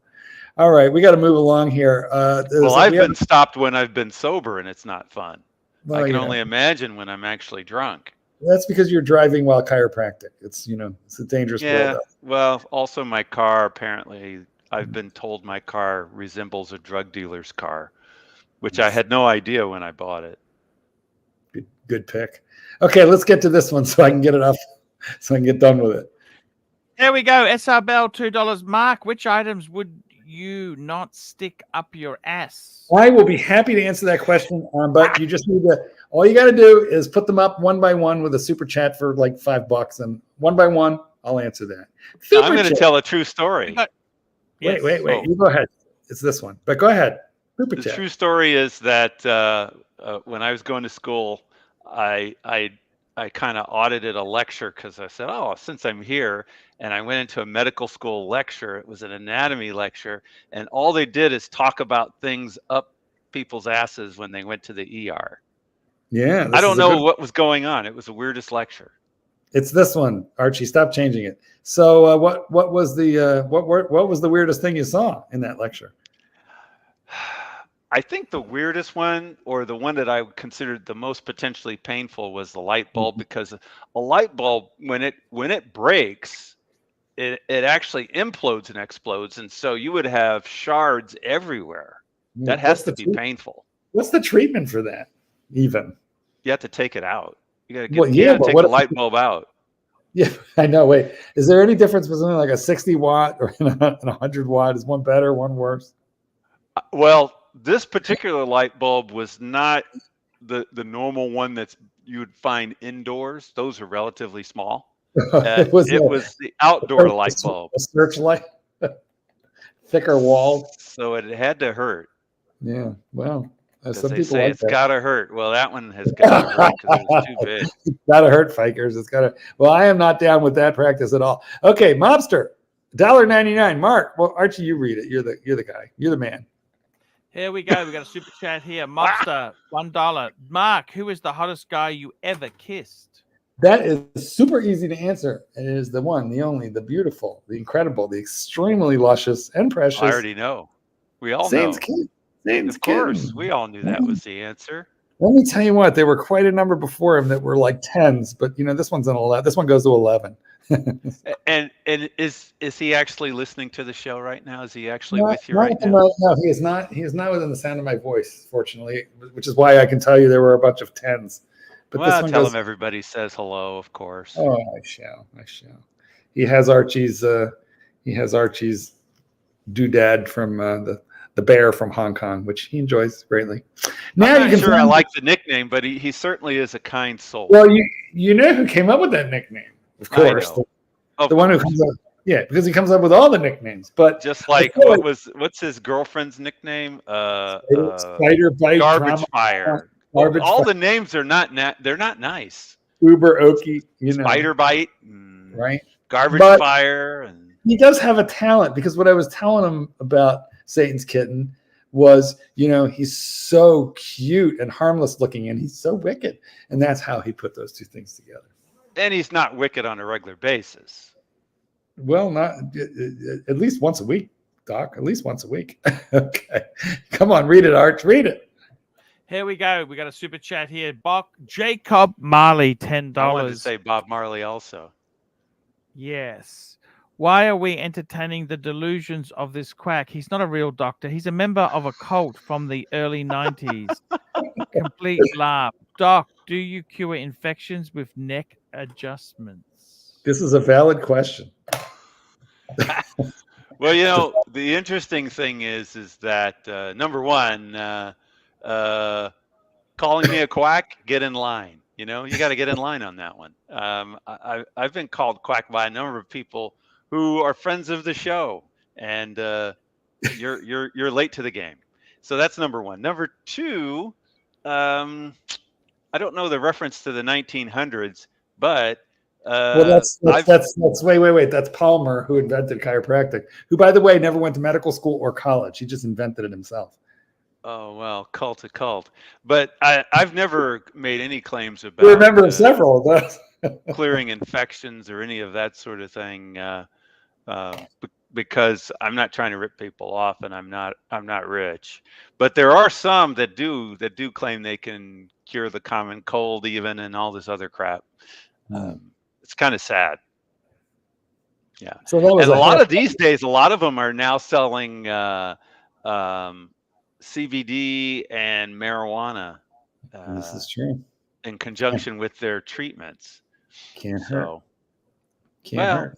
All right, we got to move along here. Well, I've been stopped when I've been sober, and it's not fun. Well, I can only imagine when I'm actually drunk. That's because you're driving while chiropractic. It's, you know, it's a dangerous Yeah. world. Well, also my car, apparently, I've been told my car resembles a drug dealer's car, which I had no idea when I bought it. Good pick. Okay, let's get to this one so I can get it off, so I can get done with it. There we go. SR Bell, $2. Mark, which items would you not stick up your ass? I will be happy to answer that question, but you just need to. All you got to do is put them up one by one with a super chat for like $5, and one by one, I'll answer that. Now, I'm going to tell a true story. Wait. You go ahead. It's this one, but go ahead. Super The chat. true story is that when I was going to school, I kind of audited a lecture because I said, oh, since I'm here, and I went into a medical school lecture. It was an anatomy lecture, and all they did is talk about things up people's asses when they went to the ER. Yeah, I don't know what was going on. It was the weirdest lecture. It's this one, Archie. Stop changing it. So, what was the what was the weirdest thing you saw in that lecture? I think the weirdest one, or the one that I considered the most potentially painful, was the light bulb, because a light bulb, when it breaks, it actually implodes and explodes, and so you would have shards everywhere. That has to be painful. What's the treatment for that? Even you have to take it out. You got to take the light bulb out. Yeah, I know. Wait, is there any difference between like a 60 watt or a 100 watt? Is one better, one worse? Well, this particular light bulb was not the normal one that you would find indoors. Those are relatively small. It was the outdoor light bulb. A searchlight, thicker wall. So it had to hurt. Yeah, well, some people say it's gotta hurt. Well, that one has got to hurt because it was too big. It's gotta hurt, Fikers. It's gotta. Well, I am not down with that practice at all. Okay, Mobster, $1.99. Mark, well, Archie, you read it. You're the guy. You're the man. Here we go. We got a super chat here. Mobster, $1. Mark, who is the hottest guy you ever kissed? That is super easy to answer. It is the one, the only, the beautiful, the incredible, the extremely luscious and precious. I already know. We all Saints know. Kid. Saints of course, Kid. we all knew that was the answer. Let me tell you what, there were quite a number before him that were like 10s, but you know, this one's an 11. This one goes to 11. and is he actually listening to the show right now? Is he actually with you right now? No, he is not. He is not within the sound of my voice, fortunately, which is why I can tell you there were a bunch of 10s. But well, this one tell goes, him everybody says hello, of course. Oh, I shall. He has Archie's doodad from the bear from Hong Kong, which he enjoys greatly. Now I'm not sure I like the nickname, but he certainly is a kind soul. Well, you know who came up with that nickname? Of course, the one who comes up. Yeah, because he comes up with all the nicknames. But just like what's his girlfriend's nickname? Spider Bite, Garbage Fire. All the names are they're not nice. Uber Okie, you know. Spider Bite, right? Garbage Fire, and he does have a talent, because what I was telling him about Satan's Kitten was, you know, he's so cute and harmless looking, and he's so wicked, and that's how he put those two things together. And he's not wicked on a regular basis. Well, not at least once a week, Doc. At least once a week. Okay, come on, read it, Arch. Read it. Here we go. We got a super chat here. Jacob Marley, $10. I wanted to say Bob Marley also. Yes. Why are we entertaining the delusions of this quack? He's not a real doctor. He's a member of a cult from the early 90s. Complete laugh. Doc, do you cure infections with neck adjustments? This is a valid question. Well, you know, the interesting thing is that number one, calling me a quack, get in line. You know, you got to get in line on that one. I've been called quack by a number of people who are friends of the show, and you're late to the game. So that's number one. Number two, I don't know the reference to the 1900s, but well, that's wait. That's Palmer, who invented chiropractic, who, by the way, never went to medical school or college. He just invented it himself. Oh, well, cult to cult. But I've never made any claims about You're a member of several of those. clearing infections or any of that sort of thing, because I'm not trying to rip people off, and I'm not rich. But there are some that do claim they can cure the common cold even, and all this other crap. It's kind of sad. Yeah. So that was and a lot of these days, a lot of them are now selling CBD and marijuana. This is true. In conjunction with their treatments. Can't hurt. Can't hurt.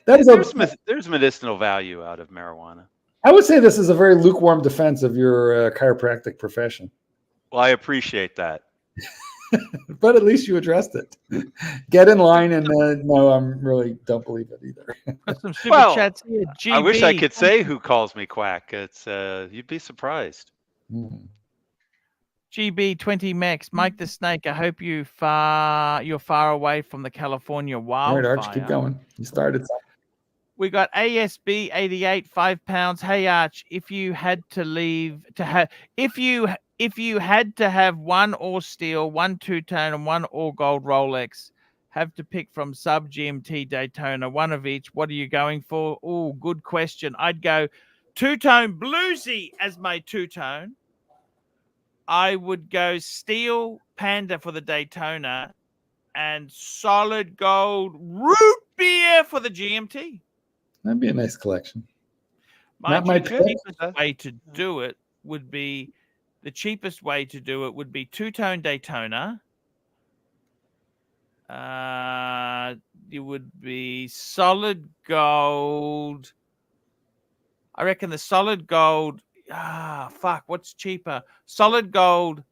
There's medicinal value out of marijuana. I would say this is a very lukewarm defense of your chiropractic profession. Well, I appreciate that. But at least you addressed it. Get in line, and no, I really don't believe it either. Some super chats here. GB. I wish I could say who calls me quack. It's you'd be surprised. GB20 Max, Mike the Snake. I hope you're far away from the California wildfire. All right, Arch, keep going. You started something. We got ASB 88, £5. Hey Arch, if you had to have one all steel, one two-tone, and one all gold Rolex, have to pick from sub GMT Daytona, one of each, what are you going for? Oh, good question. I'd go two-tone bluesy as my two-tone. I would go steel Panda for the Daytona and solid gold root beer for the GMT. That'd be a nice collection. The cheapest way to do it would be two-tone Daytona. It would be solid gold. I reckon the solid gold. What's cheaper? Solid gold.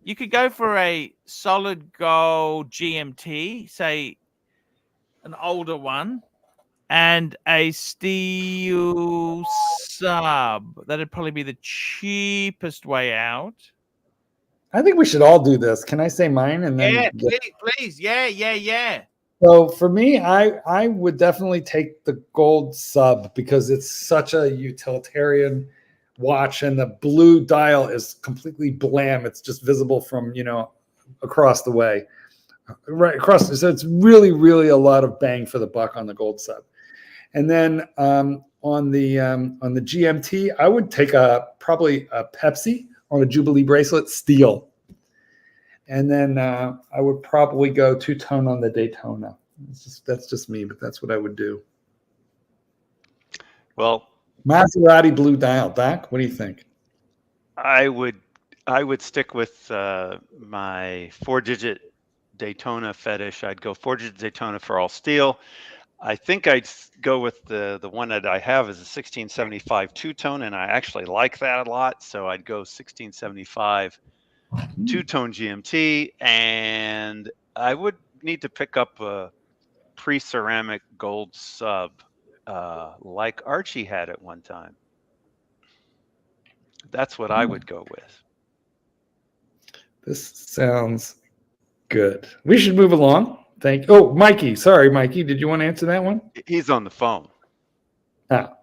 You could go for a solid gold GMT, say an older one, and a steel sub. That'd probably be the cheapest way out. I think we should all do this. Can I say mine? And then please. Yeah. So for me, I would definitely take the gold sub because it's such a utilitarian watch, and the blue dial is completely blam. It's just visible from across the way, right across. So it's really, really a lot of bang for the buck on the gold sub. And then on the GMT, I would take probably a Pepsi on a Jubilee bracelet, steel. And then I would probably go two-tone on the Daytona. That's just me, but that's what I would do. Well, Maserati blue dial. Doc, what do you think? I would stick with my 4-digit Daytona fetish. I'd go 4-digit Daytona for all steel. I think I'd go with the one that I have is a 1675 two-tone, and I actually like that a lot. So I'd go 1675 two-tone GMT, and I would need to pick up a pre-ceramic gold sub like Archie had at one time. That's what I would go with. This sounds good. We should move along. Thank you. Oh, Mikey. Sorry, Mikey. Did you want to answer that one? He's on the phone.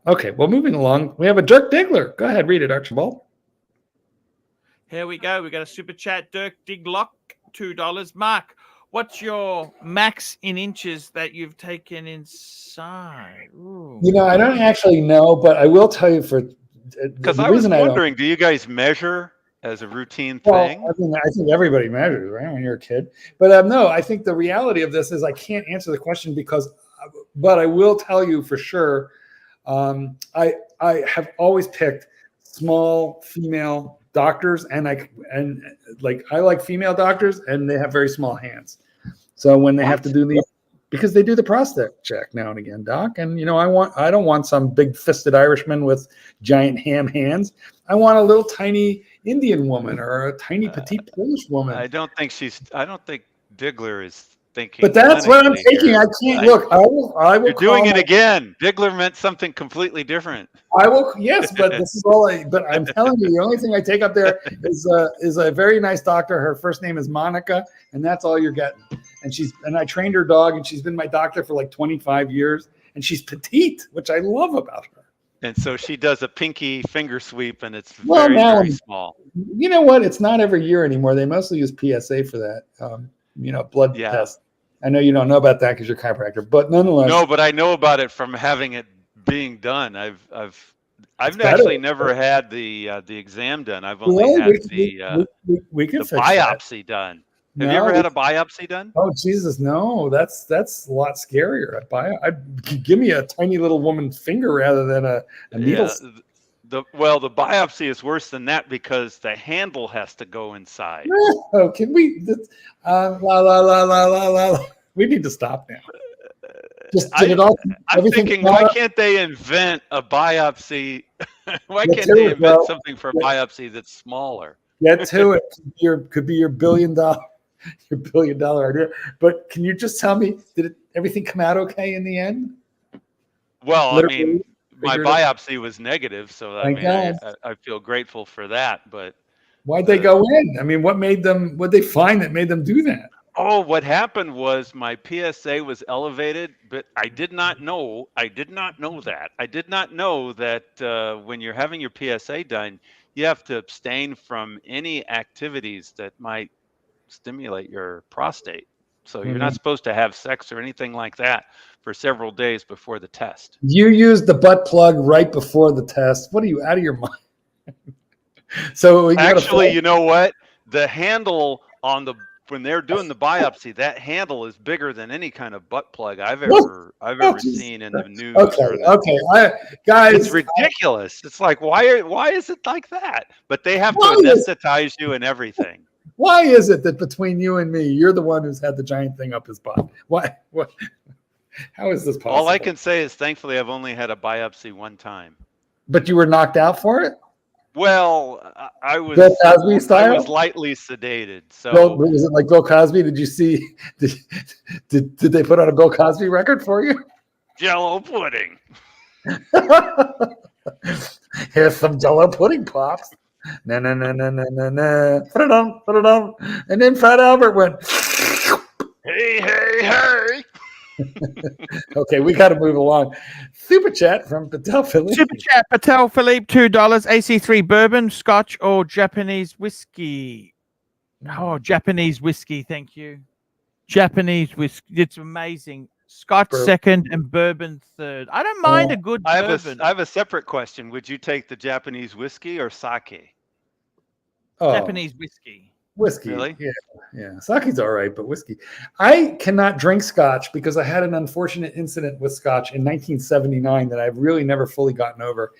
Okay. Well, moving along, we have a Dirk Diggler. Go ahead, read it, Archibald. Here we go. We got a super chat. Dirk Diglock, $2. Mark, What's your max in inches that you've taken inside? Ooh. You know, I don't actually know, but I will tell you Because the I was reason I don't. wondering, do you guys measure as a routine Well, thing? I think everybody measures, right, when you're a kid. But no, I think the reality of this is I can't answer the question but I will tell you for sure. I have always picked small female doctors, and I like female doctors, and they have very small hands. So when they have to do because they do the prostate check now and again, doc. And you know, I don't want some big fisted Irishman with giant ham hands. I want a little tiny Indian woman or a tiny petite Polish woman. I don't think Bigler is thinking. But that's what I'm thinking. Here. I can't look. I will. You're doing it again. Bigler meant something completely different. I will. Yes, but this is all. But I'm telling you, the only thing I take up there is a very nice doctor. Her first name is Monica, and that's all you're getting. And I trained her dog, and she's been my doctor for like 25 years, and she's petite, which I love about her. And so she does a pinky finger sweep, and it's very small. You know what? It's not every year anymore. They mostly use PSA for that. Blood test. I know you don't know about that because you're a chiropractor, but nonetheless. No, but I know about it from having it being done. I've actually never had the exam done. I've only had the biopsy done. Have you ever had a biopsy done? Oh Jesus, no! That's a lot scarier. Give me a tiny little woman's finger rather than a needle. The biopsy is worse than that because the handle has to go inside. Oh, can we? La. We need to stop now. Just get it all. I'm thinking, why can't they invent a biopsy? Why can't they invent something for a biopsy that's smaller? Get to it. Could be your $1 billion idea. But can you just tell me, did everything come out okay in the end? Well, I mean, my biopsy was negative, so I feel grateful for that. But why'd they go in? I mean, what'd they find that made them do that? Oh, what happened was my PSA was elevated, but I did not know that. I did not know that when you're having your PSA done, you have to abstain from any activities that might stimulate your prostate. So you're not supposed to have sex or anything like that for several days before the test. You used the butt plug right before the test. What are you, out of your mind? So actually, you know what? The handle when they're doing the biopsy, that handle is bigger than any kind of butt plug I've ever seen in the news. Guys, it's ridiculous. It's like, why is it like that? But they have to anesthetize you and everything. Why is it that between you and me, you're the one who's had the giant thing up his butt? Why? What? How is this possible? All I can say is, thankfully, I've only had a biopsy one time. But you were knocked out for it? Well, I was. Bill Cosby style? I was lightly sedated. So was it like Bill Cosby? Did you see? Did they put on a Bill Cosby record for you? Jello pudding. Here's some Jello pudding pops. Na. Put it on. And then Fat Albert went. Hey. Okay, we got to move along. Super chat from Patel Philippe. Super chat, Patel Philippe, $2. AC3 bourbon, Scotch, or Japanese whiskey? Oh, Japanese whiskey, thank you. Japanese whiskey, it's amazing. Scotch second and bourbon third. I don't mind a good bourbon. I have a separate question. Would you take the Japanese whiskey or sake? Japanese whiskey. Whiskey. Really? Yeah. Sake's all right, but whiskey. I cannot drink Scotch because I had an unfortunate incident with Scotch in 1979 that I've really never fully gotten over.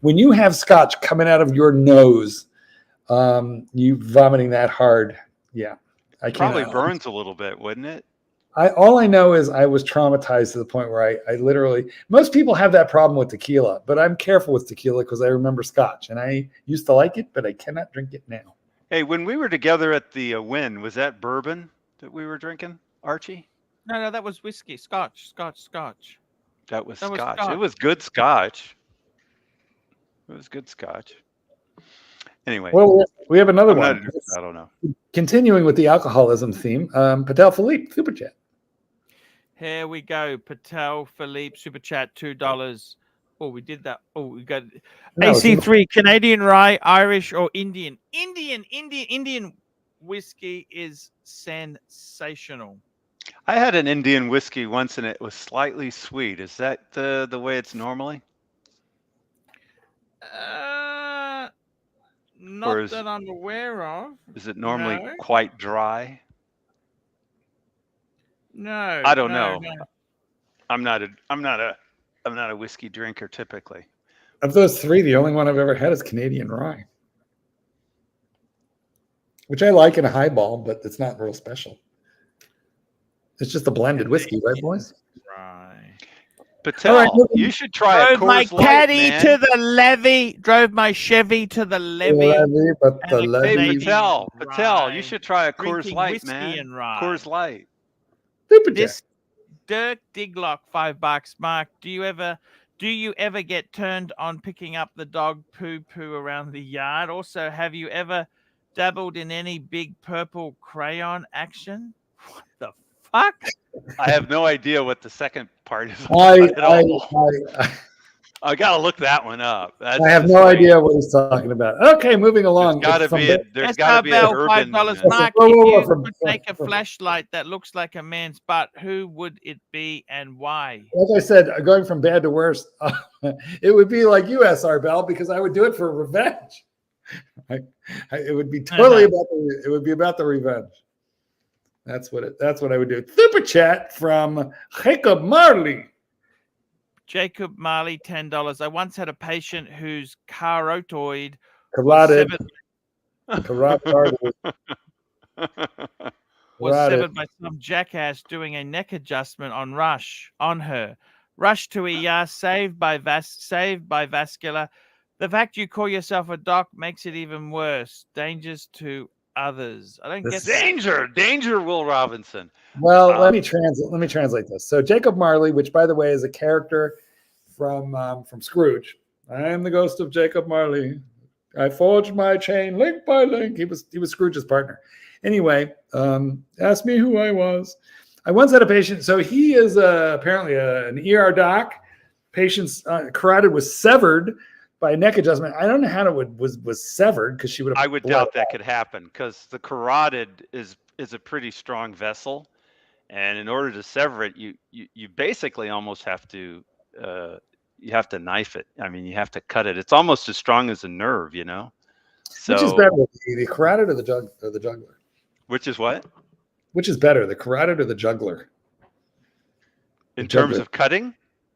When you have Scotch coming out of your nose, you vomiting that hard. Yeah. Probably burns a little bit, wouldn't it? All I know is I was traumatized to the point where I literally, most people have that problem with tequila, but I'm careful with tequila because I remember Scotch and I used to like it, but I cannot drink it now. Hey, when we were together at the Wynn, was that bourbon that we were drinking, Archie? No, that was whiskey. Scotch. That was Scotch. It was good Scotch. Anyway. Well, we have another one. I don't know. Continuing with the alcoholism theme, Patel Philippe, Super Chat. Here we go. Patel Philippe, Super Chat, $2. Oh, we did that. Oh, we got AC3, Canadian rye, Irish or Indian. Indian. whiskey is sensational. I had an Indian whiskey once, and it was slightly sweet. Is that the way it's normally? Not is- that I'm aware of. Is it normally No. quite dry? No. I don't no, know. no. I'm not a whiskey drinker typically. Of those three, the only one I've ever had is Canadian rye, which I like in a highball, but it's not real special. It's just a blended whiskey, right, boys? Right. Patel, right, you should try a Drove my Coors Light, caddy man. to the levee. Drove my Chevy to the levee. But and the a Hey, levy, Canadian Patel, you rye, should try a Coors drinking Light, whiskey man. and rye. Coors Light. Super Jack. This Dirk Diglock, $5. Mark, do you ever get turned on picking up the dog poo around the yard? Also, have you ever dabbled in any big purple crayon action? What the fuck? I have no idea what the second part is at all. I gotta look that one up. I have no idea what he's talking about. Okay, moving along. There's gotta be an urban. $5. Mark, Whoa, whoa, whoa, if from- you could make a flashlight that looks like a man's butt, who would it be and why? Like I said, going from bad to worse, it would be like you, SR Bell, because I would do it for revenge. It would be totally about the revenge. That's what I would do. Super chat from Jacob Marley. Jacob Marley, $10. I once had a patient whose carotid Carotid. was severed by some jackass doing a neck adjustment on her. Rush to ER, saved by vascular. The fact you call yourself a doc makes it even worse. Dangers to others. I don't get that. Danger, Will Robinson. Well, let me translate this. So Jacob Marley, which by the way is a character from Scrooge. I am the ghost of Jacob Marley. I forged my chain link by link. He was Scrooge's partner. Anyway, ask me who I was. I once had a patient. So he is apparently an ER doc. Patient's carotid was severed by a neck adjustment. I don't know how it was severed because she would have. I would doubt that could happen because the carotid is a pretty strong vessel, and in order to sever it, you basically almost have to knife it. I mean, you have to cut it. It's almost as strong as a nerve, you know. So, which is better, the carotid or the jugular? Which is what? Which is better, the carotid or the jugular? In terms of cutting?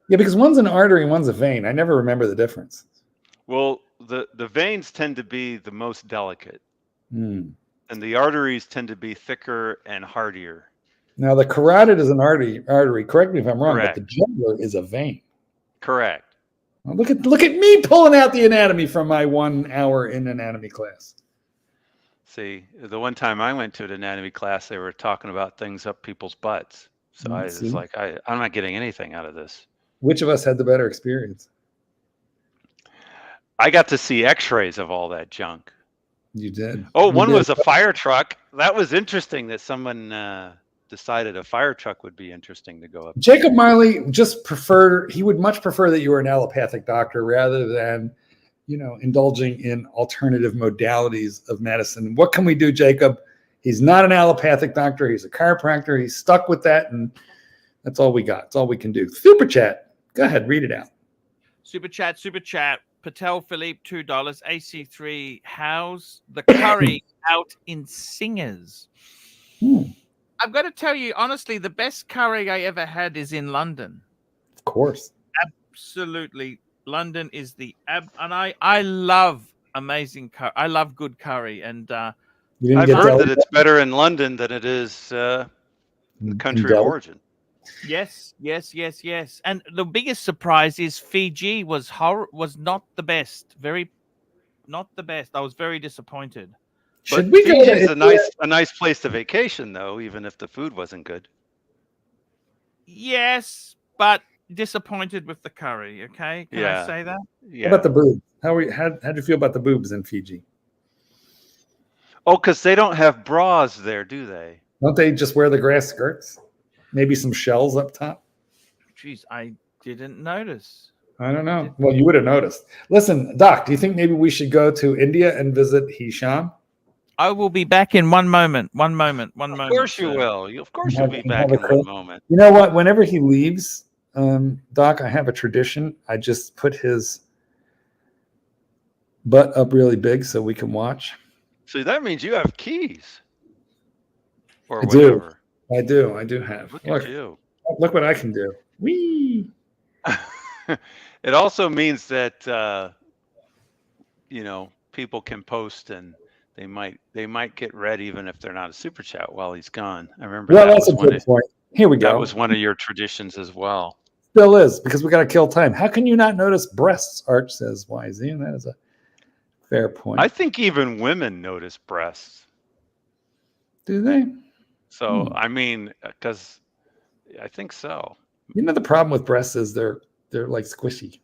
Yeah, because one's an artery and one's a vein. I never remember the difference. Well, the veins tend to be the most delicate, and the arteries tend to be thicker and hardier. Now, the carotid is an artery. Correct me if I'm wrong, Correct. but the jugular is a vein. Correct. Well, look at me pulling out the anatomy from my 1 hour in anatomy class. See, the one time I went to an anatomy class, they were talking about things up people's butts. So I was like, I'm not getting anything out of this. Which of us had the better experience? I got to see x-rays of all that junk. You did. Oh, You one did. was a fire truck. That was interesting that someone decided a fire truck would be interesting to go up. Jacob Marley he would much prefer that you were an allopathic doctor rather than, indulging in alternative modalities of medicine. What can we do, Jacob? He's not an allopathic doctor. He's a chiropractor. He's stuck with that, and that's all we got. That's all we can do. Super chat. Go ahead, read it out. Super chat. Patel Philippe, $2. AC3 House the curry out in Singers. I've got to tell you, honestly, the best curry I ever had is in London. Of course. Absolutely. London is and I love amazing curry. I love good curry. And I've heard that it's better in London than it is the country of origin. Yes. And the biggest surprise is Fiji was not the best. Not the best. I was very disappointed. But Fiji is a nice place to vacation, though, even if the food wasn't good. Yes, but disappointed with the curry. Okay, can I say that? Yeah. How about the boobs? How'd you feel about the boobs in Fiji? Oh, because they don't have bras there, do they? Don't they just wear the grass skirts? Maybe some shells up top? Jeez, I didn't notice. I don't know. Well, you would have noticed. Listen, Doc, do you think maybe we should go to India and visit Hisham? I will be back in one moment. One moment. One moment. Of course you sir. will. Of course Have- you'll be have back a in quick- one moment. You know what? Whenever he leaves, Doc, I have a tradition. I just put his butt up really big so we can watch. So that means you have keys. Or I do. whatever. I do have. Look Look, at you. look what I can do. Whee! It also means that you know, people can post and they might get read even if they're not a super chat while he's gone. I remember Well, that that's was a one good point. Here we go. that was one of your traditions as well. Still is, because we got to kill time. How can you not notice breasts? Arch says YZ, and that is a fair point. I think even women notice breasts. Do they? So I mean, because I think so. You know, the problem with breasts is they're like squishy.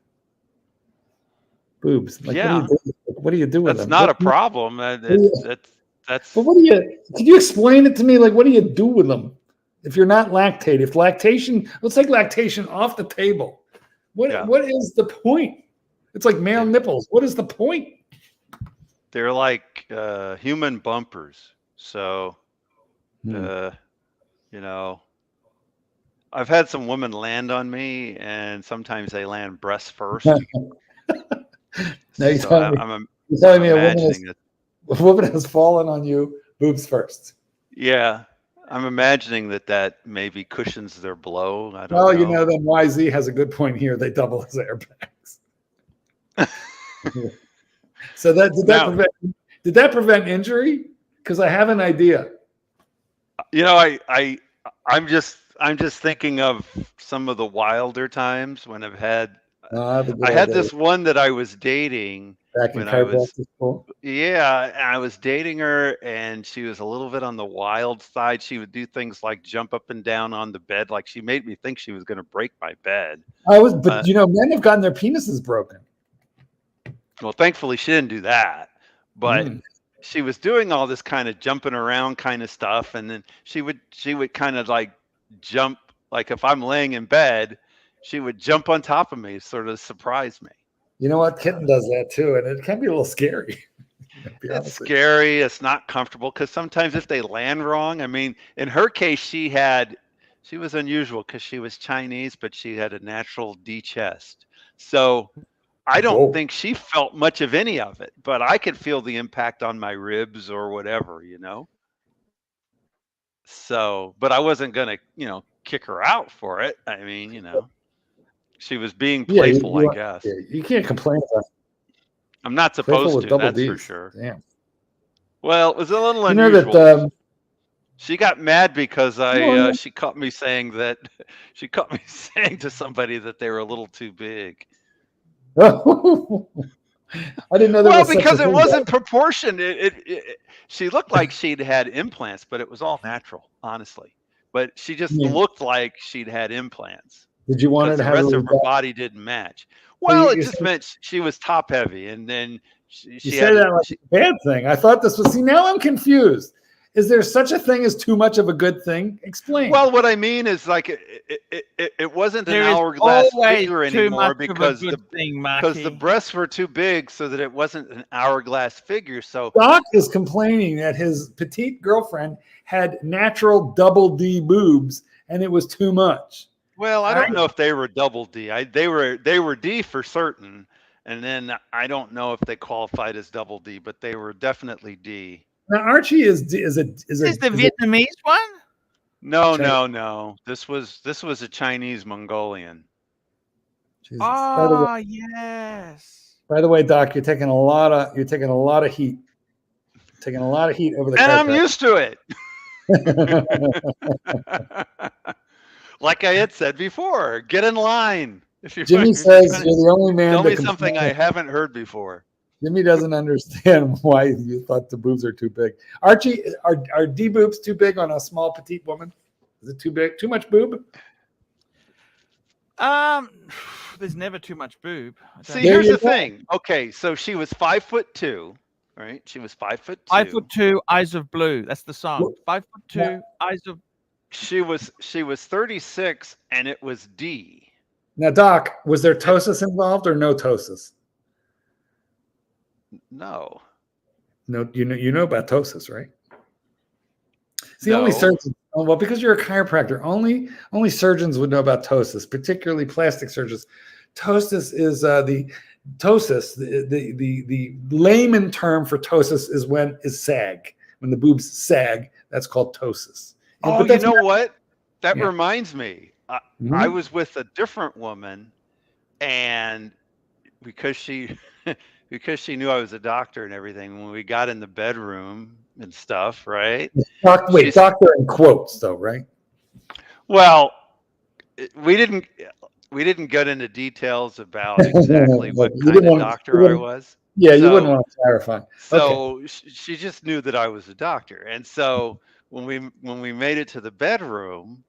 Boobs. Like, Yeah. what do you do with That's them? not a What- problem. That's But could you explain it to me? Like, what do you do with them? If you're not lactate, if lactation, let's take lactation off the table. Yeah. What is the point? It's like male nipples. What is the point? they're like human bumpers. So Hmm. you know, I've had some women land on me, and sometimes they land breast first. Now you're So telling me, I'm you're telling me a woman, imagining it. a woman has fallen on you, boobs first. Yeah, I'm imagining that maybe cushions their blow. I don't Well, know. you know, then YZ has a good point here. They double his airbags. So did that prevent injury? Because I have an idea. You know, I'm just thinking of some of the wilder times when I've had. The good I old had days. this one that I was dating Back in when I was. chiropractic school. Yeah, and I was dating her, and she was a little bit on the wild side. She would do things like jump up and down on the bed, like she made me think she was going to break my bed. But you know, men have gotten their penises broken. Well, thankfully, she didn't do that, but she was doing all this kind of jumping around kind of stuff, and then she would kind of like jump, like if I'm laying in bed, she would jump on top of me, sort of surprise me. You know what? Kitten does that too, and it can be a little scary. It's scary. It's not comfortable because sometimes if they land wrong, I mean, in her case, she was unusual because she was Chinese, but she had a natural D chest. So I don't think she felt much of any of it, but I could feel the impact on my ribs or whatever, you know? So, but I wasn't going to, you know, kick her out for it. I mean, you know, she was being playful, I guess. Yeah, you can't complain about I'm not playful supposed with to, double that's for Ds. sure. Damn. Well, it was a little You know unusual. that She got mad because she caught me saying to somebody that they were a little too big. I didn't know there Well, was such a because it thing. wasn't proportioned. She looked like she'd had implants, but it was all natural, honestly. But she just looked like she'd had implants. Did you want her to the have rest a of her body didn't match? Well, it just meant she was top heavy, and then she say had that like a bad thing. I thought this was. See, now I'm confused. Is there such a thing as too much of a good thing? Explain. Well, what I mean is like it wasn't an There is hourglass always figure too anymore much of a because good thing, because the Marky. breasts were too big, so that it wasn't an hourglass figure. So Doc is complaining that his petite girlfriend had natural double D boobs, and it was too much. well, I don't know if they were double D. They were D for certain, and then I don't know if they qualified as double D, but they were definitely D. Now Archie is the Vietnamese one? No. This was a Chinese Mongolian. Jesus. Oh, yes. By the way, Doc, you're taking a lot of heat. Taking a lot of heat over the And I'm chiropractor. used to it. Like I had said before, get in line. If you're Jimmy says you're the only man. Tell that me can something plan. I haven't heard before. Jimmy doesn't understand why you thought the boobs are too big. Archie, are D boobs too big on a small petite woman? Is it too big? Too much boob? There's never too much boob. See, here's the thing. Okay, so she was 5'2", right? She was 5'2". 5'2", Eyes of Blue. That's the song. 5'2", Eyes of. She was 36, and it was D. Now, Doc, was there ptosis involved or no ptosis? No. No, you know about ptosis, right? See, only No. surgeons. Oh, well, because you're a chiropractor, only surgeons would know about ptosis, particularly plastic surgeons. Ptosis is the ptosis. The layman term for ptosis is sag. When the boobs sag, that's called ptosis. Oh, but you that's know what? That Yeah. reminds me. I Mhm. was with a different woman, and because she because she knew I was a doctor and everything, when we got in the bedroom and stuff, right? Wait, She's doctor in quotes, though, right? well, we didn't get into details about exactly Like, what you kind didn't of want. You doctor I wouldn't. was. Yeah, you wouldn't So want to clarify. Okay. so she just knew that I was a doctor. And so when we made it to the bedroom,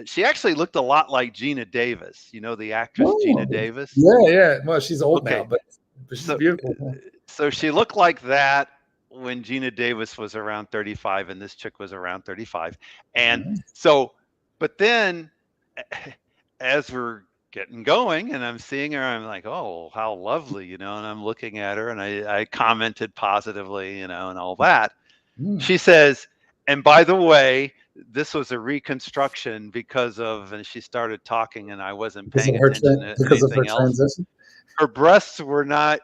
she actually looked a lot like Gina Davis. You know the actress Gina Oh, Davis? yeah. Well, she's old now, Okay. but she's So beautiful. so she looked like that when Gina Davis was around 35 and this chick was around 35. And Mhm. so but then as we're getting going and I'm seeing her, I'm like, oh, how lovely, and I'm looking at her and I commented positively, and all that. Mm. She says, and by the way, this was a reconstruction because of, and she started talking and I wasn't paying attention to Because of her anything else. transition. Her breasts were not,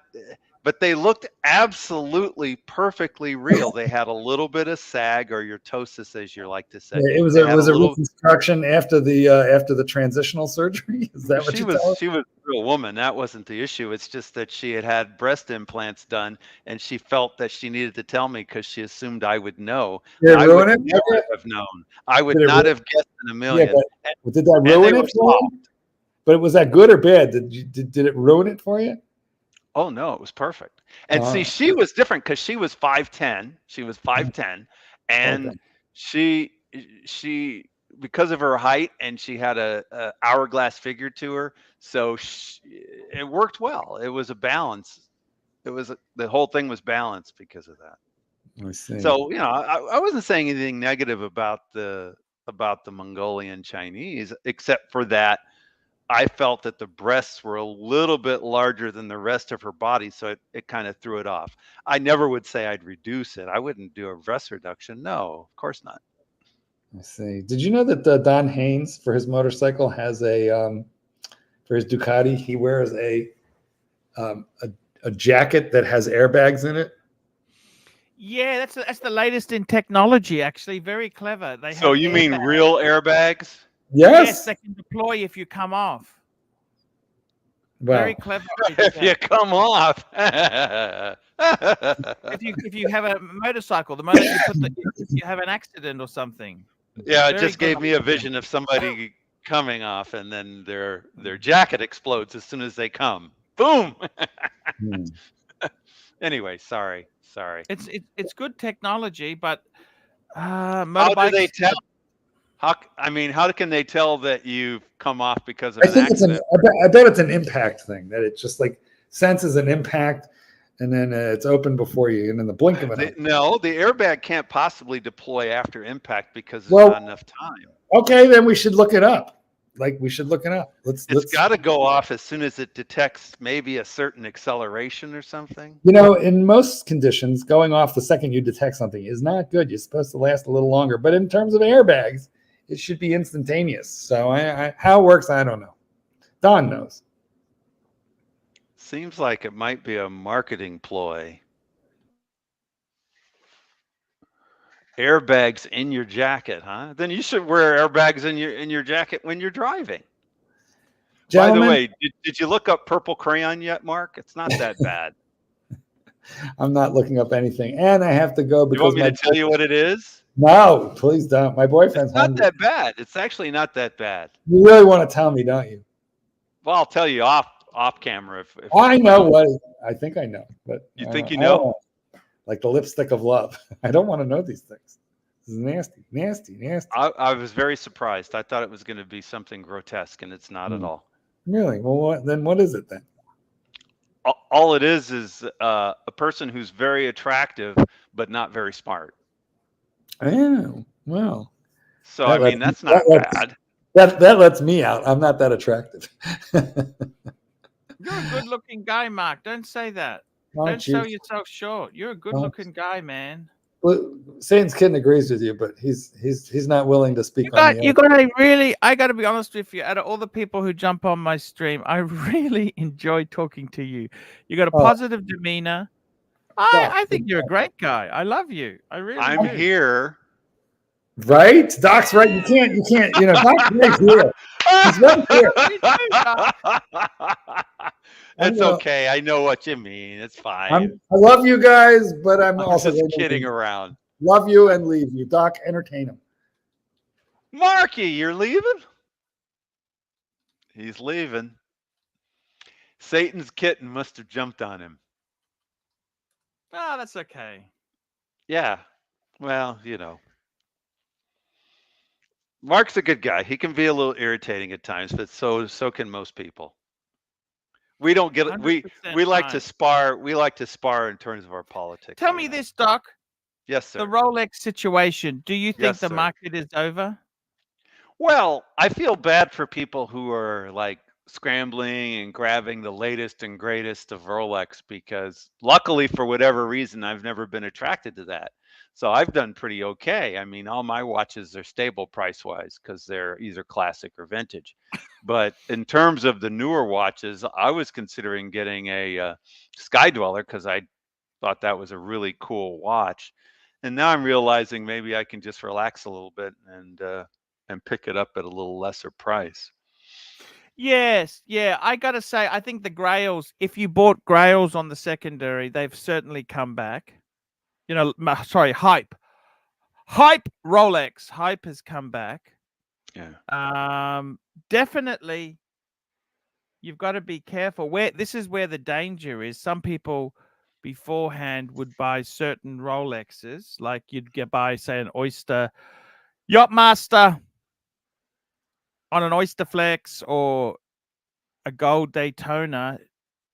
but they looked absolutely perfectly real. They had a little bit of sag, or your ptosis, as you like to say. Yeah, They had a was a little. reconstruction after the transitional surgery. Is that what She you was tell us? she was a real woman. That wasn't the issue. It's just that she had had breast implants done, and she felt that she needed to tell me because she assumed I would know. Did it I ruin would it? never have known. I would Did it not ru- have guessed in a Yeah, million. but did that And they ruin were it for soft. you? But was that good or bad? Did it ruin it for you? Oh no, it was perfect. And see, Uh, she was different because she was 5'10". She was 5'10", okay. and she she because of her height, and she had a hourglass figure to her, so it worked well. It was a balance. The whole thing was balanced because of that. I see. So I wasn't saying anything negative about the Mongolian Chinese, except for that I felt that the breasts were a little bit larger than the rest of her body, so it kind of threw it off. I never would say I'd reduce it. I wouldn't do a breast reduction. No, of course not. I see. Did you know that Don Haynes for his motorcycle has for his Ducati he wears um, a a jacket that has airbags in it? Yeah, that's the latest in technology. Actually, very clever. They So have you mean airbags. real airbags? Yes, Yes. they can deploy if you come off. Wow. Very clever. They did If you that. come off. If you have a motorcycle, the moment if you have an accident or something. Yeah, it Very just gave good. me a vision of somebody coming off, and then their jacket explodes as soon as they come. Boom. Hmm. Anyway, sorry. It's good technology, but How do they motorbikes. tell? How can they tell that you've come off because of I an think accident? I bet it's an impact thing that it just like senses an impact and then it's open before you and in the blink of an eye. No, the airbag can't possibly deploy after impact because there's Well, not enough time. okay, then we should look it up. We should look it up. It's Let's got to go off as soon as it detects maybe a certain acceleration or something. in most conditions, going off the second you detect something is not good. You're supposed to last a little longer. But in terms of airbags, it should be instantaneous. So how it works, I don't know. Don knows. Seems like it might be a marketing ploy. Airbags in your jacket, huh? Then you should wear airbags in your jacket when you're driving. Gentlemen, By the way, did you look up purple crayon yet, Mark? It's not that bad. I'm not looking up anything. And I have to go You because want me to tell you what it is? No, please don't. My boyfriend's It's not hungry. that bad. It's actually not that bad. You really want to tell me, don't you? Well, I'll tell you off camera if I know what I think I know, but you I think don't- you I don't know. know. Like the lipstick of love. I don't want to know these things. This is nasty. I was very surprised. I thought it was going to be something grotesque, and it's not at all. Really? Well, then what is it then? All it is a person who's very attractive but not very smart. Oh, well. So That lets- that's not bad. That lets me out. I'm not that attractive. You're a good-looking guy, Mark. Don't say that. Why Don't don't sell you? yourself short. You're a Why don't- good-looking guy, man. Well, Satan's Kitten agrees with you, but he's not willing to speak on the. You got to really. I got to be honest with you. Out of all the people who jump on my stream, I really enjoy talking to you. You got a Oh. positive demeanor. Doc, I think you're a great guy. I love you. I really I'm do. here. Right? Doc's right. You can't. Doc's right here. He's right here. You do, Doc. It's gonna- okay. I know what you mean. It's fine. I love you guys, but I'm I'm also just gonna kidding around. love you and leave you. Doc, entertain him. Marky, you're leaving? He's leaving. Satan's kitten must have jumped on him. Oh, that's okay. Yeah. Well, you know. Mark's a good guy. He can be a little irritating at times, but so can most people. We don't get it. We 100% like to right. spar. We like to spar in terms of our politics. Tell you me know. this, Doc. Yes, sir. The Rolex situation. Do you think Yes, the sir. market is over? Well, I feel bad for people who are like scrambling and grabbing the latest and greatest of Rolex because luckily for whatever reason I've never been attracted to that. So I've done pretty okay. I mean, all my watches are stable price wise because they're either classic or vintage. But in terms of the newer watches, I was considering getting a Sky Dweller because I thought that was a really cool watch. And now I'm realizing maybe I can just relax a little bit and pick it up at a little lesser price. Yes, yeah. I gotta say, I think the Grails. If you bought Grails on the secondary, they've certainly come back. You know, Hype Rolex. Hype has come back. Yeah. Definitely. You've got to be careful. This is where the danger is. Some people beforehand would buy certain Rolexes, like you'd buy, say, an Oyster Yachtmaster on an Oyster Flex or a gold Daytona.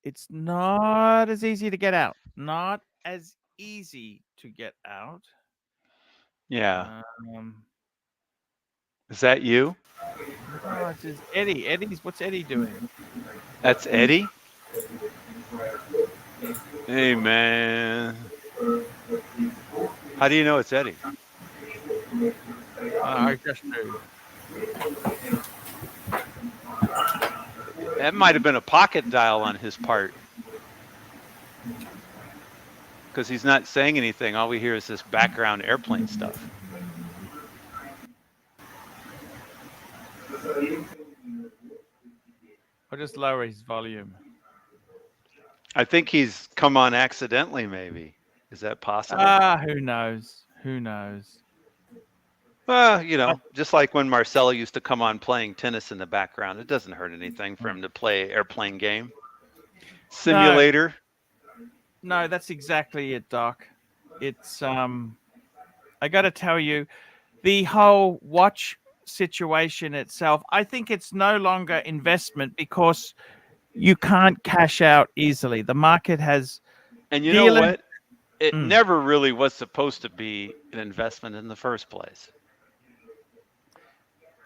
It's not as easy to get out. Not as easy to get out. Yeah. Is that you? Oh, it's just Eddie. What's Eddie doing? That's Eddie? Hey, man. How do you know it's Eddie? I just do. That might have been a pocket dial on his part. Because he's not saying anything. All we hear is this background airplane stuff. I'll just lower his volume. I think he's come on accidentally, maybe. Is that possible? Who knows? Who knows? Well, you know, just like when Marcelo used to come on playing tennis in the background, it doesn't hurt anything for him to play airplane game. Simulator. No, that's exactly it, Doc. It's I got to tell you, the whole watch situation itself, I think it's no longer investment because you can't cash out easily. The market has And you know what? It never really was supposed to be an investment in the first place.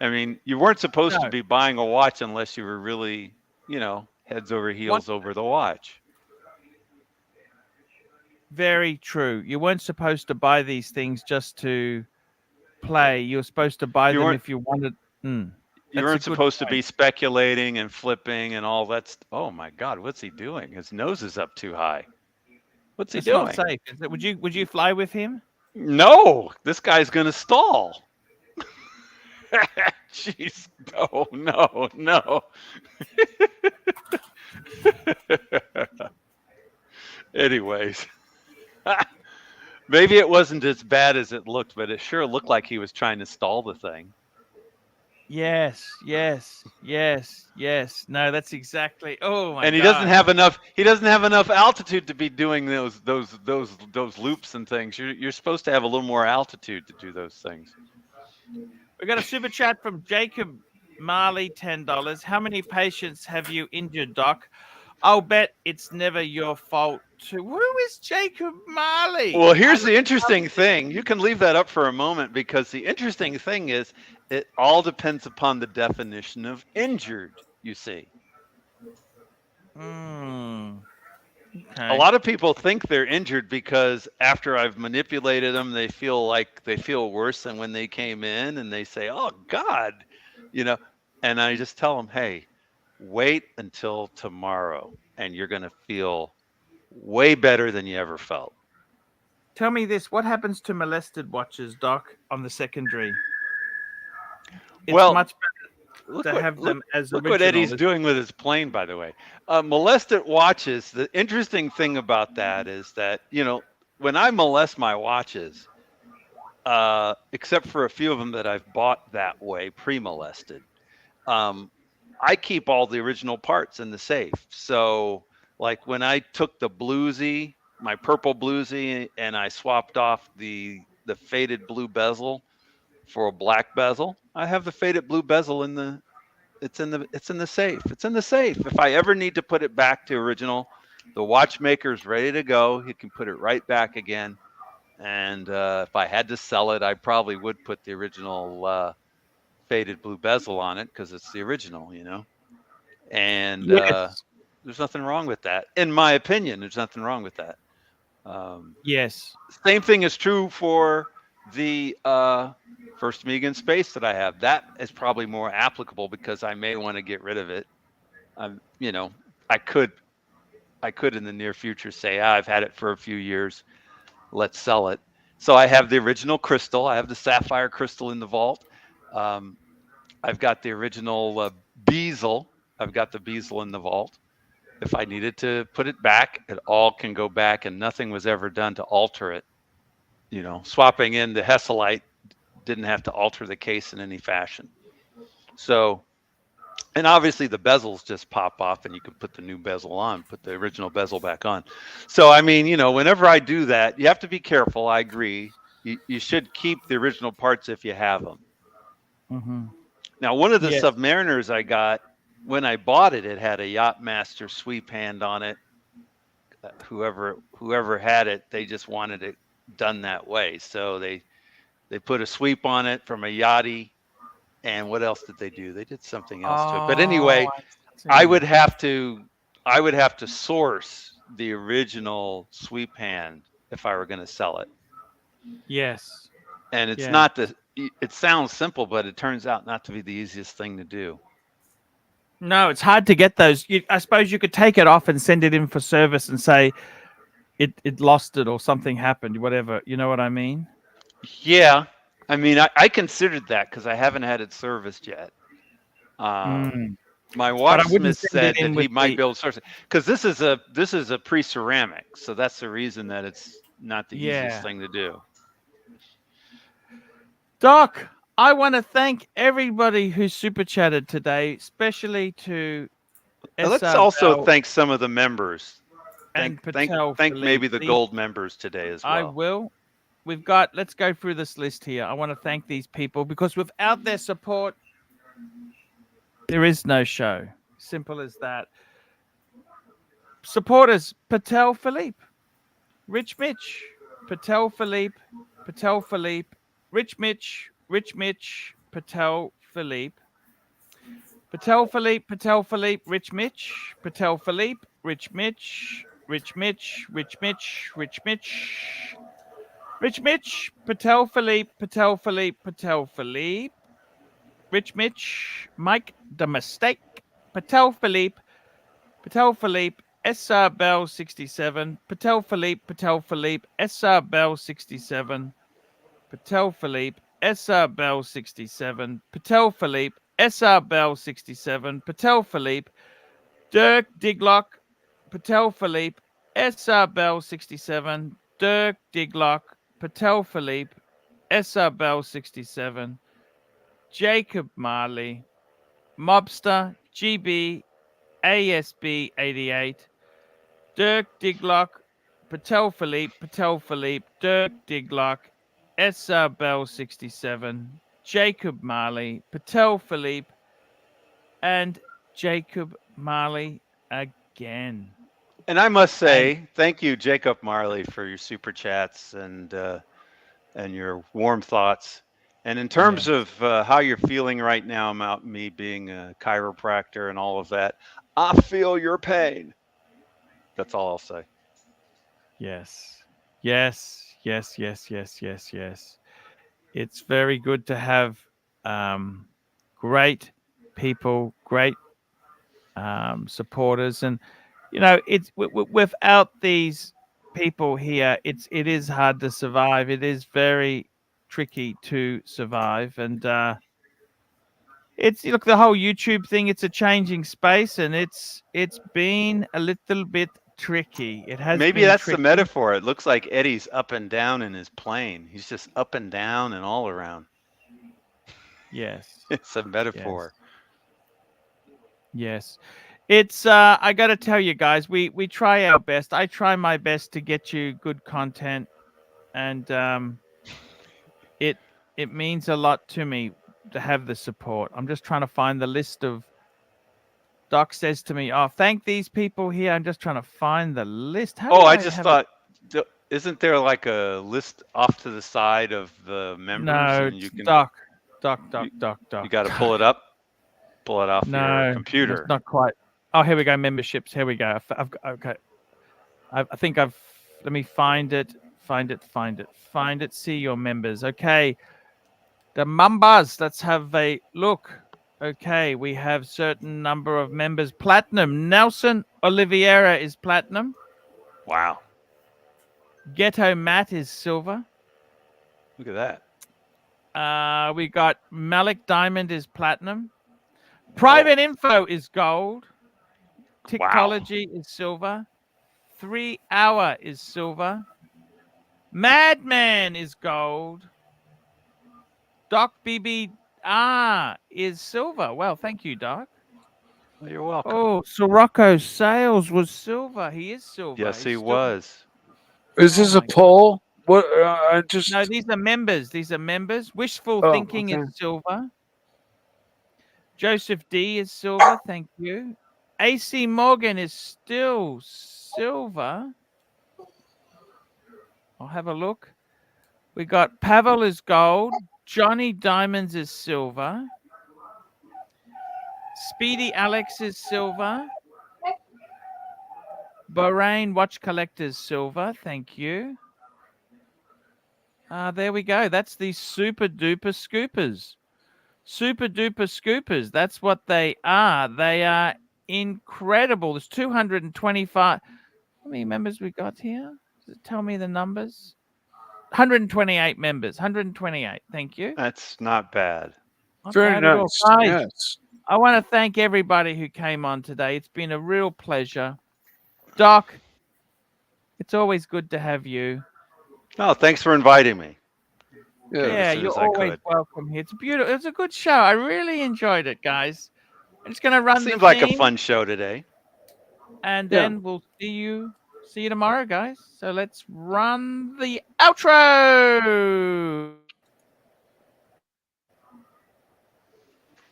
I mean, you weren't supposed to be buying a watch unless you were really, you know, heads over heels over the watch. Very true. You weren't supposed to buy these things just to play. You were supposed to buy them if you wanted. You weren't supposed to be speculating and flipping and all that. Oh my God, what's he doing? His nose is up too high. What's he doing? It's not safe. Is it? Would you fly with him? No, this guy's gonna stall. Jeez, no. Anyways, maybe it wasn't as bad as it looked, but it sure looked like he was trying to stall the thing. Yes. No, that's exactly. Oh my! And he God. doesn't have enough. He doesn't have enough altitude to be doing those loops and things. You're supposed to have a little more altitude to do those things. We got a super chat from Jacob Marley, $10. How many patients have you injured, Doc? I'll bet it's never your fault. Who is Jacob Marley? Well, here's the interesting thing. You can leave that up for a moment because the interesting thing is it all depends upon the definition of injured, you see. A Okay. lot of people think they're injured because after I've manipulated them, they feel worse than when they came in, and they say, "Oh God," you know. And I just tell them, "Hey, wait until tomorrow, and you're going to feel way better than you ever felt." Tell me this: what happens to molested watches, Doc, on the secondary? It's Well, much better look to what have them as look what original. Eddie's doing with his plane, by the way. Molested watches. The interesting thing about that is that when I molest my watches, except for a few of them that I've bought that way, pre-molested, um, I keep all the original parts in the safe. So, like when I took the bluesy, my purple bluesy, and I swapped off the faded blue bezel for a black bezel, I have the faded blue bezel in the it's in the safe. It's in the safe. If I ever need to put it back to original, the watchmaker's ready to go. He can put it right back again. And if I had to sell it, I probably would put the original faded blue bezel on it because it's the original, And Yes. there's nothing wrong with that. In my opinion, there's nothing wrong with that. Yes. Same thing is true for the First Megan Space that I have. That is probably more applicable because I may want to get rid of it. I could in the near future say, I've had it for a few years. Let's sell it. So I have the original crystal. I have the sapphire crystal in the vault. I've got the original bezel. I've got the bezel in the vault. If I needed to put it back, it all can go back, and nothing was ever done to alter it. Swapping in the Hesalite didn't have to alter the case in any fashion. So, and obviously the bezels just pop off and you can put the new bezel on, put the original bezel back on. So, I mean, whenever I do that, you have to be careful. I agree. You should keep the original parts if you have them. Mm-hmm. Now, one of the Yes. Submariners I got, when I bought it, it had a Yachtmaster sweep hand on it. Whoever had it, they just wanted it done that way. So they put a sweep on it from a Yachty. And what else did they do? They did something else to it. But anyway, I would have to source the original sweep hand if I were going to sell it. Yes. And it's Yeah. not it sounds simple, but it turns out not to be the easiest thing to do. No, it's hard to get those. I suppose you could take it off and send it in for service and say it lost it or something happened, whatever. You know what I mean? Yeah. I mean, I considered that because I haven't had it serviced yet. Mm. My But I wouldn't watchsmith send said it in that he with might the. be able to source it because this is a pre-ceramic, so that's the reason that it's not the Yeah. easiest thing to do. Doc, I want to thank everybody who super chatted today, especially to Let's SR also Bell thank some of the members. and Thank Patel. maybe the Philippe. gold members today as well. I will. We've got. Let's go through this list here. I want to thank these people because without their support, there is no show. Simple as that. Supporters: Patel Philippe, Rich Mitch, Patel Philippe, Patel Philippe, Rich Mitch, Patel Philippe, Patel Philippe, Patel Philippe, Rich Mitch, Patel Philippe, Rich Mitch, Rich Mitch, Rich Mitch, Rich Mitch, Rich Mitch, Patel Philippe, Patel Philippe, Patel Philippe, Rich Mitch, Mike the Mistake, Patel Philippe, SR Bell 67, Patel Philippe, SR Bell 67, Patel Philippe, SR Bell 67, Patel Philippe, SR Bell 67, Patel Philippe, Dirk Diglock, Patel Philippe, SR Bell 67, Dirk Diglock, Patel Philippe, SR Bell 67, Jacob Marley, Mobster, GB, ASB 88, Dirk Diglock, Patel Philippe, Dirk Diglock, SR Bell 67, Jacob Marley, Patel Philippe, and Jacob Marley again. And I must say, thank you, Jacob Marley, for your super chats and your warm thoughts. And in terms of how you're feeling right now about me being a chiropractor and all of that, I feel your pain. That's all I'll say. Yes. Yes. Yes. Yes. Yes. Yes. Yes. It's very good to have great people, great supporters, and it's without these people here, it is hard to survive. It is very tricky to survive, and it's look, the whole YouTube thing. It's a changing space, and it's been a little bit tricky. It has Maybe been that's the tricky. metaphor. It looks like Eddie's up and down in his plane. He's just up and down and all around. Yes. It's a metaphor. Yes. It's I got to tell you guys, we try our best. I try my best to get you good content, and it means a lot to me to have the support. I'm just trying to find the list of Doc says to me, "Oh, thank these people here." I'm just trying to find the list. How do Oh, I I just have thought, isn't there like a list off to the side of the it? members, No, and you it's can Doc. you got to pull it up, pull it off your No, it's computer. not quite. Oh, here we go. Memberships. Here we go. Okay. I think I've. Let me find it. Find it. See your members. Okay. The members. Let's have a look. Okay, we have certain number of members. Platinum. Nelson Oliveira is platinum. Wow, Ghetto Matt is silver. look at that. We got Malik Diamond is platinum. Private Info is gold. Tickology is silver. 3 Hour is silver. Madman is gold. Doc BBR is silver. Well, thank you, Doc. Well, you're welcome. Oh, Sirocco Sales was silver. He is silver. Yes, He's he still- was. Is this Oh a my God. poll? What? I just. No, these are members. Wishful Oh, Thinking okay. is silver. Joseph D is silver. Thank you. AC Morgan is still silver. I'll have a look. We got Pavel is gold. Johnny Diamonds is silver. Speedy Alex is silver. Bahrain Watch Collectors silver. Thank you. There we go. That's the super duper scoopers. Super duper scoopers. That's what they are. They are incredible. There's 225. How many members we got here? Does it tell me the numbers? 128 members. 128. Thank you. That's not bad. Not Very bad at all. nice. Guys, Yes. I want to thank everybody who came on today. It's been a real pleasure. Doc, it's always good to have you. Oh, thanks for inviting me. Yeah. Came Yeah, as soon you're as I always could. welcome here. It's beautiful. It's a good show. I really enjoyed it, guys. I'm just going to run Seemed the like a theme, fun show today. and Yeah. then we'll see you tomorrow, guys. So let's run the outro.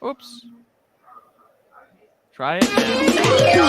Oops. Try it now.